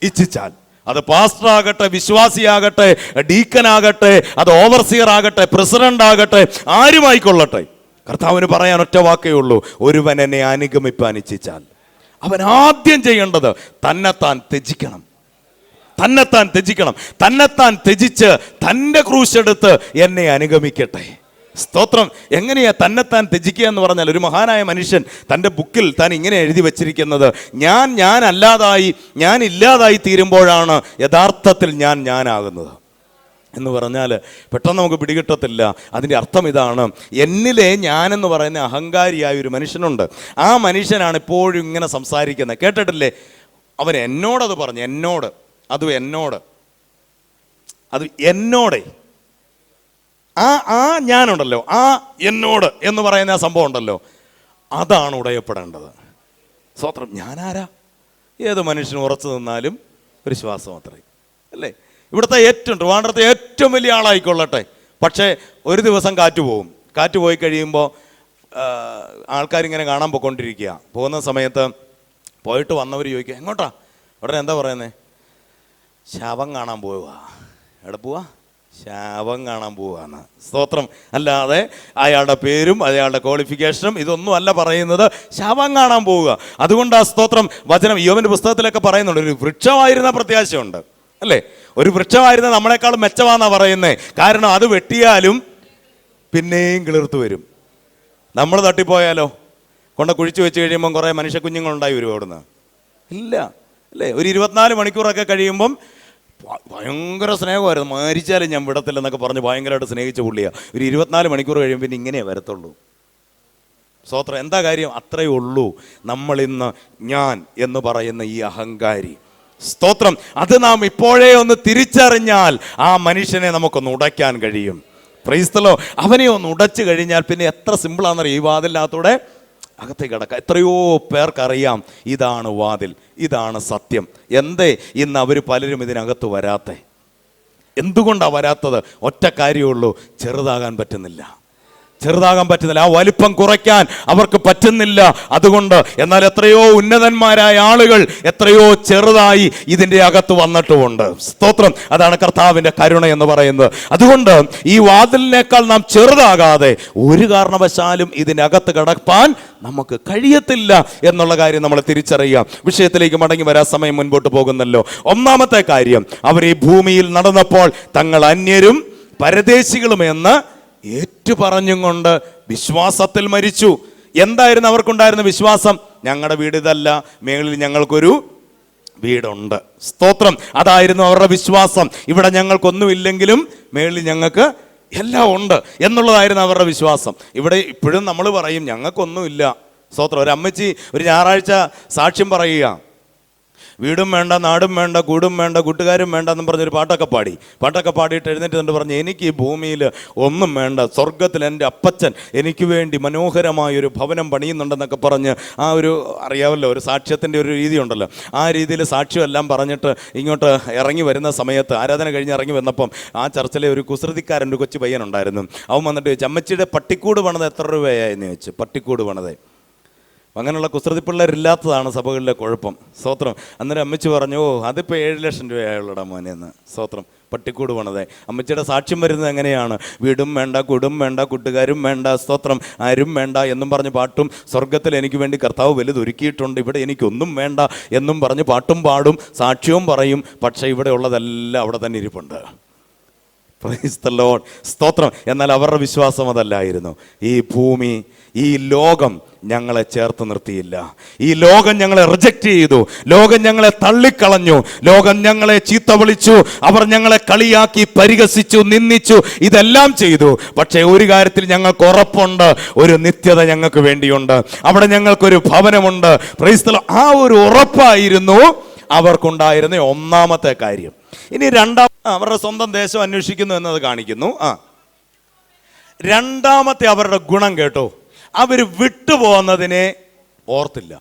ഇച്ഛിച്ചാൽ. അത് പാസ്റ്റർ ആകട്ടെ, വിശ്വാസിയാകട്ടെ, ഡീക്കനാകട്ടെ, അത് ഓവർസിയർ ആകട്ടെ, പ്രസിഡന്റ് ആകട്ടെ, ആരുമായിക്കൊള്ളട്ടെ, കർത്താവിന് പറയാൻ ഒറ്റ വാക്കേ ഉള്ളൂ, ഒരുവൻ എന്നെ അനുഗമിപ്പാൻ ഇച്ഛിച്ചാൽ. അവൻ ആദ്യം ചെയ്യേണ്ടത് തന്നെത്താൻ ത്യജിക്കണം. തന്നെത്താൻ ത്യജിക്കണം. തന്നെത്താൻ ത്യജിച്ച് തൻ്റെ ക്രൂശെടുത്ത് എന്നെ അനുഗമിക്കട്ടെ. സ്തോത്രം. എങ്ങനെയാ തന്നെത്താൻ ത്യജിക്കുക എന്ന് പറഞ്ഞാൽ, ഒരു മഹാനായ മനുഷ്യൻ തൻ്റെ ബുക്കിൽ താൻ ഇങ്ങനെ എഴുതി വച്ചിരിക്കുന്നത്, ഞാൻ അല്ലാതായി, ഞാൻ ഇല്ലാതായി തീരുമ്പോഴാണ് യഥാർത്ഥത്തിൽ ഞാനാകുന്നത് എന്ന് പറഞ്ഞാൽ പെട്ടെന്ന് നമുക്ക് പിടികിട്ടത്തില്ല. അതിൻ്റെ അർത്ഥം ഇതാണ്, എന്നിലെ ഞാനെന്ന് പറയുന്ന അഹങ്കാരിയായ ഒരു മനുഷ്യനുണ്ട്. ആ മനുഷ്യനാണ് ഇപ്പോഴും ഇങ്ങനെ സംസാരിക്കുന്നത്. കേട്ടിട്ടില്ലേ? അവൻ എന്നോടത് പറഞ്ഞു, എന്നോട് അത് എന്നോടെ ആ ഞാനുണ്ടല്ലോ, ആ എന്നോട് എന്ന് പറയുന്ന ആ സംഭവം ഉണ്ടല്ലോ, അതാണ് ഉടയപ്പെടേണ്ടത്. സ്വത്രം. ഞാനാരാ? ഏത് മനുഷ്യനും ഉറച്ചു നിന്നാലും ഒരു ശ്വാസം അത്രേ അല്ലേ? ഇവിടുത്തെ ട്രിവാൻഡ്രത്തെ ഏറ്റവും വലിയ ആളായിക്കൊള്ളട്ടെ, പക്ഷേ ഒരു ദിവസം കാറ്റ് പോകും. കാറ്റ് പോയി കഴിയുമ്പോൾ ആൾക്കാരിങ്ങനെ കാണാൻ പോയിക്കൊണ്ടിരിക്കുക. പോകുന്ന സമയത്ത് പോയിട്ട് വന്നവർ ചോദിക്കുക, എങ്ങോട്ടാ? ഉടനെ എന്താ പറയുന്നത്? ശവം കാണാൻ പോവുക. എവിടെ പോവാ? ശവം കാണാൻ പോവാന്ന്. സ്തോത്രം. അല്ലാതെ അയാളുടെ പേരും അയാളുടെ ക്വാളിഫിക്കേഷനും ഇതൊന്നും അല്ല പറയുന്നത്, ശവം കാണാൻ പോവുക. അതുകൊണ്ട് ആ സ്തോത്രം വചനം യോബിന്റെ പുസ്തകത്തിലൊക്കെ പറയുന്നുണ്ട്, ഒരു വൃക്ഷമായിരുന്ന പ്രത്യാശയുണ്ട് അല്ലേ? ഒരു വൃക്ഷമായിരുന്ന നമ്മളെക്കാളും മെച്ചമാണെന്നാ പറയുന്നത്. കാരണം അത് വെട്ടിയാലും പിന്നെയും കിളിർത്തു വരും. നമ്മൾ തട്ടിപ്പോയാലോ, കുഴിച്ചു വെച്ച് കഴിയുമ്പം കുറേ മനുഷ്യ കുഞ്ഞുങ്ങളുണ്ടായി വരും അവിടുന്ന്. ഇല്ല അല്ലേ? ഒരു 24 മണിക്കൂറൊക്കെ കഴിയുമ്പം ഭയങ്കര സ്നേഹമായിരുന്നു, മരിച്ചാലും ഞാൻ വിടത്തില്ലെന്നൊക്കെ പറഞ്ഞ് ഭയങ്കരമായിട്ട് സ്നേഹിച്ച പുള്ളിയാണ്. ഒരു 24 മണിക്കൂർ കഴിയുമ്പോൾ പിന്നെ ഇങ്ങനെ വരത്തുള്ളൂ. സ്തോത്രം. എന്താ കാര്യം? അത്രയേ ഉള്ളൂ. നമ്മളിന്ന് ഞാൻ എന്ന് പറയുന്ന ഈ അഹങ്കാരി, സ്തോത്രം, അത് നാം ഇപ്പോഴേ ഒന്ന് തിരിച്ചറിഞ്ഞാൽ ആ മനുഷ്യനെ നമുക്കൊന്ന് ഉടയ്ക്കാൻ കഴിയും. Price the Lord. അവനെ ഒന്ന് ഉടച്ചു കഴിഞ്ഞാൽ പിന്നെ എത്ര സിമ്പിളാണെന്നറിയാം ഈ വാതിലിനകത്തൂടെ അകത്തേക്ക് കിടക്കുക. എത്രയോ പേർക്കറിയാം ഇതാണ് വാതിൽ, ഇതാണ് സത്യം. എന്തേ ഇന്ന് അവർ പലരും ഇതിനകത്ത് വരാത്തെ? എന്തുകൊണ്ടാണ് വരാത്തത്? ഒറ്റ കാര്യമുള്ളൂ, ചെറുതാകാൻ പറ്റുന്നില്ല. ആ വലിപ്പം കുറയ്ക്കാൻ അവർക്ക് പറ്റുന്നില്ല. അതുകൊണ്ട് എന്നാൽ എത്രയോ ഉന്നതന്മാരായ ആളുകൾ എത്രയോ ചെറുതായി ഇതിൻ്റെ അകത്ത് വന്നിട്ടുമുണ്ട്. സ്തോത്രം. അതാണ് കർത്താവിൻ്റെ കരുണ എന്ന് പറയുന്നത്. അതുകൊണ്ട് ഈ വാതിലിനേക്കാൾ നാം ചെറുതാകാതെ ഒരു കാരണവശാലും ഇതിനകത്ത് കടപ്പാൻ നമുക്ക് കഴിയത്തില്ല എന്നുള്ള കാര്യം നമ്മൾ തിരിച്ചറിയാം. വിഷയത്തിലേക്ക് മടങ്ങി വരാൻ സമയം മുൻപോട്ട് പോകുന്നല്ലോ. ഒന്നാമത്തെ കാര്യം, അവർ ഈ ഭൂമിയിൽ നടന്നപ്പോൾ തങ്ങൾ അന്യരും പരദേശികളും എന്ന് ഏറ്റുപറഞ്ഞും കൊണ്ട് വിശ്വാസത്തിൽ മരിച്ചു. എന്തായിരുന്നു അവർക്കുണ്ടായിരുന്ന വിശ്വാസം? ഞങ്ങളുടെ വീട് ഇതല്ല, മേളിൽ ഞങ്ങൾക്കൊരു വീടുണ്ട്. സ്തോത്രം. അതായിരുന്നു അവരുടെ വിശ്വാസം. ഇവിടെ ഞങ്ങൾക്കൊന്നുമില്ലെങ്കിലും മേളിൽ ഞങ്ങൾക്ക് എല്ലാം ഉണ്ട് എന്നുള്ളതായിരുന്നു അവരുടെ വിശ്വാസം. ഇവിടെ ഇപ്പോഴും നമ്മൾ പറയും ഞങ്ങൾക്കൊന്നുമില്ല. സ്തോത്രം. ഒരു അമ്മച്ചി ഒരു ഞായറാഴ്ച സാക്ഷ്യം പറയുക, വീടും വേണ്ട, നാടും വേണ്ട, കൂടും വേണ്ട, കൂട്ടുകാരും വേണ്ട എന്നും പറഞ്ഞൊരു പാട്ടൊക്കെ പാടിയിട്ട് എഴുന്നേറ്റ് പറഞ്ഞ്, എനിക്ക് ഈ ഭൂമിയിൽ ഒന്നും വേണ്ട, സ്വർഗത്തിൽ എൻ്റെ അപ്പച്ചൻ എനിക്ക് വേണ്ടി മനോഹരമായൊരു ഭവനം പണിയുന്നുണ്ടെന്നൊക്കെ പറഞ്ഞ് ആ ഒരു അറിയാമല്ലോ, ഒരു സാക്ഷ്യത്തിൻ്റെ ഒരു രീതി ഉണ്ടല്ലോ, ആ രീതിയിൽ സാക്ഷ്യമെല്ലാം പറഞ്ഞിട്ട് ഇങ്ങോട്ട് ഇറങ്ങി വരുന്ന സമയത്ത്, ആരാധന കഴിഞ്ഞ് ഇറങ്ങി വന്നപ്പം ആ ചർച്ചിലെ ഒരു കുസൃതിക്കാരൻ, ഒരു കൊച്ചു പയ്യനുണ്ടായിരുന്നു. അവൻ വന്നിട്ട് ചോദിച്ചു, അമ്മച്ചിയുടെ പട്ടിക്കൂട് പണിത് എത്ര രൂപയായെന്ന് ചോദിച്ചു. പട്ടിക്കൂട് പണിതേ. അങ്ങനെയുള്ള കുസൃതി പിള്ളേരില്ലാത്തതാണ് സഭകളിലെ കുഴപ്പം. സ്തോത്രം. അന്നേരം അമ്മച്ചി പറഞ്ഞു, അതിപ്പോൾ 7 ലക്ഷം രൂപയായുള്ളടാ മോനെന്ന്. സ്തോത്രം. പട്ടിക്കൂട് പണിതേ. അമ്മച്ചിയുടെ സാക്ഷ്യം വരുന്നത് എങ്ങനെയാണ്? വീടും വേണ്ട, കൂടും വേണ്ട, കൂട്ടുകാരും വേണ്ട, സ്തോത്രം, ആരും വേണ്ട എന്നും പറഞ്ഞ് പാട്ടും, സ്വർഗത്തിൽ എനിക്ക് വേണ്ടി കർത്താവ് വലുതൊരുക്കിയിട്ടുണ്ട്, ഇവിടെ എനിക്കൊന്നും വേണ്ട എന്നും പറഞ്ഞ് പാട്ടും പാടും, സാക്ഷ്യവും പറയും. പക്ഷേ ഇവിടെ ഉള്ളതെല്ലാം അവിടെ തന്നെ ഇരിപ്പുണ്ട്. പ്രൈസ് ദി ലോർഡ്, സ്തോത്രം. എന്നാൽ അവരുടെ വിശ്വാസം അതല്ലായിരുന്നു. ഈ ഭൂമി, ഈ ലോകം ഞങ്ങളെ ചേർത്ത് നിർത്തിയില്ല. ഈ ലോകം ഞങ്ങളെ റിജക്റ്റ് ചെയ്തു. ലോകം ഞങ്ങളെ തള്ളിക്കളഞ്ഞു. ലോകം ഞങ്ങളെ ചീത്ത വിളിച്ചു. അവർ ഞങ്ങളെ കളിയാക്കി, പരിഹസിച്ചു, നിന്ദിച്ചു, ഇതെല്ലാം ചെയ്തു. പക്ഷേ ഒരു കാര്യത്തിൽ ഞങ്ങൾക്ക് ഉറപ്പുണ്ട്, ഒരു നിത്യത ഞങ്ങൾക്ക് വേണ്ടിയുണ്ട്. അവിടെ ഞങ്ങൾക്കൊരു ഭവനമുണ്ട്. Price the Lord. ആ ഒരു ഉറപ്പായിരുന്നു അവർക്കുണ്ടായിരുന്ന ഒന്നാമത്തെ കാര്യം. ഇനി അവരുടെ സ്വന്തം ദേശം അന്വേഷിക്കുന്നു എന്നത് കാണിക്കുന്നു. രണ്ടാമത്തെ അവരുടെ ഗുണം കേട്ടോ, അവർ വിട്ടുപോകുന്നതിനെ ഓർത്തില്ല.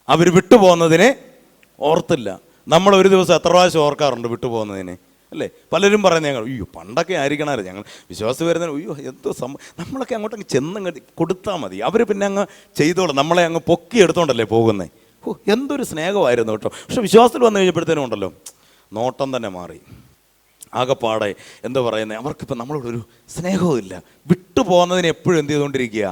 അവർ വിട്ടുപോകുന്നതിനെ ഓർത്തില്ല. നമ്മൾ ഒരു ദിവസം എത്ര പ്രാവശ്യം ഓർക്കാറുണ്ട് വിട്ടുപോകുന്നതിനെ, അല്ലേ? പലരും പറയുന്നത് ഞങ്ങൾ അയ്യോ പണ്ടൊക്കെ ആയിരിക്കണമായിരുന്നു, ഞങ്ങൾ വിശ്വാസം വരുന്നതിന് അയ്യോ എന്തോ നമ്മളൊക്കെ അങ്ങോട്ടങ്ങ് ചെന്നങ്ങ് കൊടുത്താൽ മതി, അവർ പിന്നെ അങ്ങ് ചെയ്തോളും, നമ്മളെ അങ്ങ് പൊക്കി എടുത്തോണ്ടല്ലേ പോകുന്നത്. എന്തൊരു സ്നേഹമായിരുന്നു കേട്ടോ. പക്ഷെ വിശ്വാസത്തിൽ വന്നു കഴിഞ്ഞപ്പോഴത്തേനും ഉണ്ടല്ലോ, നോട്ടം തന്നെ മാറി. ആകെപ്പാടെ എന്താ പറയുന്നത്, അവർക്കിപ്പോൾ നമ്മളോടൊരു സ്നേഹവും ഇല്ല. വിട്ടുപോകുന്നതിന് എപ്പോഴും എന്ത് ചെയ്തുകൊണ്ടിരിക്കുക?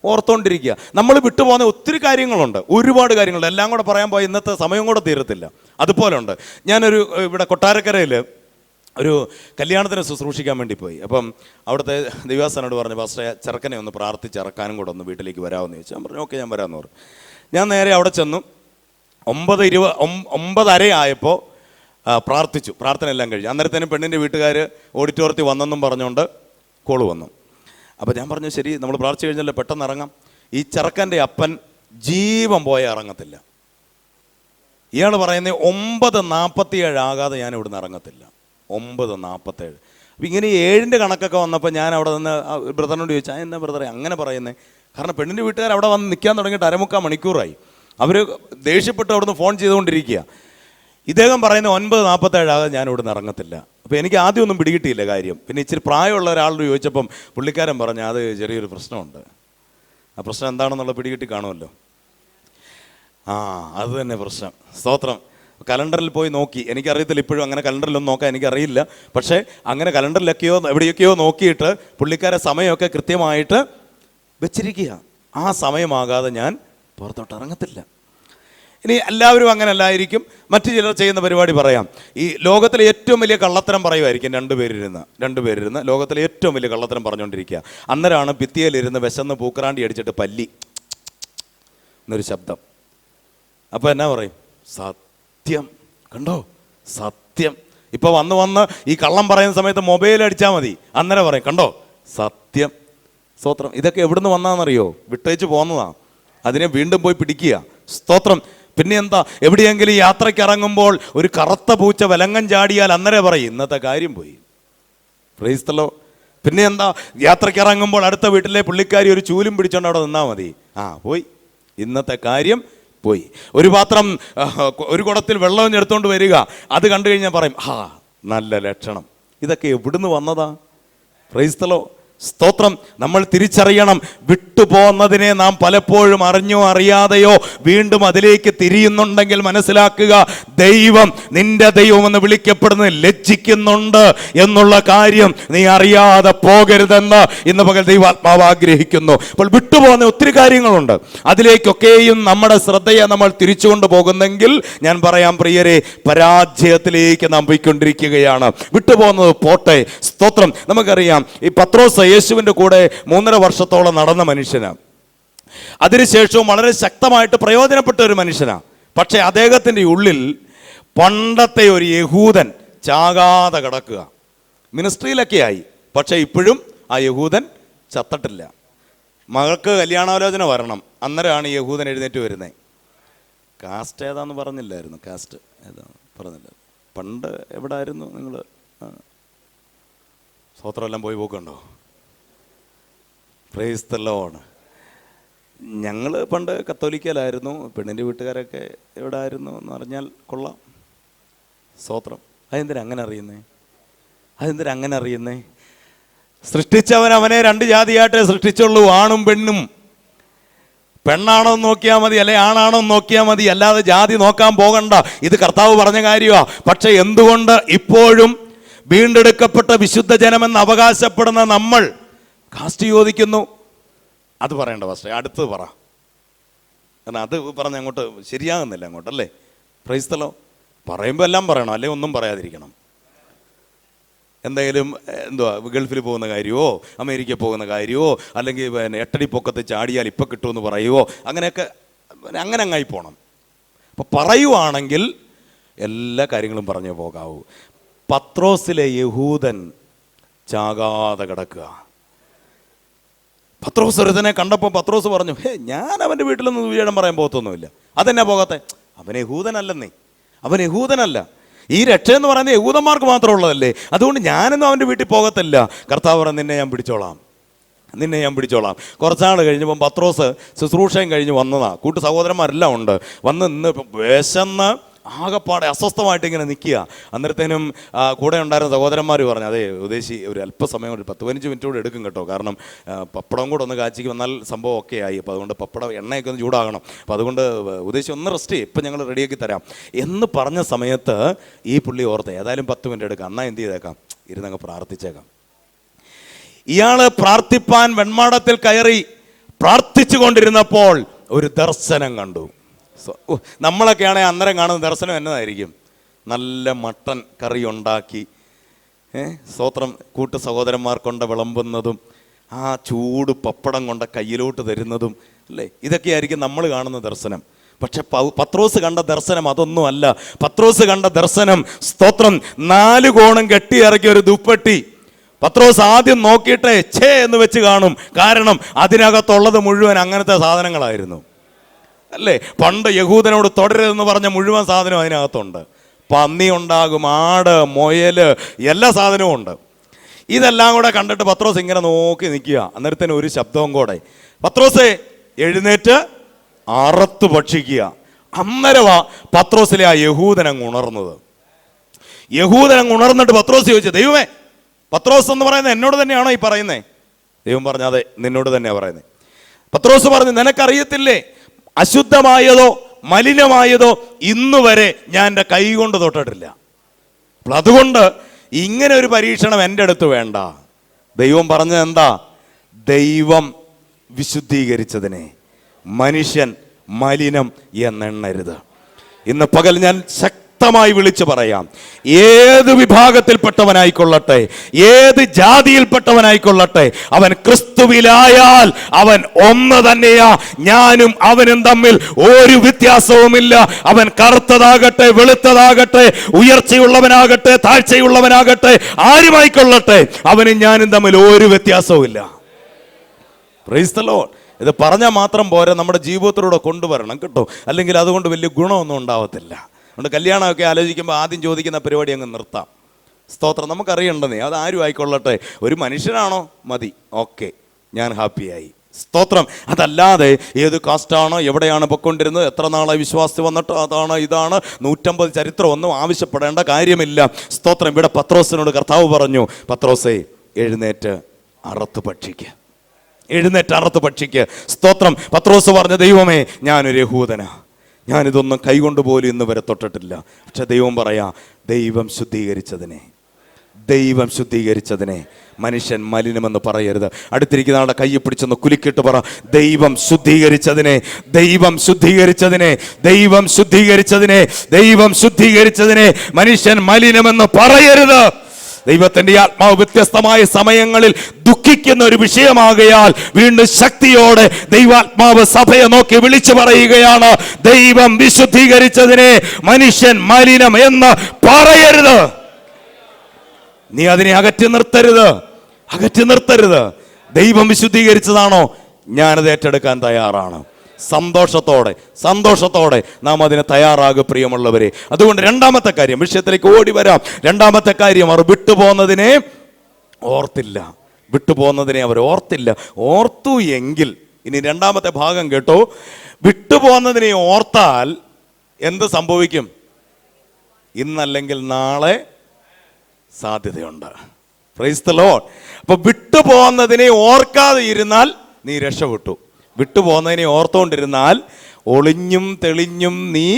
ഓർത്തുകൊണ്ടിരിക്കുക. നമ്മൾ വിട്ടുപോകുന്ന ഒത്തിരി കാര്യങ്ങളുണ്ട്, ഒരുപാട് കാര്യങ്ങളുണ്ട്. എല്ലാം കൂടെ പറയാൻ പോയി ഇന്നത്തെ സമയം കൂടെ തീരത്തില്ല. അതുപോലെ ഉണ്ട്. ഞാനൊരു ഇവിടെ കൊട്ടാരക്കരയിൽ ഒരു കല്യാണത്തിന് ശുശ്രൂഷിക്കാൻ വേണ്ടി പോയി. അപ്പം അവിടുത്തെ ദൈവാസനോട് പറഞ്ഞു, പാസ്റ്റർ ചെറുക്കനെ ഒന്ന് പ്രാർത്ഥിച്ചിറക്കാനും കൂടെ ഒന്ന് വീട്ടിലേക്ക് വരാമെന്ന് ചോദിച്ചു. ഞാൻ പറഞ്ഞു ഓക്കെ ഞാൻ വരാമെന്ന് പറഞ്ഞു. ഞാൻ നേരെ അവിടെ ചെന്നു. 9:30 ആയപ്പോൾ പ്രാർത്ഥിച്ചു. പ്രാർത്ഥന എല്ലാം കഴിഞ്ഞു. അന്നേരത്തേനും പെണ്ണിൻ്റെ വീട്ടുകാർ ഓഡിറ്റോറിയത്തിൽ വന്നെന്നും പറഞ്ഞുകൊണ്ട് കോള് വന്നു. അപ്പോൾ ഞാൻ പറഞ്ഞു ശരി, നമ്മൾ പ്രാർത്ഥിച്ചു കഴിഞ്ഞാൽ പെട്ടെന്ന് ഇറങ്ങാം. ഈ ചെറുക്കൻ്റെ അപ്പൻ ജീവൻ പോയ ഇറങ്ങത്തില്ല. ഇയാൾ പറയുന്നത് 9:47 ആകാതെ ഞാൻ ഇവിടുന്ന് ഇറങ്ങത്തില്ല. 9:47. അപ്പം ഇങ്ങനെ 7ൻ്റെ കണക്കൊക്കെ വന്നപ്പോൾ ഞാൻ അവിടെ നിന്ന് ബ്രദറിനോട് ചോദിച്ചു, എന്താ ബ്രദറെ അങ്ങനെ പറയുന്നത്? കാരണം പെണ്ണിൻ്റെ വീട്ടുകാർ അവിടെ വന്ന് നിൽക്കാൻ തുടങ്ങിയിട്ട് 1/4 മണിക്കൂറായി. അവർ ദേഷ്യപ്പെട്ട് അവിടുന്ന് ഫോൺ ചെയ്തുകൊണ്ടിരിക്കുക. ഇദ്ദേഹം പറയുന്നത് 9:47 ആകാതെ ഞാൻ ഇവിടുന്ന് ഇറങ്ങത്തില്ല. അപ്പോൾ എനിക്ക് ആദ്യമൊന്നും പിടികിട്ടിയില്ല കാര്യം. പിന്നെ ഇച്ചിരി പ്രായമുള്ള ഒരാളോട് ചോദിച്ചപ്പം പുള്ളിക്കാരൻ പറഞ്ഞു അത് ചെറിയൊരു പ്രശ്നമുണ്ട്. ആ പ്രശ്നം എന്താണെന്നുള്ള പിടികിട്ടി കാണുമല്ലോ. അത് തന്നെ പ്രശ്നം. സ്തോത്രം. കലണ്ടറിൽ പോയി നോക്കി, എനിക്കറിയത്തില്ല ഇപ്പോഴും അങ്ങനെ കലണ്ടറിലൊന്നും നോക്കാൻ എനിക്കറിയില്ല. പക്ഷേ അങ്ങനെ കലണ്ടറിലൊക്കെയോ എവിടെയൊക്കെയോ നോക്കിയിട്ട് പുള്ളിക്കാരെ സമയമൊക്കെ കൃത്യമായിട്ട് വെച്ചിരിക്കുക. ആ സമയമാകാതെ ഞാൻ പുറത്തോട്ട് ഇറങ്ങത്തില്ല. ഇനി എല്ലാവരും അങ്ങനെ അല്ലായിരിക്കും. മറ്റു ചിലർ ചെയ്യുന്ന പരിപാടി പറയാം. ഈ ലോകത്തിലെ ഏറ്റവും വലിയ കള്ളത്തരം പറയുമായിരിക്കും രണ്ടുപേരിരുന്ന് ലോകത്തിലെ ഏറ്റവും വലിയ കള്ളത്തരം പറഞ്ഞുകൊണ്ടിരിക്കുക. അന്നേരമാണ് ഭിത്തിയിലിരുന്ന് വിശന്ന് പൂക്കറാണ്ടി അടിച്ചിട്ട് പല്ലി എന്നൊരു ശബ്ദം. അപ്പോൾ എന്നാ പറയും? സത്യം. കണ്ടോ, സത്യം. ഇപ്പോൾ വന്ന് ഈ കള്ളം പറയുന്ന സമയത്ത് മൊബൈൽ അടിച്ചാൽ മതി, അന്നേരം പറയും കണ്ടോ സത്യം. സ്തോത്രം. ഇതൊക്കെ എവിടുന്ന് വന്നാന്നറിയോ? വിട്ടേച്ച് പോകുന്നതാണ്. അതിനെ വീണ്ടും പോയി പിടിക്കുക. സ്തോത്രം. പിന്നെ എന്താ, എവിടെയെങ്കിലും യാത്രയ്ക്ക് ഇറങ്ങുമ്പോൾ ഒരു കറുത്ത പൂച്ച വിലങ്ങൻ ചാടിയാൽ അന്നേരം പറയും ഇന്നത്തെ കാര്യം പോയി. Price the Lord. പിന്നെ എന്താ, യാത്രയ്ക്ക് ഇറങ്ങുമ്പോൾ അടുത്ത വീട്ടിലെ പുള്ളിക്കാരി ഒരു ചൂലും പിടിച്ചോണ്ട് അവിടെ നിന്നാൽ മതി, പോയി, ഇന്നത്തെ കാര്യം പോയി. ഒരു പാത്രം ഒരു കുടത്തിൽ വെള്ളം എടുത്തുകൊണ്ട് വരിക, അത് കണ്ടു കഴിഞ്ഞാൽ പറയും നല്ല ലക്ഷണം. ഇതൊക്കെ എവിടുന്ന് വന്നതാ? Price the Lord. സ്തോത്രം. നമ്മൾ തിരിച്ചറിയണം, വിട്ടുപോകുന്നതിനെ നാം പലപ്പോഴും അറിഞ്ഞോ അറിയാതെയോ വീണ്ടും അതിലേക്ക് തിരിയുന്നുണ്ടെങ്കിൽ മനസ്സിലാക്കുക, ദൈവം നിന്റെ ദൈവം എന്ന് വിളിക്കപ്പെടുന്നത് ലജ്ജിക്കുന്നുണ്ട് എന്നുള്ള കാര്യം നീ അറിയാതെ പോകരുതെന്ന് ഇന്ന് പകൽ ദൈവാത്മാവ് ആഗ്രഹിക്കുന്നു. അപ്പോൾ വിട്ടുപോകുന്ന ഒത്തിരി കാര്യങ്ങളുണ്ട്. അതിലേക്കൊക്കെയും നമ്മുടെ ശ്രദ്ധയെ നമ്മൾ തിരിച്ചുകൊണ്ട് പോകുന്നെങ്കിൽ ഞാൻ പറയാം പ്രിയരെ, പരാജയത്തിലേക്ക് നാം പോയിക്കൊണ്ടിരിക്കുകയാണ്. വിട്ടുപോകുന്നത് പോട്ടെ. സ്തോത്രം. നമുക്കറിയാം, ഈ പത്രോസ് യേശുവിൻ്റെ കൂടെ 3.5 വർഷത്തോളം നടന്ന മനുഷ്യനാണ്. അതിനുശേഷവും വളരെ ശക്തമായിട്ട് പ്രയോജനപ്പെട്ട ഒരു മനുഷ്യനാണ്. പക്ഷേ അദ്ദേഹത്തിൻ്റെ ഉള്ളിൽ പണ്ടത്തെ ഒരു യഹൂദൻ ചാകാതെ കിടക്കുക. മിനിസ്ട്രിയിലൊക്കെ ആയി, പക്ഷേ ഇപ്പോഴും ആ യഹൂദൻ ചത്തട്ടില്ല. മകൾക്ക് കല്യാണാലോചന വരണം, അന്നേരമാണ് യഹൂദൻ എഴുന്നേറ്റ് വരുന്നത്. കാസ്റ്റ് ഏതാന്ന് പറഞ്ഞില്ലായിരുന്നു, കാസ്റ്റ് ഏതാന്ന് പറഞ്ഞില്ല. പണ്ട് എവിടെ ആയിരുന്നു നിങ്ങൾ? സ്വത്രം പോയി പോക്കുണ്ടോ? Price the Lord. ഞങ്ങൾ പണ്ട് കത്തോലിക്കലായിരുന്നു. പെണ്ണിൻ്റെ വീട്ടുകാരൊക്കെ എവിടെ ആയിരുന്നു എന്ന് അറിഞ്ഞാൽ കൊള്ളാം. സ്വത്രം. അതെന്തിനാ അങ്ങനെ അറിയുന്നേ? സൃഷ്ടിച്ചവൻ അവനെ 2 ജാതിയായിട്ടേ സൃഷ്ടിച്ചുള്ളൂ, ആണും പെണ്ണും. പെണ്ണാണോ എന്ന് നോക്കിയാൽ മതി, അല്ലെ ആണാണോ എന്ന് നോക്കിയാൽ മതി, അല്ലാതെ ജാതി നോക്കാൻ പോകണ്ട. ഇത് കർത്താവ് പറഞ്ഞ കാര്യമാണ്. പക്ഷെ എന്തുകൊണ്ട് ഇപ്പോഴും വീണ്ടെടുക്കപ്പെട്ട വിശുദ്ധ ജനമെന്ന് അവകാശപ്പെടുന്ന നമ്മൾ കാസ്റ്റ് ചോദിക്കുന്നു. അത് പറയണ്ട പാസ്റ്ററെ, അടുത്തത് പറ. കാരണം അത് പറഞ്ഞ് അങ്ങോട്ട് ശരിയാകുന്നില്ല അങ്ങോട്ടല്ലേ. Praise the lord. പറയുമ്പോൾ എല്ലാം പറയണം, അല്ലെങ്കിൽ ഒന്നും പറയാതിരിക്കണം. എന്തെങ്കിലും എന്തുവാ ഗൾഫിൽ പോകുന്ന കാര്യമോ അമേരിക്ക പോകുന്ന കാര്യമോ അല്ലെങ്കിൽ എട്ടടി പൊക്കത്ത് ചാടിയാൽ ഇപ്പം കിട്ടുമെന്ന് പറയുമോ അങ്ങനെയൊക്കെ അങ്ങനെ അങ്ങായി പോകണം. അപ്പം പറയുവാണെങ്കിൽ എല്ലാ കാര്യങ്ങളും പറഞ്ഞു പോകാവൂ. പത്രോസിലെ യഹൂദൻ ചാകാതെ കിടക്കുക. പത്രോസ് ഒരുത്തനെ കണ്ടപ്പോൾ പത്രോസ് പറഞ്ഞു, ഞാൻ അവൻ്റെ വീട്ടിലൊന്നും വീഴം പറയാൻ പോകത്തൊന്നുമില്ല. അതെന്നാ പോകാത്തെ? അവൻ യഹൂദനല്ലെന്നേ, അവൻ യഹൂദനല്ല. ഈ രക്ഷ എന്ന് പറയുന്നത് യഹൂദന്മാർക്ക് മാത്രം ഉള്ളതല്ലേ, അതുകൊണ്ട് ഞാനൊന്നും അവൻ്റെ വീട്ടിൽ പോകത്തില്ല. കർത്താവ് പറഞ്ഞു, നിന്നെ ഞാൻ പിടിച്ചോളാം. കുറച്ചാൾ കഴിഞ്ഞപ്പം പത്രോസ് ശുശ്രൂഷയും കഴിഞ്ഞ് വന്നതാ. കൂട്ടു സഹോദരന്മാരെല്ലാം ഉണ്ട്. വന്ന് നിന്ന് വിശന്ന് ആകെപ്പാടെ അസ്വസ്ഥമായിട്ട് ഇങ്ങനെ നിൽക്കുക. അന്നേരത്തേനും കൂടെ ഉണ്ടായിരുന്ന സഹോദരന്മാർ പറഞ്ഞു, അതെ ഉദ്ദേശി ഒരു അല്പസമയം ഒരു 10-15 മിനിറ്റ് കൂടെ എടുക്കും കേട്ടോ, കാരണം പപ്പടം കൂടെ ഒന്ന് കാച്ചിക്ക് വന്നാൽ സംഭവം ഒക്കെ ആയി. അപ്പോൾ അതുകൊണ്ട് പപ്പടം എണ്ണയൊക്കെ ഒന്ന് ചൂടാകണം. അപ്പോൾ അതുകൊണ്ട് ഉദ്ദേശി ഒന്ന് റെസ്റ്റ് ചെയ്യും, ഇപ്പം ഞങ്ങൾ റെഡിയാക്കി തരാം എന്ന് പറഞ്ഞ സമയത്ത് ഈ പുള്ളി ഓർത്ത് ഏതായാലും 10 മിനിറ്റ് എടുക്കാം, എന്നാൽ എന്ത് ചെയ്തേക്കാം, ഇരുന്നങ്ങ് പ്രാർത്ഥിച്ചേക്കാം. ഇയാൾ പ്രാർത്ഥിപ്പാൻ വെൺമാടത്തിൽ കയറി പ്രാർത്ഥിച്ചു കൊണ്ടിരുന്നപ്പോൾ ഒരു ദർശനം കണ്ടു. നമ്മളൊക്കെയാണെങ്കിൽ അന്നേരം കാണുന്ന ദർശനം എന്നതായിരിക്കും? നല്ല മട്ടൻ കറി ഉണ്ടാക്കി സ്തോത്രം കൂട്ടു സഹോദരന്മാർ കൊണ്ട് വിളമ്പുന്നതും ആ ചൂട് പപ്പടം കൊണ്ട് കയ്യിലോട്ട് തരുന്നതും അല്ലേ, ഇതൊക്കെയായിരിക്കും നമ്മൾ കാണുന്ന ദർശനം. പക്ഷെ പത്രോസ് കണ്ട ദർശനം അതൊന്നും അല്ല. പത്രോസ് കണ്ട ദർശനം സ്തോത്രം 4 കോണും കെട്ടിയിറക്കിയ ഒരു ദുപ്പട്ടി. പത്രോസ് ആദ്യം നോക്കിയിട്ടേ ഛേ എന്ന് വെച്ച് കാണും, കാരണം അതിനകത്തുള്ളത് മുഴുവൻ അങ്ങനത്തെ സാധനങ്ങളായിരുന്നു അല്ലേ. പണ്ട് യഹൂദനോട് തുടരുതെന്ന് പറഞ്ഞ മുഴുവൻ സാധനവും അതിനകത്തുണ്ട്. പന്നി ഉണ്ടാകും, ആട്, മുയല്, എല്ലാ സാധനവും ഉണ്ട്. ഇതെല്ലാം കൂടെ കണ്ടിട്ട് പത്രോസ് ഇങ്ങനെ നോക്കി നിൽക്കുക. അന്നേരത്തിന് ഒരു ശബ്ദവും കൂടെ, പത്രോസേ എഴുന്നേറ്റ് അറുത്ത് ഭക്ഷിക്കുക. അന്നേരവാ പത്രോസിലെ ആ യഹൂദനങ്ങ് ഉണർന്നത്. യഹൂദനങ്ങ് ഉണർന്നിട്ട് പത്രോസ് ചോദിച്ചു, ദൈവമേ, പത്രോസ് എന്ന് പറയുന്നത് എന്നോട് തന്നെയാണോ ഈ പറയുന്നേ? ദൈവം പറഞ്ഞു, അതെ നിന്നോട് തന്നെയാണ് പറയുന്നത്. പത്രോസ് പറഞ്ഞു, നിനക്കറിയത്തില്ലേ അശുദ്ധമായതോ മലിനമായതോ ഇന്നുവരെ ഞാൻ എൻ്റെ കൈ കൊണ്ട് തൊട്ടിട്ടില്ല. അപ്പോൾ അതുകൊണ്ട് ഇങ്ങനെ ഒരു പരീക്ഷണം എൻ്റെ അടുത്ത് വേണ്ട. ദൈവം പറഞ്ഞത് എന്താ? ദൈവം വിശുദ്ധീകരിച്ചതിനെ മനുഷ്യൻ മലിനം എന്നെണ്ണരുത്. ഇന്ന് പകൽ ഞാൻ ശക്തമായി വിളിച്ചു പറയാം, ഏത് വിഭാഗത്തിൽപ്പെട്ടവനായിക്കൊള്ളട്ടെ, ഏത് ജാതിയിൽപ്പെട്ടവനായിക്കൊള്ളട്ടെ, അവൻ ക്രിസ്തുവിലായാൽ അവൻ ഒന്ന് തന്നെയാ. ഞാനും അവനും തമ്മിൽ ഒരു വ്യത്യാസവുമില്ല. അവൻ കറുത്തതാകട്ടെ, വെളുത്തതാകട്ടെ, ഉയർച്ചയുള്ളവനാകട്ടെ, താഴ്ചയുള്ളവനാകട്ടെ, ആരുമായിക്കൊള്ളട്ടെ, അവനും ഞാനും തമ്മിൽ ഒരു വ്യത്യാസവുമില്ല. Price the Lord. ഇത് പറഞ്ഞാൽ മാത്രം പോരാ, നമ്മുടെ ജീവിതത്തിലൂടെ കൊണ്ടുവരണം കേട്ടോ, അല്ലെങ്കിൽ അതുകൊണ്ട് വലിയ ഗുണമൊന്നും ഉണ്ടാവത്തില്ല. അതുകൊണ്ട് കല്യാണമൊക്കെ ആലോചിക്കുമ്പോൾ ആദ്യം ചോദിക്കുന്ന പരിപാടി അങ്ങ് നിർത്താം. സ്തോത്രം, നമുക്കറിയണ്ടെന്നേ, അത് ആരും ആയിക്കൊള്ളട്ടെ, ഒരു മനുഷ്യനാണോ മതി, ഓക്കെ, ഞാൻ ഹാപ്പിയായി. സ്തോത്രം. അതല്ലാതെ ഏത് കാസ്റ്റാണോ, എവിടെയാണ് പൊക്കൊണ്ടിരുന്നത്, എത്ര നാളായി വിശ്വാസത്തിൽ വന്നിട്ട്, അതാണ് ഇതാണ് 150 ചരിത്രം ഒന്നും ആവശ്യപ്പെടേണ്ട കാര്യമില്ല. സ്തോത്രം. ഇവിടെ പത്രോസിനോട് കർത്താവ് പറഞ്ഞു, പത്രോസേ എഴുന്നേറ്റ് അറുത്ത് ഭക്ഷിക്കുക, എഴുന്നേറ്റ് അറുത്ത് ഭക്ഷിക്കുക. സ്തോത്രം. പത്രോസ് പറഞ്ഞ, ദൈവമേ, ഞാനൊരു യഹൂദനാ, ഞാനിതൊന്നും കൈകൊണ്ട് പോലും ഇന്ന് വരെ തൊട്ടിട്ടില്ല. പക്ഷെ ദൈവം പറയാ, ദൈവം ശുദ്ധീകരിച്ചതിനെ മനുഷ്യൻ മലിനമെന്ന് പറയരുത്. അടുത്തിരിക്കുന്ന ആളുടെ കയ്യെ പിടിച്ചൊന്ന് കുലുക്കിട്ട് പറ, ദൈവം ശുദ്ധീകരിച്ചതിനെ മനുഷ്യൻ മലിനമെന്ന് പറയരുത്. ദൈവത്തിന്റെ ആത്മാവ് വ്യത്യസ്തമായ സമയങ്ങളിൽ ദുഃഖിക്കുന്ന ഒരു വിഷയമാകയാൽ വീണ്ടും ശക്തിയോടെ ദൈവാത്മാവ് സഭയെ നോക്കി വിളിച്ചു പറയുകയാണ്, ദൈവം വിശുദ്ധീകരിച്ചതിനെ മനുഷ്യൻ മലിനം എന്ന് പറയരുത്. നീ അതിനെ അകറ്റി നിർത്തരുത്. ദൈവം വിശുദ്ധീകരിച്ചതാണോ, ഞാനത് ഏറ്റെടുക്കാൻ തയ്യാറാണ്. സന്തോഷത്തോടെ നാം അതിന് തയ്യാറാകുക പ്രിയമുള്ളവരെ. അതുകൊണ്ട് രണ്ടാമത്തെ കാര്യം, വിഷയത്തിലേക്ക് ഓടി വരാം. രണ്ടാമത്തെ കാര്യം, അവർ വിട്ടുപോകുന്നതിനെ അവർ ഓർത്തില്ല. ഓർത്തു എങ്കിൽ, ഇനി രണ്ടാമത്തെ ഭാഗം കേട്ടോ, വിട്ടുപോകുന്നതിനെ ഓർത്താൽ എന്ത് സംഭവിക്കും? ഇന്നല്ലെങ്കിൽ നാളെ സാധ്യതയുണ്ട്. Price the Lord. അപ്പൊ വിട്ടുപോകുന്നതിനെ ഓർക്കാതെ ഇരുന്നാൽ നീ രക്ഷപ്പെട്ടു. വിട്ടുപോകുന്നതിനെ ഓർത്തുകൊണ്ടിരുന്നാൽ ഒളിഞ്ഞും തെളിഞ്ഞും നീ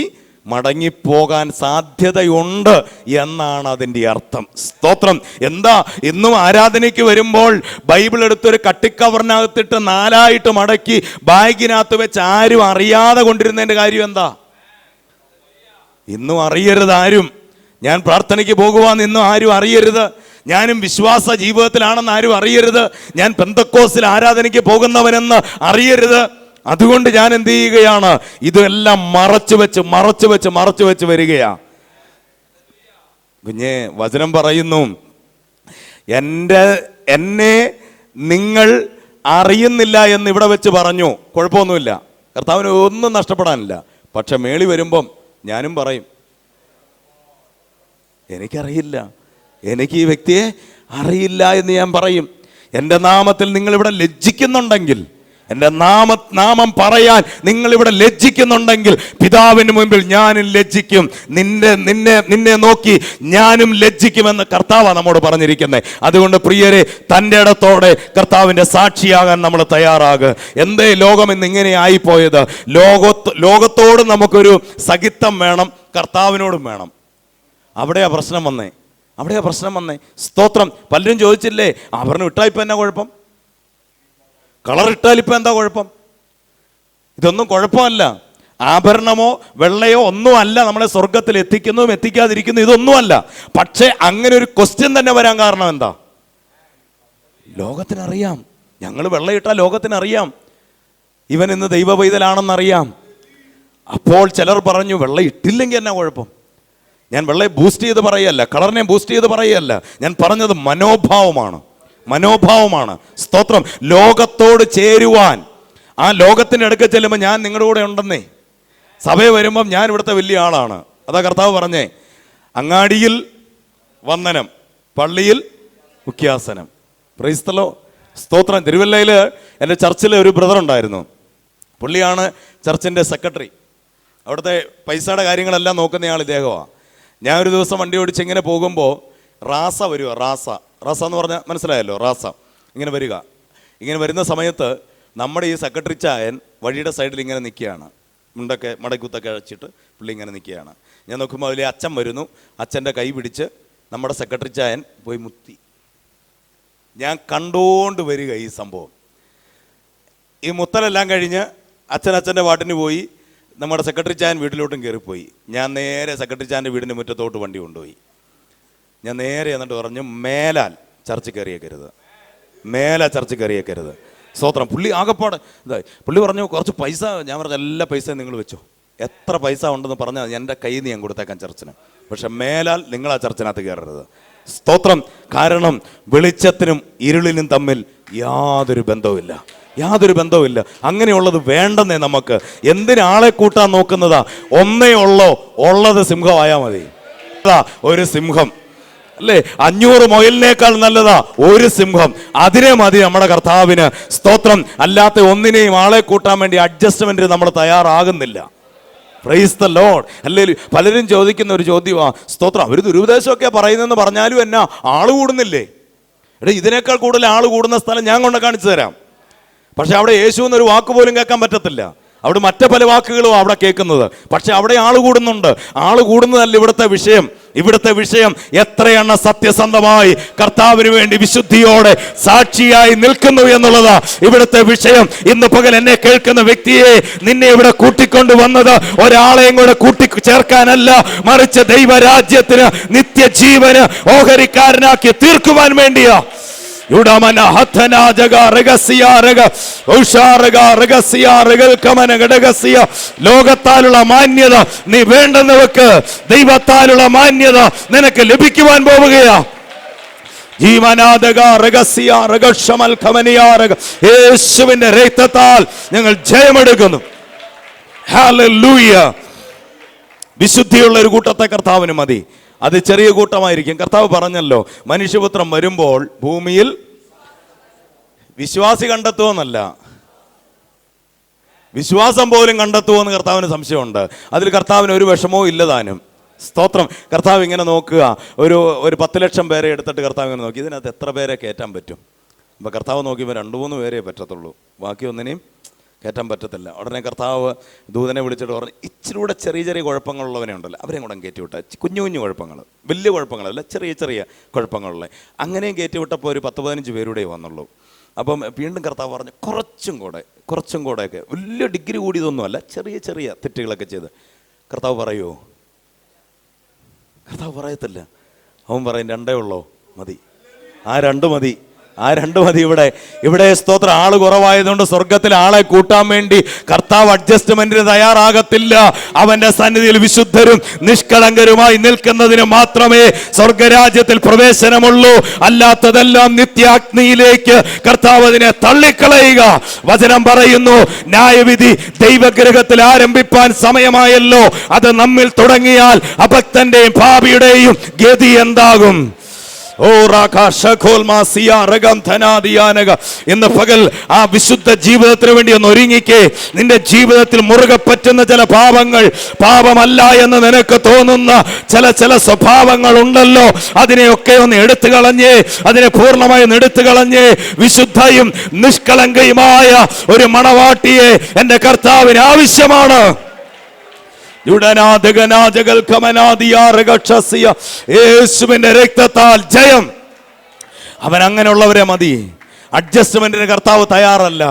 മടങ്ങിപ്പോകാൻ സാധ്യതയുണ്ട് എന്നാണ് അതിൻ്റെ അർത്ഥം. സ്തോത്രം. എന്താ ഇന്നും ആരാധനയ്ക്ക് വരുമ്പോൾ ബൈബിൾ എടുത്തൊരു കട്ടിക്കവറിനകത്തിട്ട് 4ആയിട്ട് മടക്കി ബാഗിനകത്ത് വെച്ച് ആരും അറിയാതെ കൊണ്ടിരുന്നതിൻ്റെ കാര്യം എന്താ? ഇന്നും അറിയരുത് ആരും. ഞാൻ പ്രാർത്ഥനയ്ക്ക് പോകുവാന്ന് ഇന്നും ആരും അറിയരുത്. ഞാനും വിശ്വാസ ജീവിതത്തിലാണെന്ന് ആരും അറിയരുത്. ഞാൻ പെന്തക്കോസ്തിൽ ആരാധനയ്ക്ക് പോകുന്നവനെന്ന് അറിയരുത്. അതുകൊണ്ട് ഞാൻ എന്ത് ചെയ്യുകയാണ്? ഇതെല്ലാം മറച്ചു വെച്ച് വരികയാ. കുഞ്ഞെ, വചനം പറയുന്നു, എന്നെ നിങ്ങൾ അറിയുന്നില്ല എന്ന് ഇവിടെ വെച്ച് പറഞ്ഞു. കുഴപ്പമൊന്നുമില്ല, കർത്താവിന് ഒന്നും നഷ്ടപ്പെടാനില്ല. പക്ഷെ മേളി വരുമ്പം ഞാനും പറയും, എനിക്കറിയില്ല, എനിക്ക് ഈ വ്യക്തിയെ അറിയില്ല എന്ന് ഞാൻ പറയും. എൻ്റെ നാമത്തിൽ നിങ്ങളിവിടെ ലജ്ജിക്കുന്നുണ്ടെങ്കിൽ, എൻ്റെ നാമം പറയാൻ നിങ്ങളിവിടെ ലജ്ജിക്കുന്നുണ്ടെങ്കിൽ, പിതാവിന് മുമ്പിൽ ഞാനും ലജ്ജിക്കും. നിന്നെ നോക്കി ഞാനും ലജ്ജിക്കുമെന്ന് കർത്താവാണ് നമ്മോട് പറഞ്ഞിരിക്കുന്നത്. അതുകൊണ്ട് പ്രിയരെ, തൻ്റെ ഇടത്തോടെ കർത്താവിൻ്റെ സാക്ഷിയാകാൻ നമ്മൾ തയ്യാറാകുക. എന്തേ ലോകം ഇന്ന് ഇങ്ങനെ ആയിപ്പോയത്? ലോകത്തോട് നമുക്കൊരു സഖിത്വം വേണം, കർത്താവിനോടും വേണം. അവിടെയാ പ്രശ്നം വന്നേ. സ്തോത്രം. പലരും ചോദിച്ചില്ലേ, ആഭരണം ഇട്ടാൽ ഇപ്പം എന്നാ കുഴപ്പം? കളർ ഇട്ടാൽ ഇപ്പം എന്താ കുഴപ്പം? ഇതൊന്നും കുഴപ്പമല്ല. ആഭരണമോ വെള്ളയോ ഒന്നും അല്ല നമ്മളെ സ്വർഗത്തിൽ എത്തിക്കുന്നതും എത്തിക്കാതിരിക്കുന്നു, ഇതൊന്നുമല്ല. പക്ഷേ അങ്ങനെ ഒരു ക്വസ്റ്റ്യൻ തന്നെ വരാൻ കാരണം എന്താ? ലോകത്തിനറിയാം, ഞങ്ങൾ വെള്ളയിട്ടാൽ ലോകത്തിനറിയാം ഇവൻ ഇന്ന് ദൈവ പൈതലാണെന്നറിയാം. അപ്പോൾ ചിലർ പറഞ്ഞു, വെള്ള ഇട്ടില്ലെങ്കിൽ എന്നാ കുഴപ്പം? ഞാൻ വെള്ളയെ ബൂസ്റ്റ് ചെയ്ത് പറയല്ല, കളറിനെ ബൂസ്റ്റ് ചെയ്ത് പറയല്ല. ഞാൻ പറഞ്ഞത് മനോഭാവമാണ്. സ്തോത്രം. ലോകത്തോട് ചേരുവാൻ, ആ ലോകത്തിൻ്റെ അടുക്ക ചെല്ലുമ്പോൾ ഞാൻ നിങ്ങളുടെ കൂടെ ഉണ്ടെന്നേ. സഭയെ വരുമ്പം ഞാൻ ഇവിടുത്തെ വലിയ ആളാണ്. അതാ കർത്താവ് പറഞ്ഞേ, അങ്ങാടിയിൽ വന്ദനം, പള്ളിയിൽ മുഖ്യാസനം. Price the Lord. സ്തോത്രം. തിരുവല്ലയിൽ എൻ്റെ ചർച്ചിൽ ഒരു ബ്രദർ ഉണ്ടായിരുന്നു. പുള്ളിയാണ് ചർച്ചിൻ്റെ സെക്രട്ടറി. അവിടുത്തെ പൈസയുടെ കാര്യങ്ങളെല്ലാം നോക്കുന്നയാൾ ഇദ്ദേഹമാണ്. ഞാൻ ഒരു ദിവസം വണ്ടി ഓടിച്ച് ഇങ്ങനെ പോകുമ്പോൾ റാസ വരിക. റാസ എന്ന് പറഞ്ഞാൽ മനസ്സിലായല്ലോ, റാസ ഇങ്ങനെ വരിക. ഇങ്ങനെ വരുന്ന സമയത്ത് നമ്മുടെ ഈ സെക്രട്ടറി ചായൻ വഴിയുടെ സൈഡിൽ ഇങ്ങനെ നിൽക്കുകയാണ്. മുണ്ടൊക്കെ മടക്കുത്തൊക്കെ അഴിച്ചിട്ട് പുള്ളി ഇങ്ങനെ നിൽക്കുകയാണ്. ഞാൻ നോക്കുമ്പോൾ അതിലെ അച്ഛൻ വരുന്നു. അച്ഛൻ്റെ കൈ പിടിച്ച് നമ്മുടെ സെക്രട്ടറി ചായൻ പോയി മുത്തി. ഞാൻ കണ്ടുകൊണ്ട് വരിക ഈ സംഭവം. ഈ മുത്തലെല്ലാം കഴിഞ്ഞ് അച്ഛൻ്റെ പാട്ടിന് പോയി. നമ്മുടെ സെക്രട്ടറി ചായൻ വീട്ടിലോട്ടും കയറിപ്പോയി. ഞാൻ നേരെ സെക്രട്ടറി ചായൻ്റെ വീടിൻ്റെ മുറ്റത്തോട്ട് വണ്ടി കൊണ്ടുപോയി. ഞാൻ നേരെ എന്നിട്ട് പറഞ്ഞു, മേലാൽ ചർച്ച കയറിയേക്കരുത്. സ്തോത്രം. പുള്ളി ആകെപ്പാട് ഇതായി. പുള്ളി പറഞ്ഞു, കുറച്ച് പൈസ. ഞാൻ പറഞ്ഞു, എല്ലാ പൈസയും നിങ്ങൾ വെച്ചോ, എത്ര പൈസ ഉണ്ടെന്ന് പറഞ്ഞാൽ എൻ്റെ കയ്യിൽ നിന്ന് ഞാൻ കൊടുത്തേക്കാം ചർച്ചിന്. പക്ഷെ മേലാൽ നിങ്ങൾ ആ ചർച്ചിനകത്ത് കയറരുത്. സ്തോത്രം. കാരണം വെളിച്ചത്തിനും ഇരുളിനും തമ്മിൽ യാതൊരു ബന്ധവുമില്ല. അങ്ങനെയുള്ളത് വേണ്ടെന്നേ നമുക്ക്. എന്തിനാളെ കൂട്ടാൻ നോക്കുന്നതാ? ഒന്നേ ഉള്ളത് സിംഹമായാൽ മതി. ഒരു സിംഹം അല്ലേ, 500 മുയലിനേക്കാൾ നല്ലതാ ഒരു സിംഹം. അതിനെ മതി നമ്മുടെ കർത്താവിന്. സ്തോത്രം. അല്ലാത്ത ഒന്നിനെയും ആളെ കൂട്ടാൻ വേണ്ടി അഡ്ജസ്റ്റ്മെന്റ് നമ്മൾ തയ്യാറാകുന്നില്ല. Price the Lord. അല്ലെങ്കിൽ പലരും ചോദിക്കുന്ന ഒരു ചോദ്യമാണ്, സ്തോത്രം, അവർ ദുരുപദേശമൊക്കെ പറയുന്നതെന്ന് പറഞ്ഞാലും എന്നാ ആള് കൂടുന്നില്ലേ? ഇതിനേക്കാൾ കൂടുതൽ ആള് കൂടുന്ന സ്ഥലം ഞാൻ കൊണ്ട് കാണിച്ചു തരാം. പക്ഷെ അവിടെ യേശു എന്നൊരു വാക്ക് പോലും കേൾക്കാൻ പറ്റത്തില്ല. അവിടെ മറ്റു പല വാക്കുകളും അവിടെ കേൾക്കുന്നത്. പക്ഷെ അവിടെ ആള് കൂടുന്നുണ്ട്. ആള് കൂടുന്നതല്ല ഇവിടുത്തെ വിഷയം എത്രയെണ്ണ സത്യസന്ധമായി കർത്താവിന് വേണ്ടി വിശുദ്ധിയോടെ സാക്ഷിയായി നിൽക്കുന്നു എന്നുള്ളതാ ഇവിടുത്തെ വിഷയം. ഇന്ന് പകൽ എന്നെ കേൾക്കുന്ന വ്യക്തിയെ, നിന്നെ ഇവിടെ കൂട്ടിക്കൊണ്ടു വന്നത് ഒരാളെയും കൂടെ കൂട്ടിച്ചേർക്കാനല്ല, മറിച്ച് ദൈവരാജ്യത്തിന് നിത്യജീവന് ഓഹരിക്കാരനാക്കി തീർക്കുവാൻ വേണ്ടിയാ. ലോകത്താലുള്ള മാന്യത നീ വേണ്ടെന്ന് വെക്ക്. ദൈവത്താലുള്ള മാന്യത നിനക്ക് ലഭിക്കുവാൻ പോവുകയാ. യേശുവിന്റെ രക്തത്താൽ ഞങ്ങൾ ജയമെടുക്കുന്നു. ഹല്ലേലൂയ. വിശുദ്ധിയുള്ള ഒരു കൂട്ടത്തെ കർത്താവിന് മതി. അത് ചെറിയ കൂട്ടമായിരിക്കും. കർത്താവ് പറഞ്ഞല്ലോ, മനുഷ്യപുത്രം വരുമ്പോൾ ഭൂമിയിൽ വിശ്വാസി കണ്ടെത്തുമെന്നല്ല, വിശ്വാസം പോലും കണ്ടെത്തുമെന്ന് കർത്താവിന് സംശയമുണ്ട്. അതിൽ കർത്താവിന് ഒരു വിഷമവും ഇല്ലതാനും. സ്തോത്രം. കർത്താവ് ഇങ്ങനെ നോക്കുക, ഒരു 10 ലക്ഷം പേരെ എടുത്തിട്ട് കർത്താവ് ഇങ്ങനെ നോക്കി, ഇതിനകത്ത് എത്ര പേരെ കയറ്റാൻ പറ്റും? അപ്പോൾ കർത്താവ് നോക്കിയപ്പോൾ 2-3 പേരെ പറ്റത്തുള്ളൂ, ബാക്കി ഒന്നിനെയും കയറ്റാൻ പറ്റത്തില്ല. ഉടനെ കർത്താവ് ദൂതനെ വിളിച്ചിട്ട് പറഞ്ഞു, ഇച്ചിരി കൂടെ ചെറിയ ചെറിയ കുഴപ്പങ്ങളുള്ളവനെ ഉണ്ടല്ലോ അവരെയും കൂടെ കയറ്റി വിട്ട. കുഞ്ഞു കുഞ്ഞു കുഴപ്പങ്ങൾ, വലിയ കുഴപ്പങ്ങളല്ല, ചെറിയ ചെറിയ കുഴപ്പങ്ങളുള്ള അങ്ങനെയും കയറ്റി വിട്ടപ്പോൾ ഒരു 10-15 പേരുടെ വന്നുള്ളൂ. അപ്പം വീണ്ടും കർത്താവ് പറഞ്ഞു, കുറച്ചും കൂടെയൊക്കെ വലിയ ഡിഗ്രി കൂടിയതൊന്നുമല്ല, ചെറിയ ചെറിയ തെറ്റുകളൊക്കെ ചെയ്ത്. കർത്താവ് പറയുമോ? കർത്താവ് പറയത്തില്ല. അവൻ പറയും 2 ഉള്ളോ, മതി, ആ 2 മതി. ഇവിടെ സ്തോത്രം. ആള് കുറവായതുകൊണ്ട് സ്വർഗത്തിൽ ആളെ കൂട്ടാൻ വേണ്ടി കർത്താവ് അഡ്ജസ്റ്റ്മെന്റിന് തയ്യാറാകത്തില്ല. അവന്റെ സന്നിധിയിൽ വിശുദ്ധരും നിഷ്കളങ്കരുമായി നിൽക്കുന്നതിന് മാത്രമേ സ്വർഗരാജ്യത്തിൽ പ്രവേശനമുള്ളൂ. അല്ലാത്തതെല്ലാം നിത്യാഗ്നിയിലേക്ക് കർത്താവ് അതിനെ തള്ളിക്കളയുക. വചനം പറയുന്നു, ന്യായവിധി ദൈവഗ്രഹത്തിൽ ആരംഭിപ്പാൻ സമയമായല്ലോ. അത് നമ്മിൽ തുടങ്ങിയാൽ അഭക്തന്റെയും പാപിയുടെയും ഗതി എന്താകും? ഇന്ന് പകൽ ആ വിശുദ്ധ ജീവിതത്തിന് വേണ്ടി ഒന്ന് ഒരുങ്ങിക്കേ. നിന്റെ ജീവിതത്തിൽ മുറുകെ പറ്റുന്ന ചില പാപങ്ങൾ, പാപമല്ല എന്ന് നിനക്ക് തോന്നുന്ന ചില സ്വഭാവങ്ങൾ ഉണ്ടല്ലോ, അതിനെയൊക്കെ ഒന്ന് എടുത്തു കളഞ്ഞേ, അതിനെ പൂർണ്ണമായി എടുത്തു കളഞ്ഞേ. വിശുദ്ധയും നിഷ്കളങ്കയുമായ ഒരു മണവാട്ടിയെ എൻ്റെ കർത്താവിന് ആവശ്യമാണ്. യേശുവിന്റെ രക്തത്താൽ ജയം. അവൻ അങ്ങനെയുള്ളവരെ മതി. അഡ്ജസ്റ്റ്മെന്റിന് കർത്താവ് തയ്യാറല്ല.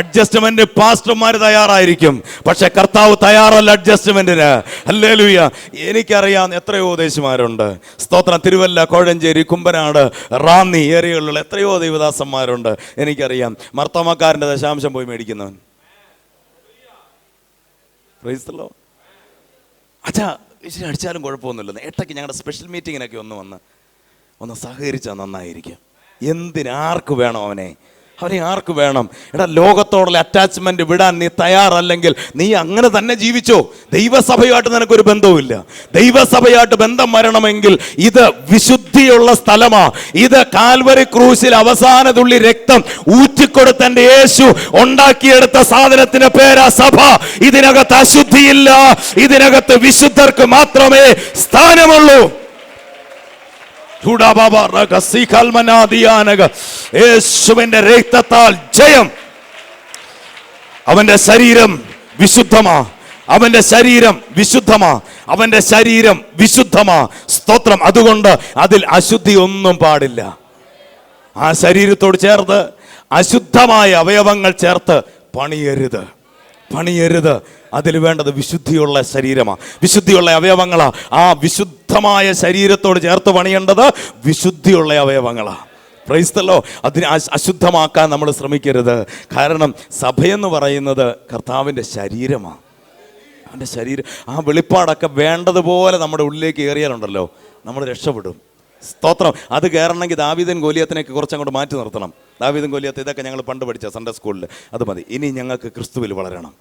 അഡ്ജസ്റ്റ്മെന്റ് പാസ്റ്റർമാർ തയ്യാറായിരിക്കും, പക്ഷെ കർത്താവ് തയ്യാറല്ല അഡ്ജസ്റ്റ്മെന്റിന്. ഹല്ലേലൂയ. എനിക്കറിയാം എത്രയോ ദേശമാരുണ്ട്. സ്തോത്രം. തിരുവല്ല, കോഴഞ്ചേരി, കുമ്പനാട്, റാന്നി ഏരിയകളിലുള്ള എത്രയോ ദൈവദാസന്മാരുണ്ട്. എനിക്കറിയാം. മർത്തോമക്കാരൻ്റെ ദശാംശം പോയി മേടിക്കുന്നവൻ. Price the Lord. അച്ഛാ ഇച്ചിരി അടിച്ചാലും കുഴപ്പമൊന്നുമില്ല. ഏട്ടയ്ക്ക് ഞങ്ങളുടെ സ്പെഷ്യൽ മീറ്റിങ്ങിനൊക്കെ ഒന്ന് സഹകരിച്ചാൽ നന്നായിരിക്കും. ആർക്ക് വേണം അവനെ ആർക്ക് വേണം? എടാ, ലോകത്തോടുള്ള അറ്റാച്ച്മെന്റ് വിടാൻ നീ തയ്യാറല്ലെങ്കിൽ നീ അങ്ങനെ തന്നെ ജീവിച്ചോ. ദൈവസഭയായിട്ട് നിനക്കൊരു ബന്ധവുമില്ല. ദൈവസഭയായിട്ട് ബന്ധം വരണമെങ്കിൽ ഇത് വിശുദ്ധിയുള്ള സ്ഥലമാ. ഇത് കാൽവരി ക്രൂശിൽ അവസാന തുള്ളി രക്തം ഊറ്റിക്കൊടുത്ത എൻ്റെ യേശു ഉണ്ടാക്കിയെടുത്ത സാധനത്തിന്റെ പേരാ സഭ. ഇതിനകത്ത് അശുദ്ധിയില്ല. ഇതിനകത്ത് വിശുദ്ധർക്ക് മാത്രമേ സ്ഥാനമുള്ളൂ. യേശുവിന്റെ രക്തത്താൽ ജയം. അവന്റെ ശരീരം വിശുദ്ധമാ. അവന്റെ ശരീരം വിശുദ്ധമാ. സ്തോത്രം. അതുകൊണ്ട് അതിൽ അശുദ്ധി ഒന്നും പാടില്ല. ആ ശരീരത്തോട് ചേർത്ത് അശുദ്ധമായ അവയവങ്ങൾ ചേർത്ത് പണിയരുത്. അതിൽ വേണ്ടത് വിശുദ്ധിയുള്ള ശരീരമാണ്, വിശുദ്ധിയുള്ള അവയവങ്ങളാ. ആ വിശുദ്ധമായ ശരീരത്തോട് ചേർത്ത് പണിയേണ്ടത് വിശുദ്ധിയുള്ള അവയവങ്ങളാണ്. Praise the lord. അതിനെ അശുദ്ധമാക്കാൻ നമ്മൾ ശ്രമിക്കരുത്. കാരണം സഭയെന്ന് പറയുന്നത് കർത്താവിൻ്റെ ശരീരമാണ്. അവൻ്റെ ശരീരം, ആ വെളിപ്പാടൊക്കെ വേണ്ടതുപോലെ നമ്മുടെ ഉള്ളിലേക്ക് കയറിയാലുണ്ടല്ലോ നമ്മൾ രക്ഷപ്പെടും. സ്തോത്രം. അത് കയറണമെങ്കിൽ ദാവീദും ഗോലിയാത്തിനെയൊക്കെ കുറച്ചങ്ങോട്ട് മാറ്റി നിർത്തണം. ദാവീദും ഗോലിയാത്ത് ഇതൊക്കെ ഞങ്ങൾ പണ്ട് പഠിച്ച സൺഡേ സ്കൂളിൽ, അത് മതി. ഇനി ഞങ്ങൾക്ക് ക്രിസ്തുവിൽ വളരണം.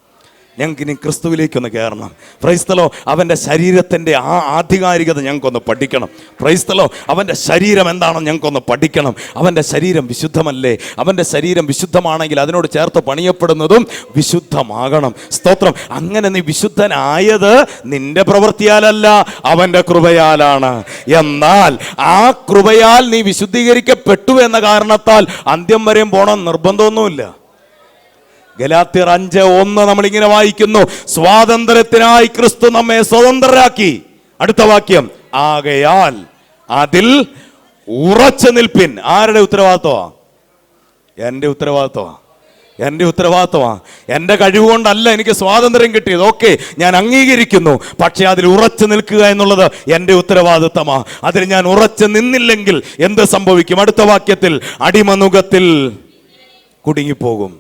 ഞങ്ങൾക്കിനി ക്രിസ്തുവിലേക്കൊന്ന് കയറണം. Price the Lord. അവൻ്റെ ശരീരത്തിൻ്റെ ആ ആധികാരികത ഞങ്ങൾക്കൊന്ന് പഠിക്കണം. Price the Lord. അവൻ്റെ ശരീരം എന്താണെന്ന് ഞങ്ങൾക്കൊന്ന് പഠിക്കണം. അവൻ്റെ ശരീരം വിശുദ്ധമല്ലേ? അവൻ്റെ ശരീരം വിശുദ്ധമാണെങ്കിൽ അതിനോട് ചേർത്ത് പണിയപ്പെടുന്നതും വിശുദ്ധമാകണം. സ്തോത്രം. അങ്ങനെ നീ വിശുദ്ധനായത് നിന്റെ പ്രവൃത്തിയാലല്ല, അവൻ്റെ കൃപയാലാണ്. എന്നാൽ ആ കൃപയാൽ നീ വിശുദ്ധീകരിക്കപ്പെട്ടു എന്ന കാരണത്താൽ അന്ത്യം വരെയും പോകണം നിർബന്ധമൊന്നുമില്ല. ഗലാത്യർ 5:1 നമ്മളിങ്ങനെ വായിക്കുന്നു, സ്വാതന്ത്ര്യത്തിനായി ക്രിസ്തു നമ്മെ സ്വതന്ത്രരാക്കി. അടുത്ത വാക്യം, ആകയാൽ അതിൽ ഉറച്ചു നിൽപ്പിൻ. ആരുടെ ഉത്തരവാദിത്വമാ? എൻ്റെ ഉത്തരവാദിത്വമാ. എൻ്റെ കഴിവുകൊണ്ടല്ല എനിക്ക് സ്വാതന്ത്ര്യം കിട്ടിയത്. ഓക്കെ, ഞാൻ അംഗീകരിക്കുന്നു. പക്ഷെ അതിൽ ഉറച്ചു നിൽക്കുക എന്നുള്ളത് എൻ്റെ ഉത്തരവാദിത്വമാ. അതിൽ ഞാൻ ഉറച്ചു നിന്നില്ലെങ്കിൽ എന്ത് സംഭവിക്കും? അടുത്ത വാക്യത്തിൽ, അടിമനുഖത്തിൽ കുടുങ്ങിപ്പോകും.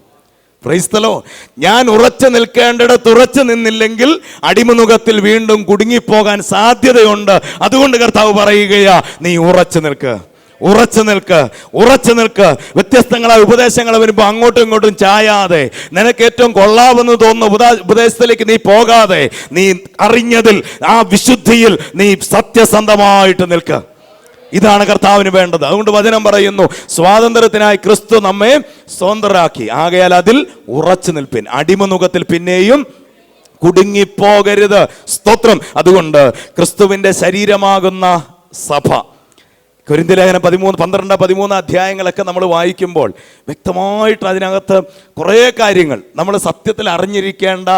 Praise the lord. ഞാൻ ഉറച്ചു നിൽക്കേണ്ടിടത്ത് ഉറച്ചു നിന്നില്ലെങ്കിൽ അടിമനുഖത്തിൽ വീണ്ടും കുടുങ്ങിപ്പോകാൻ സാധ്യതയുണ്ട്. അതുകൊണ്ട് കർത്താവ് പറയുകയാ, നീ ഉറച്ചു നിൽക്ക്. വ്യത്യസ്തങ്ങളായ ഉപദേശങ്ങൾ വരുമ്പോൾ അങ്ങോട്ടും ഇങ്ങോട്ടും ചായാതെ, നിനക്ക് ഏറ്റവും കൊള്ളാമെന്ന് തോന്നുന്ന ഉപദേശത്തിലേക്ക് നീ പോകാതെ, നീ അറിഞ്ഞതിൽ, ആ വിശുദ്ധിയിൽ നീ സത്യസന്ധമായിട്ട് നിൽക്ക്. ഇതാണ് കർത്താവിന് വേണ്ടത്. അതുകൊണ്ട് വചനം പറയുന്നു, സ്വാതന്ത്ര്യത്തിനായി ക്രിസ്തു നമ്മെ സ്വതന്ത്രരാക്കി. ആകയാൽ അതിൽ ഉറച്ചു നിൽപ്പിൻ. അടിമനുഖത്തിൽ പിന്നെയും കുടുങ്ങിപ്പോകരുത്. സ്തോത്രം. അതുകൊണ്ട് ക്രിസ്തുവിൻ്റെ ശരീരമാകുന്ന സഭ, കൊരിന്ത്യലേഖനം 12 അധ്യായങ്ങളൊക്കെ നമ്മൾ വായിക്കുമ്പോൾ വ്യക്തമായിട്ട് അതിനകത്ത് കുറേ കാര്യങ്ങൾ നമ്മൾ സത്യത്തിൽ അറിഞ്ഞിരിക്കേണ്ട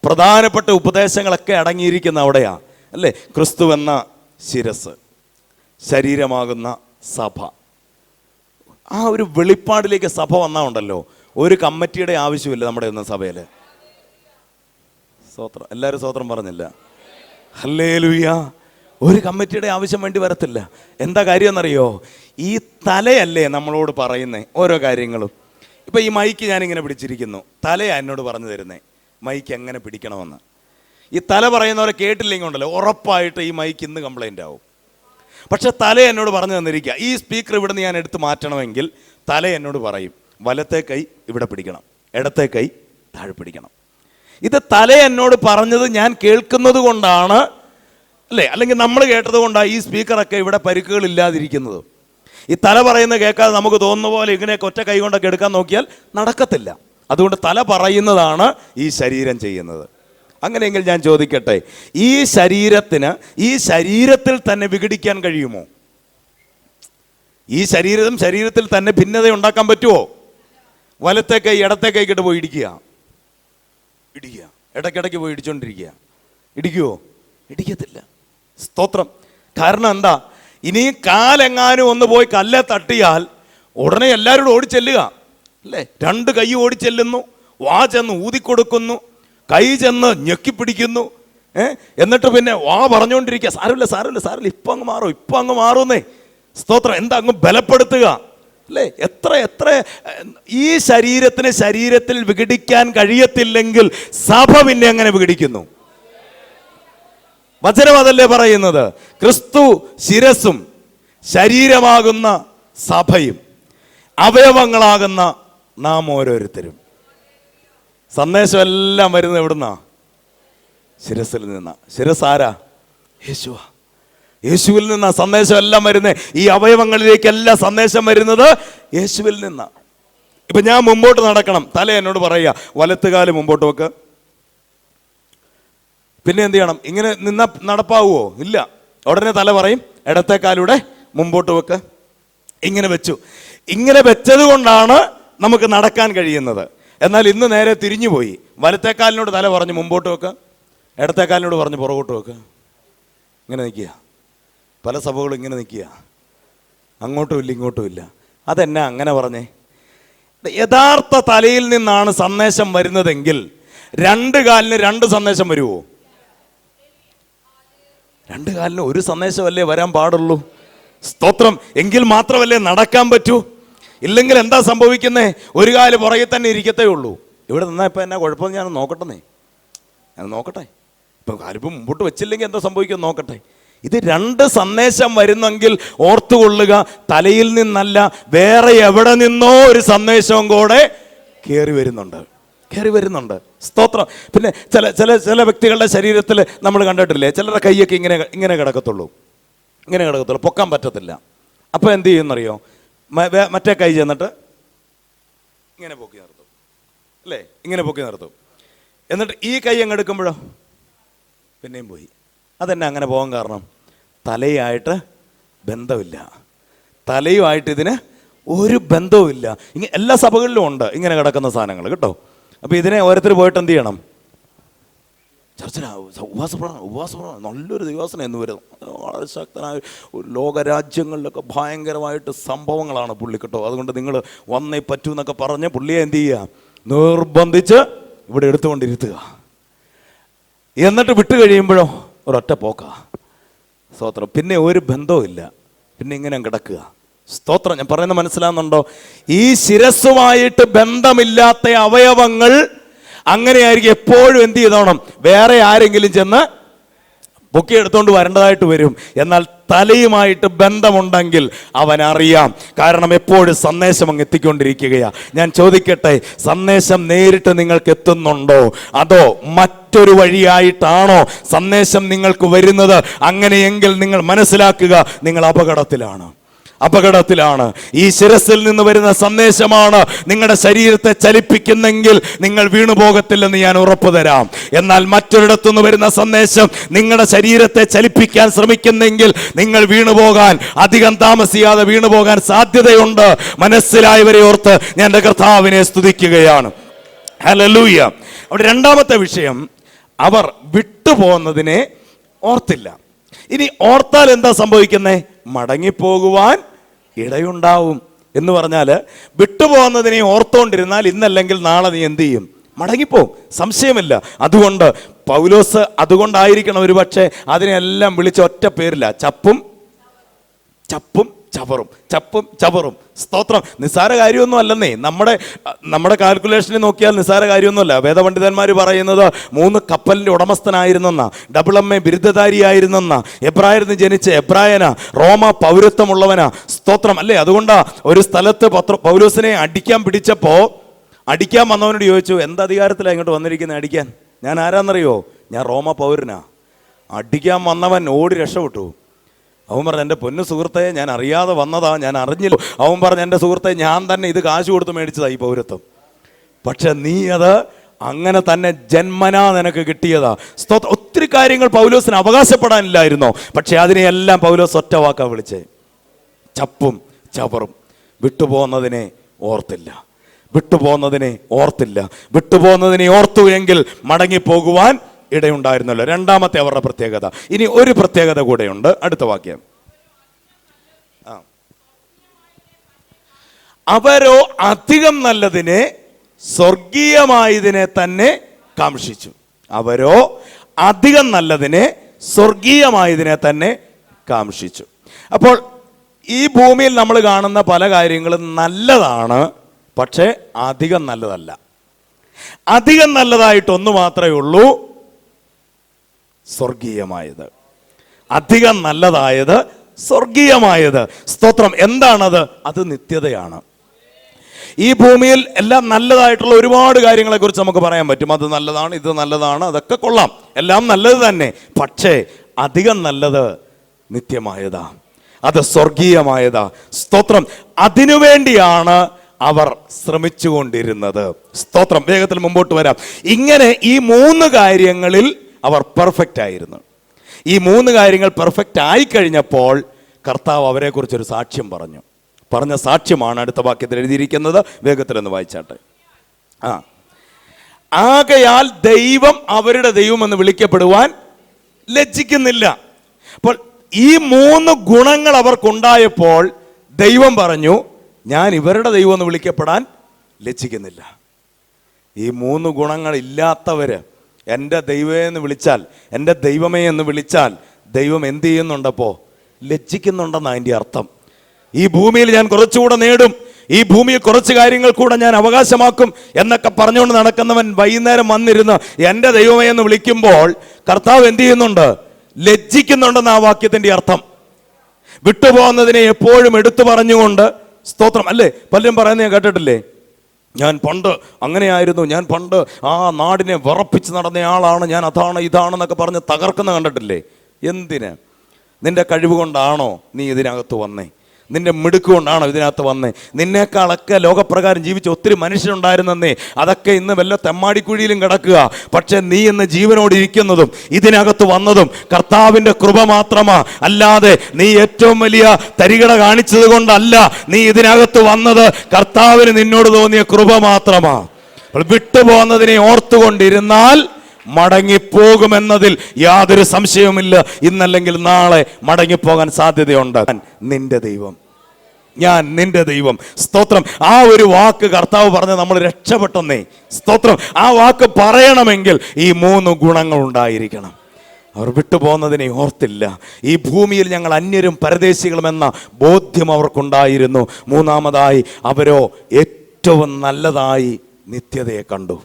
പ്രധാനപ്പെട്ട ഉപദേശങ്ങളൊക്കെ അടങ്ങിയിരിക്കുന്ന അവിടെയാണ് അല്ലേ. ക്രിസ്തു എന്ന ശിരസ്, ശരീരമാകുന്ന സഭ, ആ ഒരു വെളിപ്പാടിലേക്ക് സഭ വന്നാൽ ഉണ്ടല്ലോ, ഒരു കമ്മിറ്റിയുടെ ആവശ്യമില്ല നമ്മുടെ ഒന്നും സഭയിൽ. സ്തോത്രം. എല്ലാവരും സ്തോത്രം പറഞ്ഞില്ല? ഹല്ലേലൂയ. ഒരു കമ്മിറ്റിയുടെ ആവശ്യം വേണ്ടി വരത്തില്ല. എന്താ കാര്യം എന്നറിയോ? ഈ തലയല്ലേ നമ്മളോട് പറയുന്നേ ഓരോ കാര്യങ്ങളും. ഇപ്പം ഈ മൈക്ക് ഞാനിങ്ങനെ പിടിച്ചിരിക്കുന്നു, തലയാണ് എന്നോട് പറഞ്ഞു തരുന്നേ മൈക്ക് എങ്ങനെ പിടിക്കണമെന്ന്. ഈ തല പറയുന്നവരെ കേട്ടില്ലെങ്കിൽ ഉണ്ടല്ലോ, ഉറപ്പായിട്ട് ഈ മൈക്ക് ഇന്ന് കംപ്ലൈൻ്റ് ആവും. പക്ഷെ തല എന്നോട് പറഞ്ഞു തന്നിരിക്കുക, ഈ സ്പീക്കർ ഇവിടുന്ന് ഞാൻ എടുത്ത് മാറ്റണമെങ്കിൽ തല എന്നോട് പറയും വലത്തെ കൈ ഇവിടെ പിടിക്കണം, ഇടത്തെ കൈ താഴെ പിടിക്കണം. ഇത് തല എന്നോട് പറഞ്ഞത് ഞാൻ കേൾക്കുന്നത് കൊണ്ടാണ് അല്ലേ, അല്ലെങ്കിൽ നമ്മൾ കേട്ടത് കൊണ്ടാണ് ഈ സ്പീക്കറൊക്കെ ഇവിടെ പരിക്കുകൾ ഇല്ലാതിരിക്കുന്നത്. ഈ തല പറയുന്നത് കേൾക്കാതെ നമുക്ക് തോന്നുന്ന പോലെ ഇങ്ങനെയൊക്കെ ഒറ്റ കൈ കൊണ്ടൊക്കെ എടുക്കാൻ നോക്കിയാൽ നടക്കത്തില്ല. അതുകൊണ്ട് തല പറയുന്നതാണ് ഈ ശരീരം ചെയ്യുന്നത്. അങ്ങനെയെങ്കിൽ ഞാൻ ചോദിക്കട്ടെ, ഈ ശരീരത്തിന് ഈ ശരീരത്തിൽ തന്നെ വിഘടിക്കാൻ കഴിയുമോ? ഈ ശരീരത്തിൽ തന്നെ ഭിന്നത ഉണ്ടാക്കാൻ പറ്റുമോ? വലത്തെ കൈ ഇടത്തെ കൈക്കിട്ട് പോയി ഇടിക്കുക, ഇടയ്ക്കിടയ്ക്ക് പോയി ഇടിച്ചോണ്ടിരിക്കുക, ഇടിക്കുവോ? ഇടിക്കത്തില്ല. സ്തോത്രം. കാരണം എന്താ? ഇനി കാലെങ്ങാനും ഒന്ന് പോയി കല്ലെ തട്ടിയാൽ ഉടനെ എല്ലാവരും ഓടിച്ചെല്ലുക അല്ലേ. രണ്ട് കൈ ഓടിച്ചെല്ലുന്നു, വാ ചെന്ന് ഊതിക്കൊടുക്കുന്നു, കൈ ചെന്ന് ഞെക്കിപ്പിടിക്കുന്നു, എന്നിട്ട് പിന്നെ വാ പറഞ്ഞുകൊണ്ടിരിക്കുക, സാരമില്ല ഇപ്പം അങ്ങ് മാറുന്നേ. സ്തോത്രം. എന്താ? അങ്ങ് ബലപ്പെടുത്തുക അല്ലേ. എത്ര ഈ ശരീരത്തിൽ വിഘടിക്കാൻ കഴിയത്തില്ലെങ്കിൽ സഭ പിന്നെ എങ്ങനെ വിഘടിക്കുന്നു? വചനം അതല്ലേ പറയുന്നത്? ക്രിസ്തു ശിരസും ശരീരമാകുന്ന സഭയും അവയവങ്ങളാകുന്ന നാം ഓരോരുത്തരും. സന്ദേശം എല്ലാം വരുന്നത് എവിടുന്നാ? ശിരസിൽ നിന്നാ. ശിരസ് ആരാ? യേശുവാ. യേശുവിൽ നിന്നാ സന്ദേശം എല്ലാം വരുന്നത്. ഈ അവയവങ്ങളിലേക്കെല്ലാം സന്ദേശം വരുന്നത് യേശുവിൽ നിന്നാ. ഇപ്പൊ ഞാൻ മുമ്പോട്ട് നടക്കണം, തല എന്നോട് പറയുക വലത്തുകാല് മുമ്പോട്ട് വെക്ക്. പിന്നെ എന്ത് ചെയ്യണം? ഇങ്ങനെ നിന്നാ നടപ്പാവുമോ? ഇല്ല. ഉടനെ തല പറയും ഇടത്തേക്കാലൂടെ മുമ്പോട്ട് വെക്ക്. ഇങ്ങനെ വെച്ചു. ഇങ്ങനെ വെച്ചത് കൊണ്ടാണ് നമുക്ക് നടക്കാൻ കഴിയുന്നത്. എന്നാൽ ഇന്ന് നേരെ തിരിഞ്ഞു പോയി. വലത്തേക്കാലിനോട് തല പറഞ്ഞ് മുമ്പോട്ട് വെക്ക്, ഇടത്തേക്കാലിനോട് പറഞ്ഞ് പുറകോട്ട് വെക്ക്. ഇങ്ങനെ നിൽക്കുക. പല സഭകളും ഇങ്ങനെ നിൽക്കുക, അങ്ങോട്ടും ഇല്ല ഇങ്ങോട്ടും ഇല്ല. അതെന്നാ അങ്ങനെ പറഞ്ഞേ? യഥാർത്ഥ തലയിൽ നിന്നാണ് സന്ദേശം വരുന്നതെങ്കിൽ രണ്ട് കാലിന് രണ്ട് സന്ദേശം വരുമോ? രണ്ട് കാലിന് ഒരു സന്ദേശമല്ലേ വരാൻ പാടുള്ളൂ. സ്തോത്രം. എങ്കിൽ മാത്രമല്ലേ നടക്കാൻ പറ്റൂ. ഇല്ലെങ്കിൽ എന്താ സംഭവിക്കുന്നേ? ഒരു കാല് പുറകെ തന്നെ ഇരിക്കത്തേ ഉള്ളൂ. ഇവിടെ നിന്നാൽ ഇപ്പം എന്നാ കുഴപ്പമെന്ന് ഞാൻ നോക്കട്ടെ. ഇപ്പം കാലിപ്പം മുമ്പോട്ട് വെച്ചില്ലെങ്കിൽ എന്താ സംഭവിക്കുമെന്ന് നോക്കട്ടെ. ഇത് രണ്ട് സന്ദേശം വരുന്നെങ്കിൽ ഓർത്തുകൊള്ളുക, തലയിൽ നിന്നല്ല വേറെ എവിടെ നിന്നോ ഒരു സന്ദേശവും കൂടെ കയറി വരുന്നുണ്ട്. സ്തോത്രം. പിന്നെ ചില വ്യക്തികളുടെ ശരീരത്തിൽ നമ്മൾ കണ്ടിട്ടില്ലേ, ചിലരുടെ കൈയൊക്കെ ഇങ്ങനെ കിടക്കത്തുള്ളൂ, പൊക്കാൻ പറ്റത്തില്ല. അപ്പോൾ എന്ത് ചെയ്യുമെന്നറിയോ? മറ്റേ കൈ ചെന്നിട്ട് ഇങ്ങനെ പൊക്കി നിർത്തും അല്ലേ, ഇങ്ങനെ പൊക്കി നിർത്തും. എന്നിട്ട് ഈ കൈ അങ്ങ് എടുക്കുമ്പോഴോ പിന്നെയും പോയി. അതെന്നെ അങ്ങനെ പോകാൻ കാരണം? തലയായിട്ട് ബന്ധമില്ല. തലയുമായിട്ട് ഇതിന് ഒരു ബന്ധവുമില്ല. എല്ലാ സഭകളിലും ഉണ്ട് ഇങ്ങനെ കിടക്കുന്ന സാധനങ്ങൾ കേട്ടോ. അപ്പോൾ ഇതിനെ ഓരോരുത്തർ പോയിട്ട് എന്ത് ചെയ്യണം? ചർച്ചിലാവും, ഉപവാസപ്പെടണം. നല്ലൊരു ദിവസം എന്ന് വരുന്നു. വളരെ ശക്തനായ ലോകരാജ്യങ്ങളിലൊക്കെ ഭയങ്കരമായിട്ട് സംഭവങ്ങളാണ് പുള്ളി കേട്ടോ. അതുകൊണ്ട് നിങ്ങൾ വന്നേ പറ്റൂ എന്നൊക്കെ പറഞ്ഞ് പുള്ളിയെ എന്ത് ചെയ്യുക? നിർബന്ധിച്ച് ഇവിടെ എടുത്തുകൊണ്ടിരുത്തുക. എന്നിട്ട് വിട്ട് കഴിയുമ്പോഴോ ഒരൊറ്റ പോക്ക. സ്തോത്രം. പിന്നെ ഒരു ബന്ധവും ഇല്ല, പിന്നെ ഇങ്ങനെ കിടക്കുക. സ്തോത്രം. ഞാൻ പറയുന്നത് മനസ്സിലാകുന്നുണ്ടോ? ഈ ശിരസ്സുമായിട്ട് ബന്ധമില്ലാത്ത അവയവങ്ങൾ അങ്ങനെയായിരിക്കും. എപ്പോഴും എന്ത് ചെയ്തോണം? വേറെ ആരെങ്കിലും ചെന്ന് പൊക്കി എടുത്തുകൊണ്ട് വരേണ്ടതായിട്ട് വരും. എന്നാൽ തലയുമായിട്ട് ബന്ധമുണ്ടെങ്കിൽ അവനറിയാം. കാരണം എപ്പോഴും സന്ദേശം അങ്ങ് എത്തിക്കൊണ്ടിരിക്കുകയാണ്. ഞാൻ ചോദിക്കട്ടെ, സന്ദേശം നേരിട്ട് നിങ്ങൾക്ക് എത്തുന്നുണ്ടോ? അതോ മറ്റൊരു വഴിയായിട്ടാണോ സന്ദേശം നിങ്ങൾക്ക് വരുന്നത്? അങ്ങനെയെങ്കിൽ നിങ്ങൾ മനസ്സിലാക്കുക, നിങ്ങൾ അപകടത്തിലാണ്. അപകടത്തിലാണ്. ഈ ശിരസിൽ നിന്ന് വരുന്ന സന്ദേശമാണ് നിങ്ങളുടെ ശരീരത്തെ ചലിപ്പിക്കുന്നെങ്കിൽ നിങ്ങൾ വീണുപോകത്തില്ലെന്ന് ഞാൻ ഉറപ്പു തരാം. എന്നാൽ മറ്റൊരിടത്തുനിന്ന് വരുന്ന സന്ദേശം നിങ്ങളുടെ ശരീരത്തെ ചലിപ്പിക്കാൻ ശ്രമിക്കുന്നെങ്കിൽ നിങ്ങൾ വീണുപോകാൻ, അധികം താമസിയാതെ വീണുപോകാൻ സാധ്യതയുണ്ട്. മനസ്സിലായവരെ ഓർത്ത് ഞാൻ എൻ്റെ കർത്താവിനെ സ്തുതിക്കുകയാണ്. ഹല്ലേലൂയ. അവിടെ രണ്ടാമത്തെ വിഷയം, അവർ വിട്ടുപോകുന്നതിനെ ഓർത്തില്ല. ഇനി ഓർത്താൽ എന്താ സംഭവിക്കുന്നത്? മടങ്ങിപ്പോകുവാൻ ഇടയുണ്ടാവും എന്ന് പറഞ്ഞാൽ, വിട്ടുപോകുന്നതിനെ ഓർത്തോണ്ടിരുന്നാൽ ഇന്നല്ലെങ്കിൽ നാളെ നീ എന്ത് ചെയ്യും? മടങ്ങിപ്പോവും, സംശയമില്ല. അതുകൊണ്ട് പൗലോസ് അതുകൊണ്ടായിരിക്കണം ഒരു പക്ഷേ അതിനെല്ലാം വിളിച്ച ഒറ്റ പേരില്ല, ചപ്പും ചവറും, ചപ്പും ചവറും. സ്തോത്രം. നിസ്സാര കാര്യമൊന്നും അല്ലെന്നേ. നമ്മുടെ കാൽക്കുലേഷനിൽ നോക്കിയാൽ നിസ്സാര കാര്യമൊന്നുമല്ല. വേദപണ്ഡിതന്മാർ പറയുന്നത് 3 കപ്പലിന്റെ ഉടമസ്ഥനായിരുന്നെന്ന, ഡബിൾ MA ബിരുദധാരിയായിരുന്നെന്ന, എബ്രായർന്ന് ജനിച്ച എബ്രായന, റോമ പൗരത്വമുള്ളവനാ. സ്തോത്രം അല്ലേ. അതുകൊണ്ടാ ഒരു സ്ഥലത്ത് പൗലോസിനെ അടിക്കാൻ വന്നവനോട് ചോദിച്ചു, എന്ത് അധികാരത്തിലാണ് ഇങ്ങോട്ട് വന്നിരിക്കുന്നത് അടിക്കാൻ? ഞാൻ ആരാന്നറിയോ? ഞാൻ റോമ പൗരനാ. അടിക്കാൻ വന്നവൻ ഓടി രക്ഷപ്പെട്ടു. അവൻ പറഞ്ഞു, എൻ്റെ പൊന്നു സുഹൃത്തെ, ഞാൻ അറിയാതെ വന്നതാ, ഞാൻ അറിഞ്ഞില്ല. അവൻ പറഞ്ഞു, എൻ്റെ സുഹൃത്തെ, ഞാൻ തന്നെ ഇത് കാശ് കൊടുത്ത് മേടിച്ചതാ ഈ പൗരത്വം. പക്ഷെ നീ അത് അങ്ങനെ തന്നെ ജന്മനാ നിനക്ക് കിട്ടിയതാ. ഒത്തിരി കാര്യങ്ങൾ പൗലോസിന് അവകാശപ്പെടാനില്ലായിരുന്നോ? പക്ഷെ അതിനെയെല്ലാം പൗലോസ് ഒറ്റ വാക്കാ വിളിച്ചേ, ചപ്പും ചവറും. വിട്ടുപോകുന്നതിനെ ഓർത്തില്ല. വിട്ടുപോകുന്നതിനെ ഓർത്തു എങ്കിൽ മടങ്ങിപ്പോകുവാൻ ഇടയുണ്ടായിരുന്നല്ലോ. രണ്ടാമത്തെ അവരുടെ പ്രത്യേകത. ഇനി ഒരു പ്രത്യേകത കൂടെയുണ്ട്. അടുത്ത വാക്യം, അവരോ അധികം നല്ലതിനെ സ്വർഗീയമായതിനെ തന്നെ കാംക്ഷിച്ചു. അവരോ അധികം നല്ലതിനെ സ്വർഗീയമായതിനെ തന്നെ കാംക്ഷിച്ചു. അപ്പോൾ ഈ ഭൂമിയിൽ നമ്മൾ കാണുന്ന പല കാര്യങ്ങളും നല്ലതാണ്, പക്ഷേ അധികം നല്ലതല്ല. അധികം നല്ലതായിട്ടൊന്നു മാത്രമേ ഉള്ളൂ, സ്വർഗീയമായത്. അധികം നല്ലതായത് സ്വർഗീയമായത്. സ്തോത്രം. എന്താണത്? അത് നിത്യതയാണ്. ഈ ഭൂമിയിൽ എല്ലാം നല്ലതായിട്ടുള്ള ഒരുപാട് കാര്യങ്ങളെക്കുറിച്ച് നമുക്ക് പറയാൻ പറ്റും. അത് നല്ലതാണ്, ഇത് നല്ലതാണ്, അതൊക്കെ കൊള്ളാം, എല്ലാം നല്ലത് തന്നെ. പക്ഷേ അധികം നല്ലത് നിത്യമായതാ, അത് സ്വർഗീയമായതാ. സ്തോത്രം. അതിനുവേണ്ടിയാണ് അവർ ശ്രമിച്ചുകൊണ്ടിരുന്നത്. സ്തോത്രം. വേഗത്തിൽ മുമ്പോട്ട് വരാം. ഇങ്ങനെ ഈ 3 കാര്യങ്ങളിൽ അവർ പെർഫെക്റ്റ് ആയിരുന്നു. ഈ 3 കാര്യങ്ങൾ പെർഫെക്റ്റ് ആയിക്കഴിഞ്ഞപ്പോൾ കർത്താവ് അവരെക്കുറിച്ചൊരു സാക്ഷ്യം പറഞ്ഞ സാക്ഷ്യമാണ് അടുത്ത വാക്യത്തിൽ എഴുതിയിരിക്കുന്നത്. വേഗത്തിലൊന്ന് വായിച്ചാട്ടെ. ആകയാൽ ദൈവം അവരുടെ ദൈവമെന്ന് വിളിക്കപ്പെടുവാൻ ലജ്ജിക്കുന്നില്ല. അപ്പോൾ ഈ 3 ഗുണങ്ങൾ അവർക്കുണ്ടായപ്പോൾ ദൈവം പറഞ്ഞു, ഞാൻ ഇവരുടെ ദൈവം എന്ന് വിളിക്കപ്പെടാൻ ലജ്ജിക്കുന്നില്ല. ഈ 3 ഗുണങ്ങൾ ഇല്ലാത്തവര് എൻ്റെ ദൈവമേ എന്ന് വിളിച്ചാൽ, എൻ്റെ ദൈവമേ എന്ന് വിളിച്ചാൽ ദൈവം എന്ത് ചെയ്യുന്നുണ്ടപ്പോ? ലജ്ജിക്കുന്നുണ്ടെന്നാണ് അതിൻ്റെ അർത്ഥം. ഈ ഭൂമിയിൽ ഞാൻ കുറച്ചുകൂടെ നേടും, ഈ ഭൂമിയിൽ കുറച്ച് കാര്യങ്ങൾ കൂടെ ഞാൻ അവകാശമാക്കും എന്നൊക്കെ പറഞ്ഞുകൊണ്ട് നടക്കുന്നവൻ വൈകുന്നേരം വന്നിരുന്ന് എൻ്റെ ദൈവമേ എന്ന് വിളിക്കുമ്പോൾ കർത്താവ് എന്ത് ചെയ്യുന്നുണ്ട്? ലജ്ജിക്കുന്നുണ്ടെന്ന് ആ വാക്യത്തിൻ്റെ അർത്ഥം. വിട്ടുപോകുന്നതിനെ എപ്പോഴും എടുത്തു പറഞ്ഞുകൊണ്ട്, സ്തോത്രം അല്ലേ, പലരും പറയുന്നത് ഞാൻ കേട്ടിട്ടില്ലേ, ഞാൻ പണ്ട് അങ്ങനെയായിരുന്നു, ഞാൻ പണ്ട് ആ നാടിനെ വിറപ്പിച്ച് നടന്നയാളാണ്, ഞാൻ അതാണ് ഇതാണെന്നൊക്കെ പറഞ്ഞ് തകർക്കുന്ന കണ്ടിട്ടില്ലേ? എന്തിന്? നിന്റെ കഴിവ് കൊണ്ടാണോ നീ ഇതിനകത്ത് വന്നേ? നിന്റെ മിടുക്ക് കൊണ്ടാണോ ഇതിനകത്ത് വന്നേ? നിന്നേക്കാളൊക്കെ ലോകപ്രകാരം ജീവിച്ച ഒത്തിരി മനുഷ്യരുണ്ടായിരുന്നേ, അതൊക്കെ ഇന്ന് വല്ല തെമ്മാടിക്കുഴിയിലും കിടക്കുക. പക്ഷെ നീ ഇന്ന് ജീവനോട് ഇരിക്കുന്നതും ഇതിനകത്ത് വന്നതും കർത്താവിൻ്റെ കൃപ മാത്രമാ. അല്ലാതെ നീ ഏറ്റവും വലിയ തരികട കാണിച്ചത് കൊണ്ടല്ല നീ ഇതിനകത്ത് വന്നത്. കർത്താവിന് നിന്നോട് തോന്നിയ കൃപ മാത്രമാ. വിട്ടുപോകുന്നതിനെ ഓർത്തുകൊണ്ടിരുന്നാൽ മടങ്ങിപ്പോകുമെന്നതിൽ യാതൊരു സംശയവുമില്ല. ഇന്നല്ലെങ്കിൽ നാളെ മടങ്ങിപ്പോകാൻ സാധ്യതയുണ്ട്. നിന്റെ ദൈവം, ഞാൻ നിന്റെ ദൈവം. സ്തോത്രം. ആ ഒരു വാക്ക് കർത്താവ് പറഞ്ഞ് നമ്മൾ രക്ഷപ്പെട്ടെന്നേ. സ്തോത്രം. ആ വാക്ക് പറയണമെങ്കിൽ ഈ 3 ഗുണങ്ങൾ ഉണ്ടായിരിക്കണം. അവർ വിട്ടുപോകുന്നതിനെ ഓർത്തില്ല. ഈ ഭൂമിയിൽ ഞങ്ങൾ അന്യരും പരദേശികളും എന്ന ബോധ്യം അവർക്കുണ്ടായിരുന്നു. മൂന്നാമതായി, അവരോ ഏറ്റവും നല്ലതായി നിത്യതയെ കണ്ടു.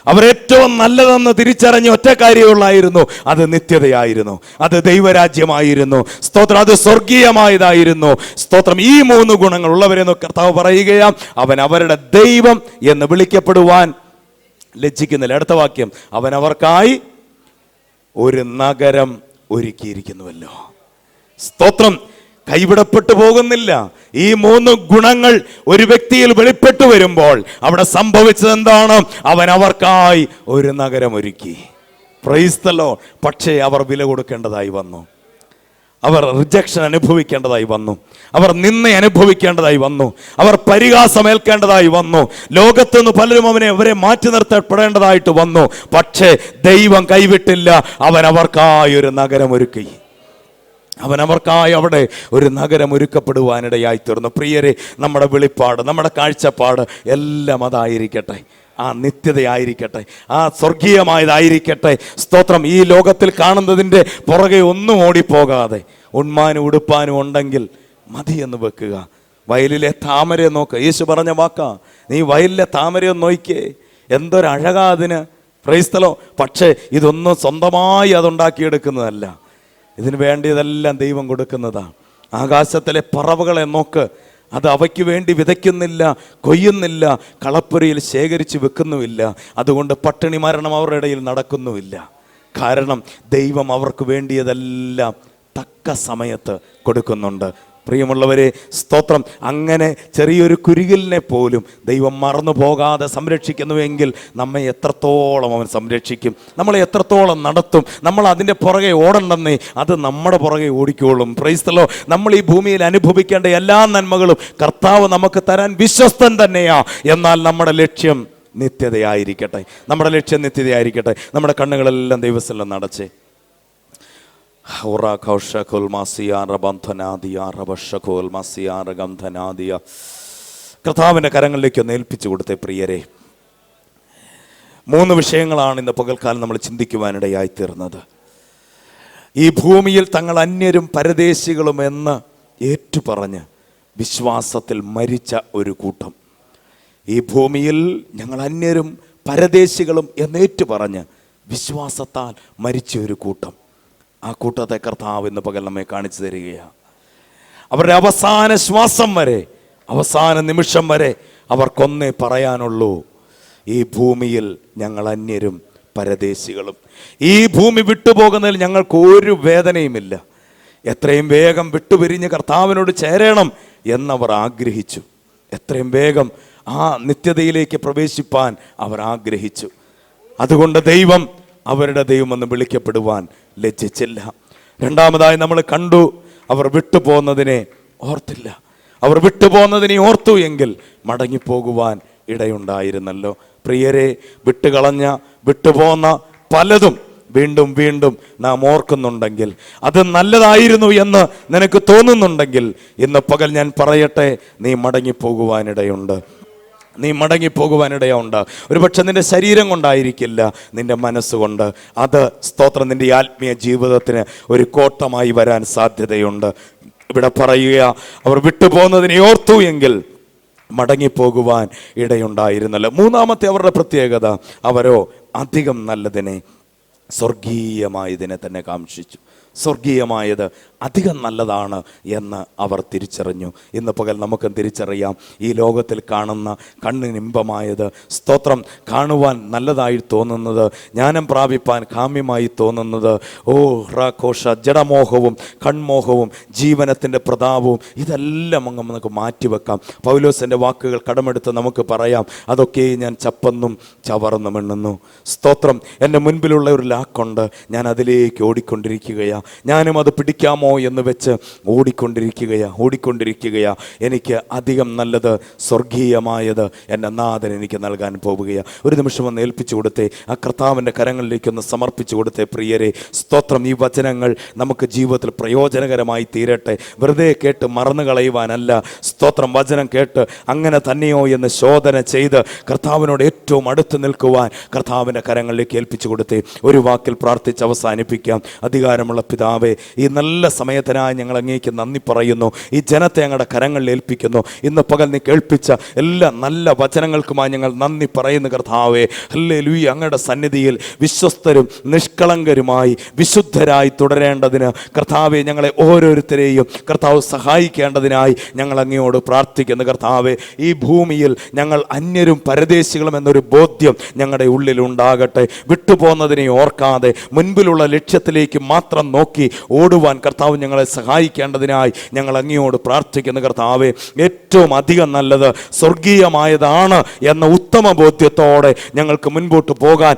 അവരേറ്റവും നല്ലതെന്ന് തിരിച്ചറിഞ്ഞ ഒറ്റ കാര്യമുള്ളായിരുന്നു, അത് നിത്യതയായിരുന്നു, അത് ദൈവരാജ്യമായിരുന്നു. സ്തോത്രം. അത് സ്വർഗീയമായതായിരുന്നു. സ്തോത്രം. ഈ 3 ഗുണങ്ങൾ ഉള്ളവരെന്ന് കർത്താവ് പറയുകയാം. അവൻ അവരുടെ ദൈവം എന്ന് വിളിക്കപ്പെടുവാൻ ലജ്ജിക്കുന്നില്ല. അടുത്ത വാക്യം, അവൻ അവർക്കായി ഒരു നഗരം ഒരുക്കിയിരിക്കുന്നുവല്ലോ. സ്തോത്രം. കൈവിടപ്പെട്ടു പോകുന്നില്ല. ഈ 3 ഗുണങ്ങൾ ഒരു വ്യക്തിയിൽ വെളിപ്പെട്ടു വരുമ്പോൾ അവിടെ സംഭവിച്ചത് എന്താണ്? അവൻ അവർക്കായി ഒരു നഗരം ഒരുക്കി. Price the Lord. പക്ഷേ അവർ വില കൊടുക്കേണ്ടതായി വന്നു. അവർ റിജക്ഷൻ അനുഭവിക്കേണ്ടതായി വന്നു. അവർ നിന്ന അനുഭവിക്കേണ്ടതായി വന്നു. അവർ പരിഹാസമേൽക്കേണ്ടതായി വന്നു. ലോകത്തുനിന്ന് പലരും അവരെ മാറ്റി നിർത്തപ്പെടേണ്ടതായിട്ട് വന്നു. പക്ഷേ ദൈവം കൈവിട്ടില്ല. അവൻ അവർക്കായി ഒരു നഗരം ഒരുക്കി. അവൻ അവർക്കായി അവിടെ ഒരു നഗരം ഒരുക്കപ്പെടുവാനിടയായി തീർന്നു. പ്രിയരെ, നമ്മുടെ വെളിപ്പാട്, നമ്മുടെ കാഴ്ചപ്പാട് എല്ലാം അതായിരിക്കട്ടെ. ആ നിത്യതയായിരിക്കട്ടെ, ആ സ്വർഗീയമായതായിരിക്കട്ടെ. സ്തോത്രം. ഈ ലോകത്തിൽ കാണുന്നതിൻ്റെ പുറകെ ഒന്നും ഓടിപ്പോകാതെ ഉണ്മാനും ഉടുപ്പാനും ഉണ്ടെങ്കിൽ മതി എന്ന് വെക്കുക. വയലിലെ താമരയെ നോക്ക്. യേശു പറഞ്ഞ വാക്കാ, നീ വയലിലെ താമരയെ നോക്കിയേ, എന്തൊരഴകാ അതിന്. Price the Lord. പക്ഷേ ഇതൊന്നും സ്വന്തമായി അതുണ്ടാക്കിയെടുക്കുന്നതല്ല. ഇതിന് വേണ്ടിയതെല്ലാം ദൈവം കൊടുക്കുന്നതാണ്. ആകാശത്തിലെ പറവകളെ നോക്ക്. അത് അവയ്ക്ക് വേണ്ടി വിതയ്ക്കുന്നില്ല, കൊയ്യുന്നില്ല, കളപ്പുരയിൽ ശേഖരിച്ച് വെക്കുന്നുമില്ല. അതുകൊണ്ട് പട്ടിണി മരണം അവരുടെ ഇടയിൽ നടക്കുന്നുമില്ല. കാരണം ദൈവം അവർക്ക് വേണ്ടിയതെല്ലാം തക്ക സമയത്ത് കൊടുക്കുന്നുണ്ട്. പ്രിയമുള്ളവരെ, സ്തോത്രം. അങ്ങനെ ചെറിയൊരു കുരുകിലിനെ പോലും ദൈവം മറന്നു പോകാതെ സംരക്ഷിക്കുന്നുവെങ്കിൽ നമ്മെ എത്രത്തോളം അവൻ സംരക്ഷിക്കും, നമ്മളെ എത്രത്തോളം നടത്തും. നമ്മൾ അതിൻ്റെ പുറകെ ഓടണ്ടെന്നേ, അത് നമ്മുടെ പുറകെ ഓടിക്കോളും. Price the Lord. നമ്മൾ ഈ ഭൂമിയിൽ അനുഭവിക്കേണ്ട എല്ലാ നന്മകളും കർത്താവ് നമുക്ക് തരാൻ വിശ്വസ്തൻ തന്നെയാ. എന്നാൽ നമ്മുടെ ലക്ഷ്യം നിത്യതയായിരിക്കട്ടെ. നമ്മുടെ ലക്ഷ്യം നിത്യതയായിരിക്കട്ടെ. നമ്മുടെ കണ്ണുകളെല്ലാം ദൈവസ്ഥലം നടച്ചേ. കർത്താവിൻ്റെ കരങ്ങളിലേക്ക് ഒന്ന് ഏൽപ്പിച്ചു കൊടുത്തേ. പ്രിയരെ, 3 വിഷയങ്ങളാണ് ഇന്ന് പകൽക്കാലം നമ്മൾ ചിന്തിക്കുവാനിടയായി തീർന്നത്. ഈ ഭൂമിയിൽ തങ്ങൾ അന്യരും പരദേശികളും എന്ന് ഏറ്റുപറഞ്ഞ് വിശ്വാസത്തിൽ മരിച്ച ഒരു കൂട്ടം. ഈ ഭൂമിയിൽ ഞങ്ങൾ അന്യരും പരദേശികളും എന്നേറ്റു പറഞ്ഞ് വിശ്വാസത്താൽ മരിച്ച ഒരു കൂട്ടം. ആ കൂട്ടത്തെ കർത്താവ് ഇന്ന് പകൽ നമ്മെ കാണിച്ചു തരികയാണ്. അവരുടെ അവസാന ശ്വാസം വരെ, അവസാന നിമിഷം വരെ അവർക്കൊന്നേ പറയാനുള്ളൂ: ഈ ഭൂമിയിൽ ഞങ്ങൾ അന്യരും പരദേശികളും. ഈ ഭൂമി വിട്ടുപോകുന്നതിൽ ഞങ്ങൾക്ക് ഒരു വേദനയുമില്ല. എത്രയും വേഗം വിട്ടുപിരിഞ്ഞ് കർത്താവിനോട് ചേരണം എന്നവർ ആഗ്രഹിച്ചു. എത്രയും വേഗം ആ നിത്യതയിലേക്ക് പ്രവേശിപ്പാൻ അവർ ആഗ്രഹിച്ചു. അതുകൊണ്ട് ദൈവം അവരുടെ ദൈവമെന്ന് വിളിക്കപ്പെടുവാൻ ലജ്ജിച്ചില്ല. രണ്ടാമതായി നമ്മൾ കണ്ടു, അവർ വിട്ടുപോകുന്നതിനെ ഓർത്തില്ല. അവർ വിട്ടുപോകുന്നതിനെ ഓർത്തു എങ്കിൽ മടങ്ങിപ്പോകുവാൻ ഇടയുണ്ടായിരുന്നല്ലോ. പ്രിയരെ, വിട്ടുപോന്ന പലതും വീണ്ടും വീണ്ടും നാം ഓർക്കുന്നുണ്ടെങ്കിൽ, അത് നല്ലതായിരുന്നു എന്ന് നിനക്ക് തോന്നുന്നുണ്ടെങ്കിൽ, ഇന്ന് പകൽ ഞാൻ പറയട്ടെ, നീ മടങ്ങിപ്പോകുവാനിടയുണ്ട്. നീ മടങ്ങിപ്പോകുവാനിടയുണ്ട്. ഒരുപക്ഷെ നിന്റെ ശരീരം കൊണ്ടായിരിക്കില്ല, നിന്റെ മനസ്സുകൊണ്ട്. അത് സ്തോത്രം നിന്റെ ആത്മീയ ജീവിതത്തിന് ഒരു കോട്ടമായി വരാൻ സാധ്യതയുണ്ട്. ഇവിടെ പറയുക, അവർ വിട്ടുപോകുന്നതിനെ ഓർത്തു എങ്കിൽ മടങ്ങിപ്പോകുവാൻ ഇടയുണ്ടായിരുന്നല്ലോ. മൂന്നാമത്തെ അവരുടെ പ്രത്യേകത, അവരോ അധികം നല്ലതിനെ, സ്വർഗീയമായതിനെ തന്നെ കാംക്ഷിച്ചു. സ്വർഗീയമായത് അധികം നല്ലതാണ് എന്ന് അവർ തിരിച്ചറിഞ്ഞു. ഇന്ന് പകൽ നമുക്കും തിരിച്ചറിയാം, ഈ ലോകത്തിൽ കാണുന്ന കണ്ണിനിമ്പമായത്, സ്തോത്രം, കാണുവാൻ നല്ലതായി തോന്നുന്നത്, ജ്ഞാനം പ്രാപിപ്പാൻ കാമ്യമായി തോന്നുന്നത്, ജഡമോഹവും കൺമോഹവും ജീവനത്തിൻ്റെ പ്രതാപവും, ഇതെല്ലാം അങ്ങ് നമുക്ക് മാറ്റിവെക്കാം. പൗലോസിൻ്റെ വാക്കുകൾ കടമെടുത്ത് നമുക്ക് പറയാം, അതൊക്കെ ഞാൻ ചപ്പന്നും ചവർന്നും എണ്ണുന്നു. സ്തോത്രം. എൻ്റെ മുൻപിലുള്ള ഒരു ലാക്കുണ്ട്, ഞാൻ അതിലേക്ക് ഓടിക്കൊണ്ടിരിക്കുകയാണ്. ഞാനും അത് പിടിക്കാമോ എന്ന് വെച്ച് ഓടിക്കൊണ്ടിരിക്കുകയാ. എനിക്ക് അധികം നല്ലത്, സ്വർഗീയമായത് എൻ്റെ നാഥൻ എനിക്ക് നൽകാൻ പോവുകയാണ്. ഒരു നിമിഷം ഒന്ന് ഏൽപ്പിച്ചു കൊടുത്തേ, ആ കർത്താവിൻ്റെ കരങ്ങളിലേക്കൊന്ന് സമർപ്പിച്ചു കൊടുത്തേ. പ്രിയരെ, സ്തോത്രം. ഈ വചനങ്ങൾ നമുക്ക് ജീവിതത്തിൽ പ്രയോജനകരമായി തീരട്ടെ. വെറുതെ കേട്ട് മറന്നു കളയുവാനല്ല. സ്തോത്രം. വചനം കേട്ട് അങ്ങനെ തന്നെയോ എന്ന് ശോധന ചെയ്ത് കർത്താവിനോട് ഏറ്റവും അടുത്ത് നിൽക്കുവാൻ കർത്താവിൻ്റെ കരങ്ങളിലേക്ക് ഏൽപ്പിച്ചു കൊടുത്തേ. ഒരു വാക്കിൽ പ്രാർത്ഥിച്ച് അവസാനിപ്പിക്കാം. അധികാരമുള്ള പിതാവേ, ഈ നല്ല സമയത്തിനായി ഞങ്ങൾ അങ്ങേക്ക് നന്ദി പറയുന്നു. ഈ ജനത്തെ ഞങ്ങളുടെ കരങ്ങളിൽ ഏൽപ്പിക്കുന്നു. ഇന്ന് പകൽ നീ കേൾപ്പിച്ച എല്ലാ നല്ല വചനങ്ങൾക്കുമായി ഞങ്ങൾ നന്ദി പറയുന്നു കർത്താവേ. ഹല്ലേലൂയ. അങ്ങയുടെ സന്നിധിയിൽ വിശ്വസ്തരും നിഷ്കളങ്കരുമായി വിശുദ്ധരായി തുടരേണ്ടതിന് കർത്താവെ, ഞങ്ങളെ ഓരോരുത്തരെയും കർത്താവ് സഹായിക്കേണ്ടതിനായി ഞങ്ങൾ അങ്ങയോട് പ്രാർത്ഥിക്കുന്നു കർത്താവെ. ഈ ഭൂമിയിൽ ഞങ്ങൾ അന്യരും പരദേശികളും എന്നൊരു ബോധ്യം ഞങ്ങളുടെ ഉള്ളിൽ ഉണ്ടാകട്ടെ. വിട്ടുപോകുന്നതിനെ ഓർക്കാതെ മുൻപിലുള്ള ലക്ഷ്യത്തിലേക്ക് മാത്രം നോക്കി ഓടുവാൻ കർത്താവ് ഞങ്ങളെ സഹായിക്കേണ്ടതിനായി ഞങ്ങൾ അങ്ങയോട് പ്രാർത്ഥിക്കുന്നു. കർത്താവെ, ഏറ്റവും അധികം നല്ലത് സ്വർഗീയമായതാണ് എന്ന ഉത്തമ ബോധ്യത്തോടെ ഞങ്ങൾക്ക് മുൻപോട്ട് പോകാൻ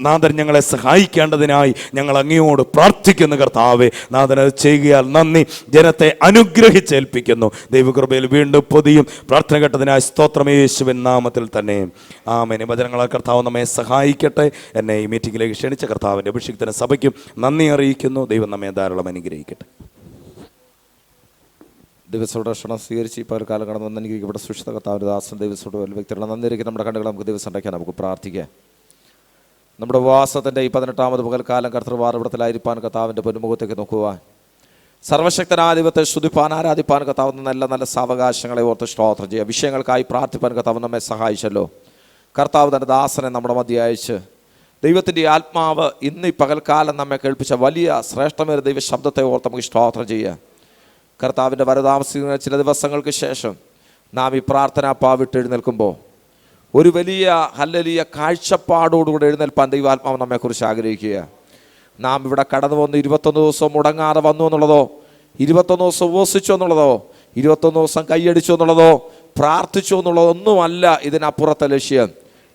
നാഥൻ ഞങ്ങളെ സഹായിക്കേണ്ടതിനായി ഞങ്ങൾ അങ്ങയോട് പ്രാർത്ഥിക്കുന്നു. കർത്താവെ, നാഥൻ അത് ചെയ്യുകയാൽ നന്ദി. ജനത്തെ അനുഗ്രഹിച്ചേൽപ്പിക്കുന്നു. ദൈവകൃപയിൽ വീണ്ടും പൊതിയും പ്രാർത്ഥന കേട്ടതിനായി സ്തോത്രം, യേശുവിൻ നാമത്തിൽ തന്നെ ആമേൻ. വചനങ്ങളാൽ കർത്താവ് നമ്മെ സഹായിക്കട്ടെ. എന്നെ ഈ മീറ്റിംഗിലേക്ക് ക്ഷണിച്ച കർത്താവിൻ്റെ അഭിഷിക്തന സഭയ്ക്കും നന്ദി അറിയിക്കുന്നു. ദൈവം നമ്മെ ധാരാളം അനുഗ്രഹിക്കട്ടെ. ദിവസോടെ ക്ഷണം സ്വീകരിച്ച് ഇപ്പോൾ ഒരു കാലം കടന്നു വന്ന് എനിക്ക് ഇവിടെ സൃഷ്ടിത കർത്താവിൻ്റെ ദാസൻ ദൈവസോട് വ്യക്തികളുടെ നന്ദിയിരിക്കും. നമ്മുടെ കണ്ണുകൾ നമുക്ക് ദിവസം ഉണ്ടാക്കാൻ നമുക്ക് പ്രാർത്ഥിക്കാം. നമ്മുടെ ഉപവാസത്തിൻ്റെ ഈ 18ാമത് പകൽക്കാലം കർത്തൃവാർവിടത്തിലായിരിക്കാൻ കർത്താവിൻ്റെ പൊന്നുമുഖത്തേക്ക് നോക്കുവാൻ, സർവശക്തനാധിപത്തെ സ്തുതിപ്പാൻ ആരാധിപ്പാൻ കർത്താവ് നല്ല നല്ല സാവകാശങ്ങളെ ഓർത്ത് സ്തോത്രം ചെയ്യുക. വിഷയങ്ങൾക്കായി പ്രാർത്ഥിപ്പാൻ കർത്താവ് നമ്മെ സഹായിച്ചല്ലോ. കർത്താവ് തൻ്റെ ദാസനെ നമ്മുടെ മധ്യ അയച്ച് ദൈവത്തിൻ്റെ ആത്മാവ് ഇന്ന് ഈ പകൽക്കാലം നമ്മെ കേൾപ്പിച്ച വലിയ ശ്രേഷ്ഠമേറിയ ദൈവ ശബ്ദത്തെ ഓർത്ത് നമുക്ക് സ്തോത്രം ചെയ്യുക. കർത്താവിൻ്റെ വരതാമസിക്കുന്ന ചില ദിവസങ്ങൾക്ക് ശേഷം നാം ഈ പ്രാർത്ഥനാ പാവിട്ട് എഴുന്നേൽക്കുമ്പോൾ ഒരു വലിയ ഹല്ലേലൂയ കാഴ്ചപ്പാടോടുകൂടി എഴുന്നേൽപ്പാൻ ദൈവാത്മാവ് നമ്മെക്കുറിച്ച് ആഗ്രഹിക്കുക. നാം ഇവിടെ കടന്നു വന്ന് 21 ദിവസം മുടങ്ങാതെ വന്നു എന്നുള്ളതോ, 21 ദിവസം ഉപവസിച്ചു എന്നുള്ളതോ, 21 ദിവസം കൈയടിച്ചു എന്നുള്ളതോ, പ്രാർത്ഥിച്ചു എന്നുള്ളതോ ഒന്നുമല്ല ഇതിനപ്പുറത്തെ ലക്ഷ്യം.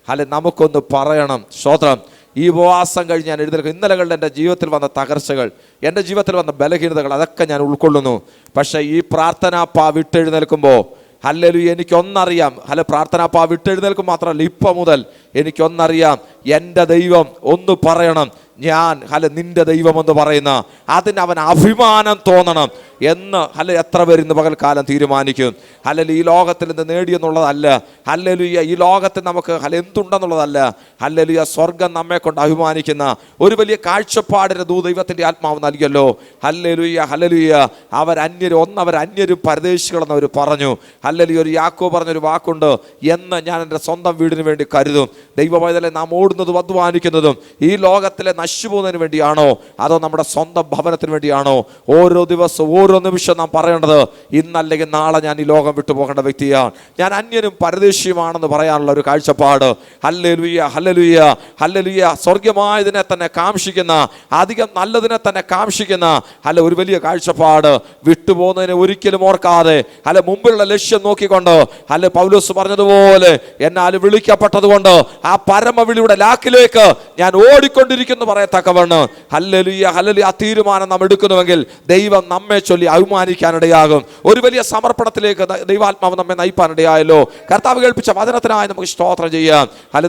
അല്ലെ, നമുക്കൊന്ന് പറയണം, സ്തോത്രം, ഈ ഉപവാസം കഴിഞ്ഞ് ഞാൻ എഴുന്നേൽക്കും. ഇന്നലകളിൽ എൻ്റെ ജീവിതത്തിൽ വന്ന തകർച്ചകൾ, എൻ്റെ ജീവിതത്തിൽ വന്ന ബലഹീനതകൾ, അതൊക്കെ ഞാൻ ഉൾക്കൊള്ളുന്നു. പക്ഷേ ഈ പ്രാർത്ഥനാ വിട്ടെഴുന്നേൽക്കുമ്പോൾ ഹല്ലേലൂയ എനിക്കൊന്നറിയാം. പ്രാർത്ഥനാ വിട്ടെഴുന്നേൽക്കും മാത്രമല്ല, ഇപ്പം മുതൽ എനിക്കൊന്നറിയാം, എൻ്റെ ദൈവം ഒന്ന് പറയണം, ഞാൻ നിന്റെ ദൈവമെന്ന് പറയുന്ന അതിന് അവൻ അഭിമാനം തോന്നണം എന്ന് എത്ര പേര് ഇന്ന് പകൽക്കാലം തീരുമാനിക്കും. ഈ ലോകത്തിൽ നിന്ന് നേടിയെന്നുള്ളതല്ല, ഈ ലോകത്തിൽ നമുക്ക് എന്തുണ്ടെന്നുള്ളതല്ല, സ്വർഗം നമ്മെ കൊണ്ട് അഭിമാനിക്കുന്ന ഒരു വലിയ കാഴ്ചപ്പാടിന് ദൈവത്തിൻ്റെ ആത്മാവ് നൽകിയല്ലോ. അവർ അന്യരും പരദേശികളെന്ന് അവർ പറഞ്ഞു. ഒരു യാക്കോബ് പറഞ്ഞൊരു വാക്കുണ്ട്, എന്ന് ഞാൻ എൻ്റെ സ്വന്തം വീടിന് വേണ്ടി കരുതും. ദൈവമൈതലെ നാം ഓടുന്നതും അധ്വാനിക്കുന്നതും ഈ ലോകത്തിലെ നശിച്ചുപോകുന്നതിന് വേണ്ടിയാണോ, അതോ നമ്മുടെ സ്വന്തം ഭവനത്തിന് വേണ്ടിയാണോ? ഓരോ ദിവസവും ഓരോ നിമിഷം നാം പറയേണ്ടത്, ഇന്നല്ലെങ്കിൽ നാളെ ഞാൻ ഈ ലോകം വിട്ടുപോകേണ്ട വ്യക്തിയാണ്, ഞാൻ അന്യനും പരദേശിയുമാണെന്ന് പറയാനുള്ള ഒരു കാഴ്ചപ്പാട്. Hallelujah, hallelujah, hallelujah. സ്വർഗമായതിനെ തന്നെ കാംക്ഷിക്കുന്ന, അധികം നല്ലതിനെ തന്നെ കാംക്ഷിക്കുന്ന ഒരു വലിയ കാഴ്ചപ്പാട്. വിട്ടുപോകുന്നതിനെ ഒരിക്കലും ഓർക്കാതെ മുമ്പിലുള്ള ലക്ഷ്യം നോക്കിക്കൊണ്ട് പൗലോസ് പറഞ്ഞതുപോലെ, എന്നാൽ വിളിക്കപ്പെട്ടത് കൊണ്ട് ആ പരമവിളിയുടെ ലാക്കിലേക്ക് ഞാൻ ഓടിക്കൊണ്ടിരിക്കുന്നു പറയത്തക്കവണ്ണം ഹല്ലേലൂയ, ഹല്ലേലൂയ, ആ തീരുമാനം നാം എടുക്കുന്നുവെങ്കിൽ ദൈവം നമ്മെ ചൊല്ലി അഭിമാനിക്കാനിടയാകും. ഒരു വലിയ സമർപ്പണത്തിലേക്ക് ദൈവാത്മാവ് നമ്മെ നയിപ്പാനിടയായല്ലോ. കർത്താവ് കേൾപ്പിച്ച വചനത്തിനായി നമുക്ക് സ്തോത്രം ചെയ്യാം.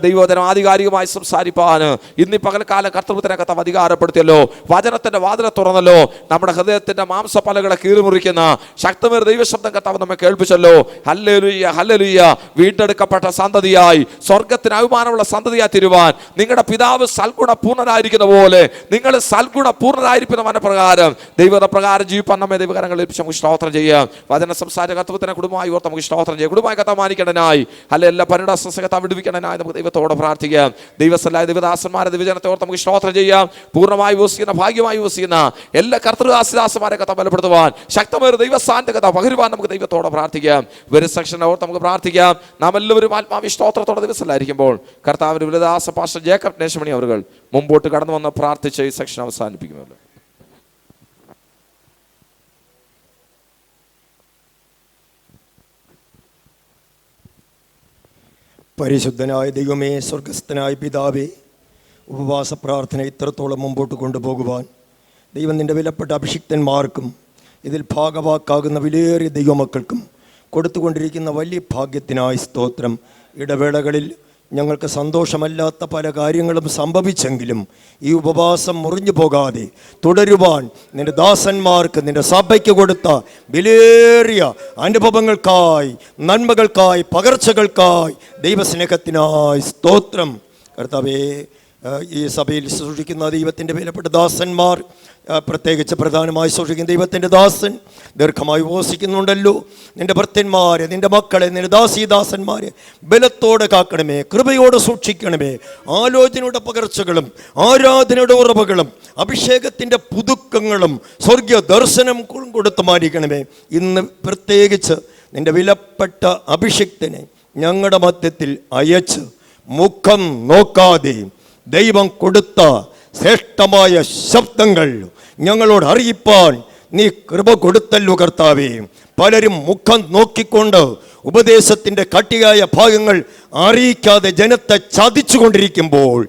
ദൈവവചനം ആധികാരികമായി സംസാരിപ്പാൻ ഇന്ന് പകൽക്കാലം കർത്തൃത്വത്തിനെ കർത്താവ് അധികാരപ്പെടുത്തിയല്ലോ. വചനത്തിന്റെ വാതിലെ തുറന്നല്ലോ. നമ്മുടെ ഹൃദയത്തിന്റെ മാംസപ്പലകളെ കീറിമുറിക്കുന്ന ശക്തമേറിയ ദൈവശബ്ദം കർത്താവ് നമ്മെ കേൾപ്പിച്ചല്ലോ. Hallelujah, hallelujah. വീണ്ടെടുക്കപ്പെട്ട സന്തതിയായി, സ്വർഗത്തിന് അഭിമാനമുള്ള സന്തതിയായി തീരുവാൻ നിങ്ങളുടെ പിതാവ് സൽഗുണ പൂർണ്ണരായിരിക്കുന്ന പോലെ നിങ്ങൾ സൽഗുണ പൂർണ്ണരായിരിക്കുന്ന മനപ്രകാരം ദൈവത പ്രകാരം ജീവിപ്പാൻ നമ്മെ ദൈവകരങ്ങളിൽ നമുക്ക് സ്തോത്രം ചെയ്യാം. വചന സംസാര കർത്തൃത്വത്തിനെ കുടുംബമായി ഓർത്ത് നമുക്ക് സ്തോത്രം ചെയ്യാം. കുടുംബമായി കർത്താവ് മാനിക്കണനായി എല്ലാ പരിണാസത്തെ വിടുവിക്കണനായി നമുക്ക് ദൈവത്തോടെ പ്രാർത്ഥിക്കാം. ദൈവസ്ഥലായ ദൈവദാസന്മാരെ ദൈവജനത്തെ ഓർത്ത് നമുക്ക് സ്തോത്രം ചെയ്യാം. പൂർണ്ണമായി വസിക്കുന്ന, ഭാഗ്യമായി വസിക്കുന്ന എല്ലാ കർത്തൃദാസദാസന്മാരെ കർത്താവ് ബലപ്പെടുത്തുവാൻ, ശക്തമേറിയ ദൈവസാന്നിധ്യം കർത്താവ് പകരുവാൻ നമുക്ക് ദൈവത്തോടെ പ്രാർത്ഥിക്കാം. ഒരു സെക്ഷനെ ഓർത്ത് നമുക്ക് പ്രാർത്ഥിക്കാം. നാം എല്ലാവരും ആത്മാവി സ്തോത്രത്തോടെ ദിവസത്തിലായിരിക്കുമ്പോൾ കർത്താവിന്റെ വിലദാസ പാസ്റ്റർ ജേക്കബ് നേശമണി അവർ മുമ്പോട്ട് കടന്നു വന്ന് പ്രാർത്ഥിച്ച് ഈ സെക്ഷൻ അവസാനിപ്പിക്കുമല്ലോ. പരിശുദ്ധനായ ദൈവമേ, സ്വർഗസ്ഥനായ പിതാവേ, ഉപവാസ പ്രാർത്ഥന ഇത്രത്തോളം മുമ്പോട്ട് കൊണ്ടുപോകുവാൻ ദൈവം നിൻ്റെ വിലപ്പെട്ട അഭിഷിക്തന്മാർക്കും ഇതിൽ ഭാഗവാക്കാകുന്ന വിലയേറിയ ദൈവമക്കൾക്കും കൊടുത്തുകൊണ്ടിരിക്കുന്ന വലിയ ഭാഗ്യത്തിനായി സ്തോത്രം. ഇടവേളകളിൽ ഞങ്ങൾക്ക് സന്തോഷമല്ലാത്ത പല കാര്യങ്ങളും സംഭവിച്ചെങ്കിലും ഈ ഉപവാസം മുറിഞ്ഞു പോകാതെ തുടരുവാൻ നിൻ്റെ ദാസന്മാർക്ക്, നിൻ്റെ സഭയ്ക്ക് കൊടുത്ത വിലയേറിയ അനുഭവങ്ങൾക്കായി, നന്മകൾക്കായി, പകർച്ചകൾക്കായി, ദൈവസ്നേഹത്തിനായി സ്തോത്രം. കർത്താവേ, ഈ സഭയിൽ സൂക്ഷിക്കുന്ന ദൈവത്തിൻ്റെ വിലപ്പെട്ട ദാസന്മാർ, പ്രത്യേകിച്ച് പ്രധാനമായി സൂക്ഷിക്കുന്ന ദൈവത്തിൻ്റെ ദാസൻ ദീർഘമായി ഉപവസിക്കുന്നുണ്ടല്ലോ. നിൻ്റെ ഭൃത്യന്മാരെ, നിൻ്റെ മക്കളെ, നിൻ്റെ ദാസീദാസന്മാരെ ബലത്തോടെ കാക്കണമേ, കൃപയോടെ സൂക്ഷിക്കണമേ. ആലോചനയുടെ പകർച്ചകളും ആരാധനയുടെ ഉറവുകളും അഭിഷേകത്തിൻ്റെ പുതുക്കങ്ങളും സ്വർഗീയ ദർശനം കൊടുത്തു മാനിക്കണമേ. ഇന്ന് പ്രത്യേകിച്ച് നിൻ്റെ വിലപ്പെട്ട അഭിഷിക്തനെ ഞങ്ങളുടെ മധ്യത്തിൽ അയച്ച് മുഖം നോക്കാതെ ദൈവം കൊടുത്ത ശ്രേഷ്ഠമായ ശബ്ദങ്ങൾ ഞങ്ങളോട് അറിയിപ്പാൻ നീ കൃപ കൊടുത്തല്ലോ കർത്താവേ. പലരും മുഖം നോക്കിക്കൊണ്ട് ഉപദേശത്തിൻ്റെ കട്ടിയായ ഭാഗങ്ങൾ അറിയിക്കാതെ ജനത്തെ ചതിച്ചുകൊണ്ടിരിക്കുമ്പോൾ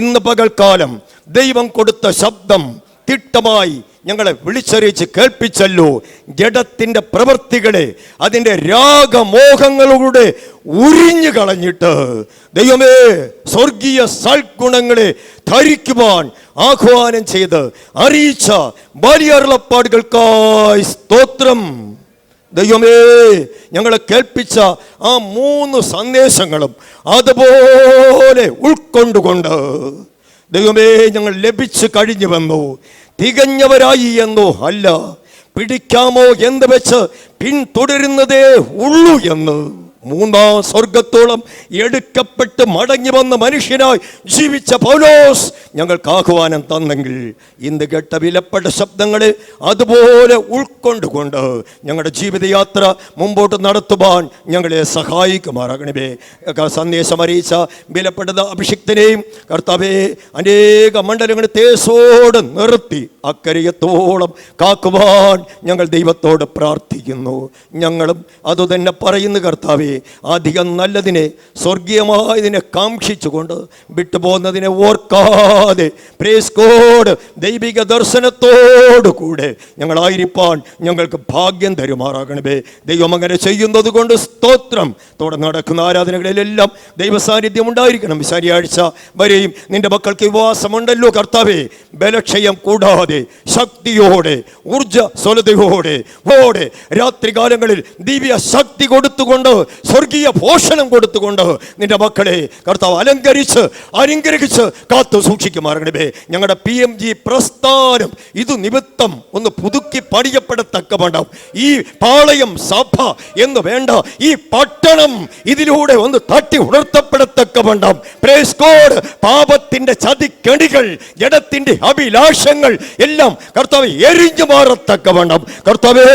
ഇന്ന് പകൽക്കാലം ദൈവം കൊടുത്ത ശബ്ദം തിട്ടമായി ഞങ്ങളെ വിളിച്ചറിയിച്ച് കേൾപ്പിച്ചല്ലോ. ജഡത്തിൻ്റെ പ്രവൃത്തികളെ അതിൻ്റെ രാഗമോഹങ്ങളുടെ ഉരിഞ്ഞു കളഞ്ഞിട്ട് ദൈവമേ സ്വർഗീയ സൽഗുണങ്ങളെ ധരിക്കുവാൻ ആഹ്വാനം ചെയ്ത് അറിയിച്ച ബലിയരുളപ്പാടുകൾക്കായി സ്തോത്രം. ദൈവമേ, ഞങ്ങളെ കേൾപ്പിച്ച ആ 3 സന്ദേശങ്ങളും അതുപോലെ ഉൾക്കൊണ്ടുകൊണ്ട് ദൈവമേ ഞങ്ങൾ ലഭിച്ചു കഴിഞ്ഞു വന്നു. തികഞ്ഞവരായി എന്നോ അല്ല, പിടിക്കാമോ എന്ന് വെച്ച് പിന്തുടരുന്നതേ ഉള്ളൂ എന്ന് 3-ാം സ്വർഗത്തോളം എടുക്കപ്പെട്ട് മടങ്ങി വന്ന മനുഷ്യനായി ജീവിച്ച പൗലോസ് ഞങ്ങൾക്ക് ആഹ്വാനം തന്നെങ്കിൽ ഇന്ന് കേട്ട വിലപ്പെട്ട ശബ്ദങ്ങളെ അതുപോലെ ഉൾക്കൊണ്ടുകൊണ്ട് ഞങ്ങളുടെ ജീവിതയാത്ര മുമ്പോട്ട് നടത്തുവാൻ ഞങ്ങളെ സഹായിക്കുമാറാകണമേ. സന്ദേശം അറിയിച്ച വിലപ്പെട്ട അഭിഷിക്തനെയും കർത്താവേ അനേക മണ്ഡലങ്ങളിൽ തേസോട് നിർത്തി അക്കരയത്തോളം കാക്കുവാൻ ഞങ്ങൾ ദൈവത്തോട് പ്രാർത്ഥിക്കുന്നു. ഞങ്ങളും അതുതന്നെ പറയുന്നു കർത്താവേ, അധികം നല്ലതിനെ സ്വർഗീയമായതിനെ കാക്ഷിച്ചുകൊണ്ട് വിട്ടുപോകുന്നതിനെ ഓർക്കാതെ പ്രൈസ് ഗോഡ് ദൈവിക ദർശനത്തോടു കൂടെ ഞങ്ങളായിരിക്കാൻ ഞങ്ങൾക്ക് ഭാഗ്യം തരുമാറാകണമേ. ദൈവം അങ്ങനെ ചെയ്യുന്നത് കൊണ്ട് സ്തോത്രം. തുടർന്ന് നടക്കുന്ന ആരാധനകളിലെല്ലാം ദൈവസാന്നിധ്യം ഉണ്ടായിരിക്കണം. ശനിയാഴ്ച വരെയും നിന്റെ മക്കൾക്ക് വിവാസമുണ്ടല്ലോ കർത്താവേ. ബലക്ഷയം കൂടാതെ ശക്തിയോടെ ഊർജ്ജസ്വലതയോടെ രാത്രികാലങ്ങളിൽ ദിവ്യ ശക്തി കൊടുത്തുകൊണ്ട് സ്വർഗീയ പോഷണം കൊടുത്തുകൊണ്ട് നിന്റെ മക്കളെ കർത്താവ് അനുഗ്രഹിച്ച് കാത്തു സൂക്ഷിക്കുമാറാകണമേ. ഞങ്ങളുടെ PMG പ്രസ്ഥാനം ഇത് നിമിത്തം ഒന്ന് പുതുക്കി പണിയപ്പെടത്തക്കവണ്ണം ഈ പാളയം സഭ എന്ന് വേണ്ട ഈ പട്ടണം ഇതിലൂടെ ഒന്ന് തട്ടി ഉണർത്തപ്പെടത്തക്കവണ്ണം പ്രൈസ് ഗോഡ് പാപത്തിന്റെ ചതിക്കെണികൾ ജഡത്തിന്റെ അഭിലാഷങ്ങൾ എല്ലാം കർത്താവ് എരിഞ്ഞു മാറത്തക്കവണ്ണം കർത്താവേ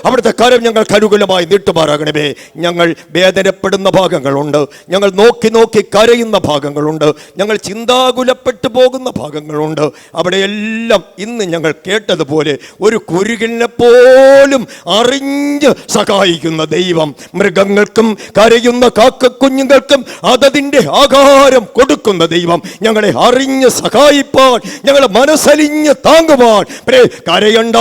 അവിടുത്തെ കരം ഞങ്ങൾക്ക് അനുകൂലമായി നീട്ടുമാറാകണമേ. ഞങ്ങൾ വേദനപ്പെടുന്ന ഭാഗങ്ങളുണ്ട്, ഞങ്ങൾ നോക്കി നോക്കി കരയുന്ന ഭാഗങ്ങളുണ്ട്, ഞങ്ങൾ ചിന്താകുലപ്പെട്ടു പോകുന്ന ഭാഗങ്ങളുണ്ട്. അവിടെയെല്ലാം ഇന്ന് ഞങ്ങൾ കേട്ടതുപോലെ ഒരു കുരുകിലിനെ പോലും അറിഞ്ഞ് സഹായിക്കുന്ന ദൈവം, മൃഗങ്ങൾക്കും കരയുന്ന കാക്കക്കുഞ്ഞുങ്ങൾക്കും അതതിൻ്റെ ആഹാരം കൊടുക്കുന്ന ദൈവം, ഞങ്ങളെ അറിഞ്ഞ് സഹായിപ്പാൻ, ഞങ്ങളെ മനസ്സലിഞ്ഞ് താങ്ങുവാൻ. കരയണ്ട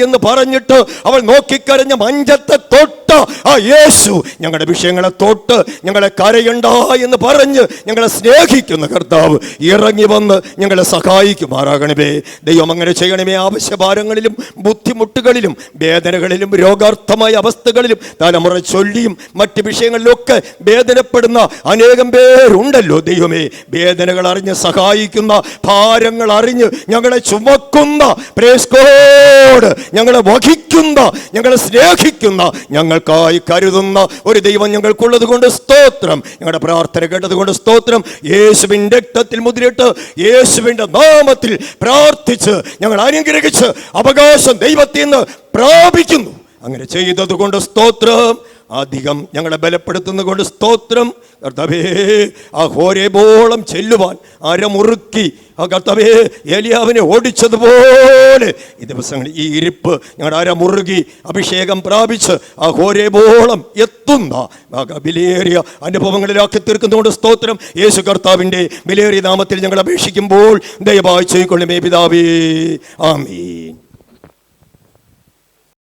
എന്ന് പറഞ്ഞിട്ട് അവൾ നോക്കിക്കരഞ്ഞ മഞ്ചത്തെ തൊട്ട ആ യേശു ഞങ്ങളുടെ വിഷയങ്ങളെ തൊട്ട് ഞങ്ങളെ കരയണ്ട എന്ന് പറഞ്ഞ് ഞങ്ങളെ സ്നേഹിക്കുന്ന കർത്താവ് ഇറങ്ങി വന്ന് ഞങ്ങളെ സഹായിക്കുമാറാകണമേ. ദൈവം അങ്ങനെ ചെയ്യണമേ. ആവശ്യഭാരങ്ങളിലും ബുദ്ധിമുട്ടുകളിലും വേദനകളിലും രോഗാർത്ഥമായ അവസ്ഥകളിലും തലമുറ ചൊല്ലിയും മറ്റ് വിഷയങ്ങളിലൊക്കെ വേദനപ്പെടുന്ന അനേകം പേരുണ്ടല്ലോ ദൈവമേ. വേദനകൾ അറിഞ്ഞ് സഹായിക്കുന്ന, ഭാരങ്ങൾ അറിഞ്ഞ് ഞങ്ങളെ ചുമക്കുന്ന, പ്രൈസ് ഗോഡ് ഞങ്ങളെ വഹിക്കുന്ന, ഞങ്ങളെ സ്നേഹിക്കുന്ന, ഞങ്ങൾക്കായി കരുതുന്ന ഒരു ദൈവം ഞങ്ങൾക്കുള്ളത് കൊണ്ട് സ്തോത്രം. ഞങ്ങളുടെ പ്രാർത്ഥന കേട്ടത് കൊണ്ട് സ്തോത്രം. യേശുവിൻ്റെ രക്തത്തിൽ മുദ്രയിട്ട് യേശുവിൻ്റെ നാമത്തിൽ പ്രാർത്ഥിച്ച് ഞങ്ങൾ അനുഗ്രഹിച്ച് അവകാശം ദൈവത്തിൽ നിന്ന് പ്രാപിക്കുന്നു. അങ്ങനെ ചെയ്തത് കൊണ്ട് സ്തോത്രം. അധികം ഞങ്ങളെ ബലപ്പെടുത്തുന്നത് കൊണ്ട് സ്തോത്രം. കർത്താവേ ആ ഹോരേബോളം ചെല്ലുവാൻ അരമുറുക്കി ആ കർത്താവേ ഏലിയാവിനെ ഓടിച്ചതുപോലെ ഈ ദിവസങ്ങളിൽ ഈ ഇരിപ്പ് ഞങ്ങളുടെ അരമുറുകി അഭിഷേകം പ്രാപിച്ച് ആ ഹോരേബോളം എത്തുന്ന വിലയേറിയ അനുഭവങ്ങളിലാക്കി തീർക്കുന്നതുകൊണ്ട് സ്തോത്രം. യേശു കർത്താവിൻ്റെ വിലയേറിയ നാമത്തിൽ ഞങ്ങൾ അപേക്ഷിക്കുമ്പോൾ ദയവായി ചെയ്തുകൊള്ളുമേ പിതാവേ. ആമീൻ.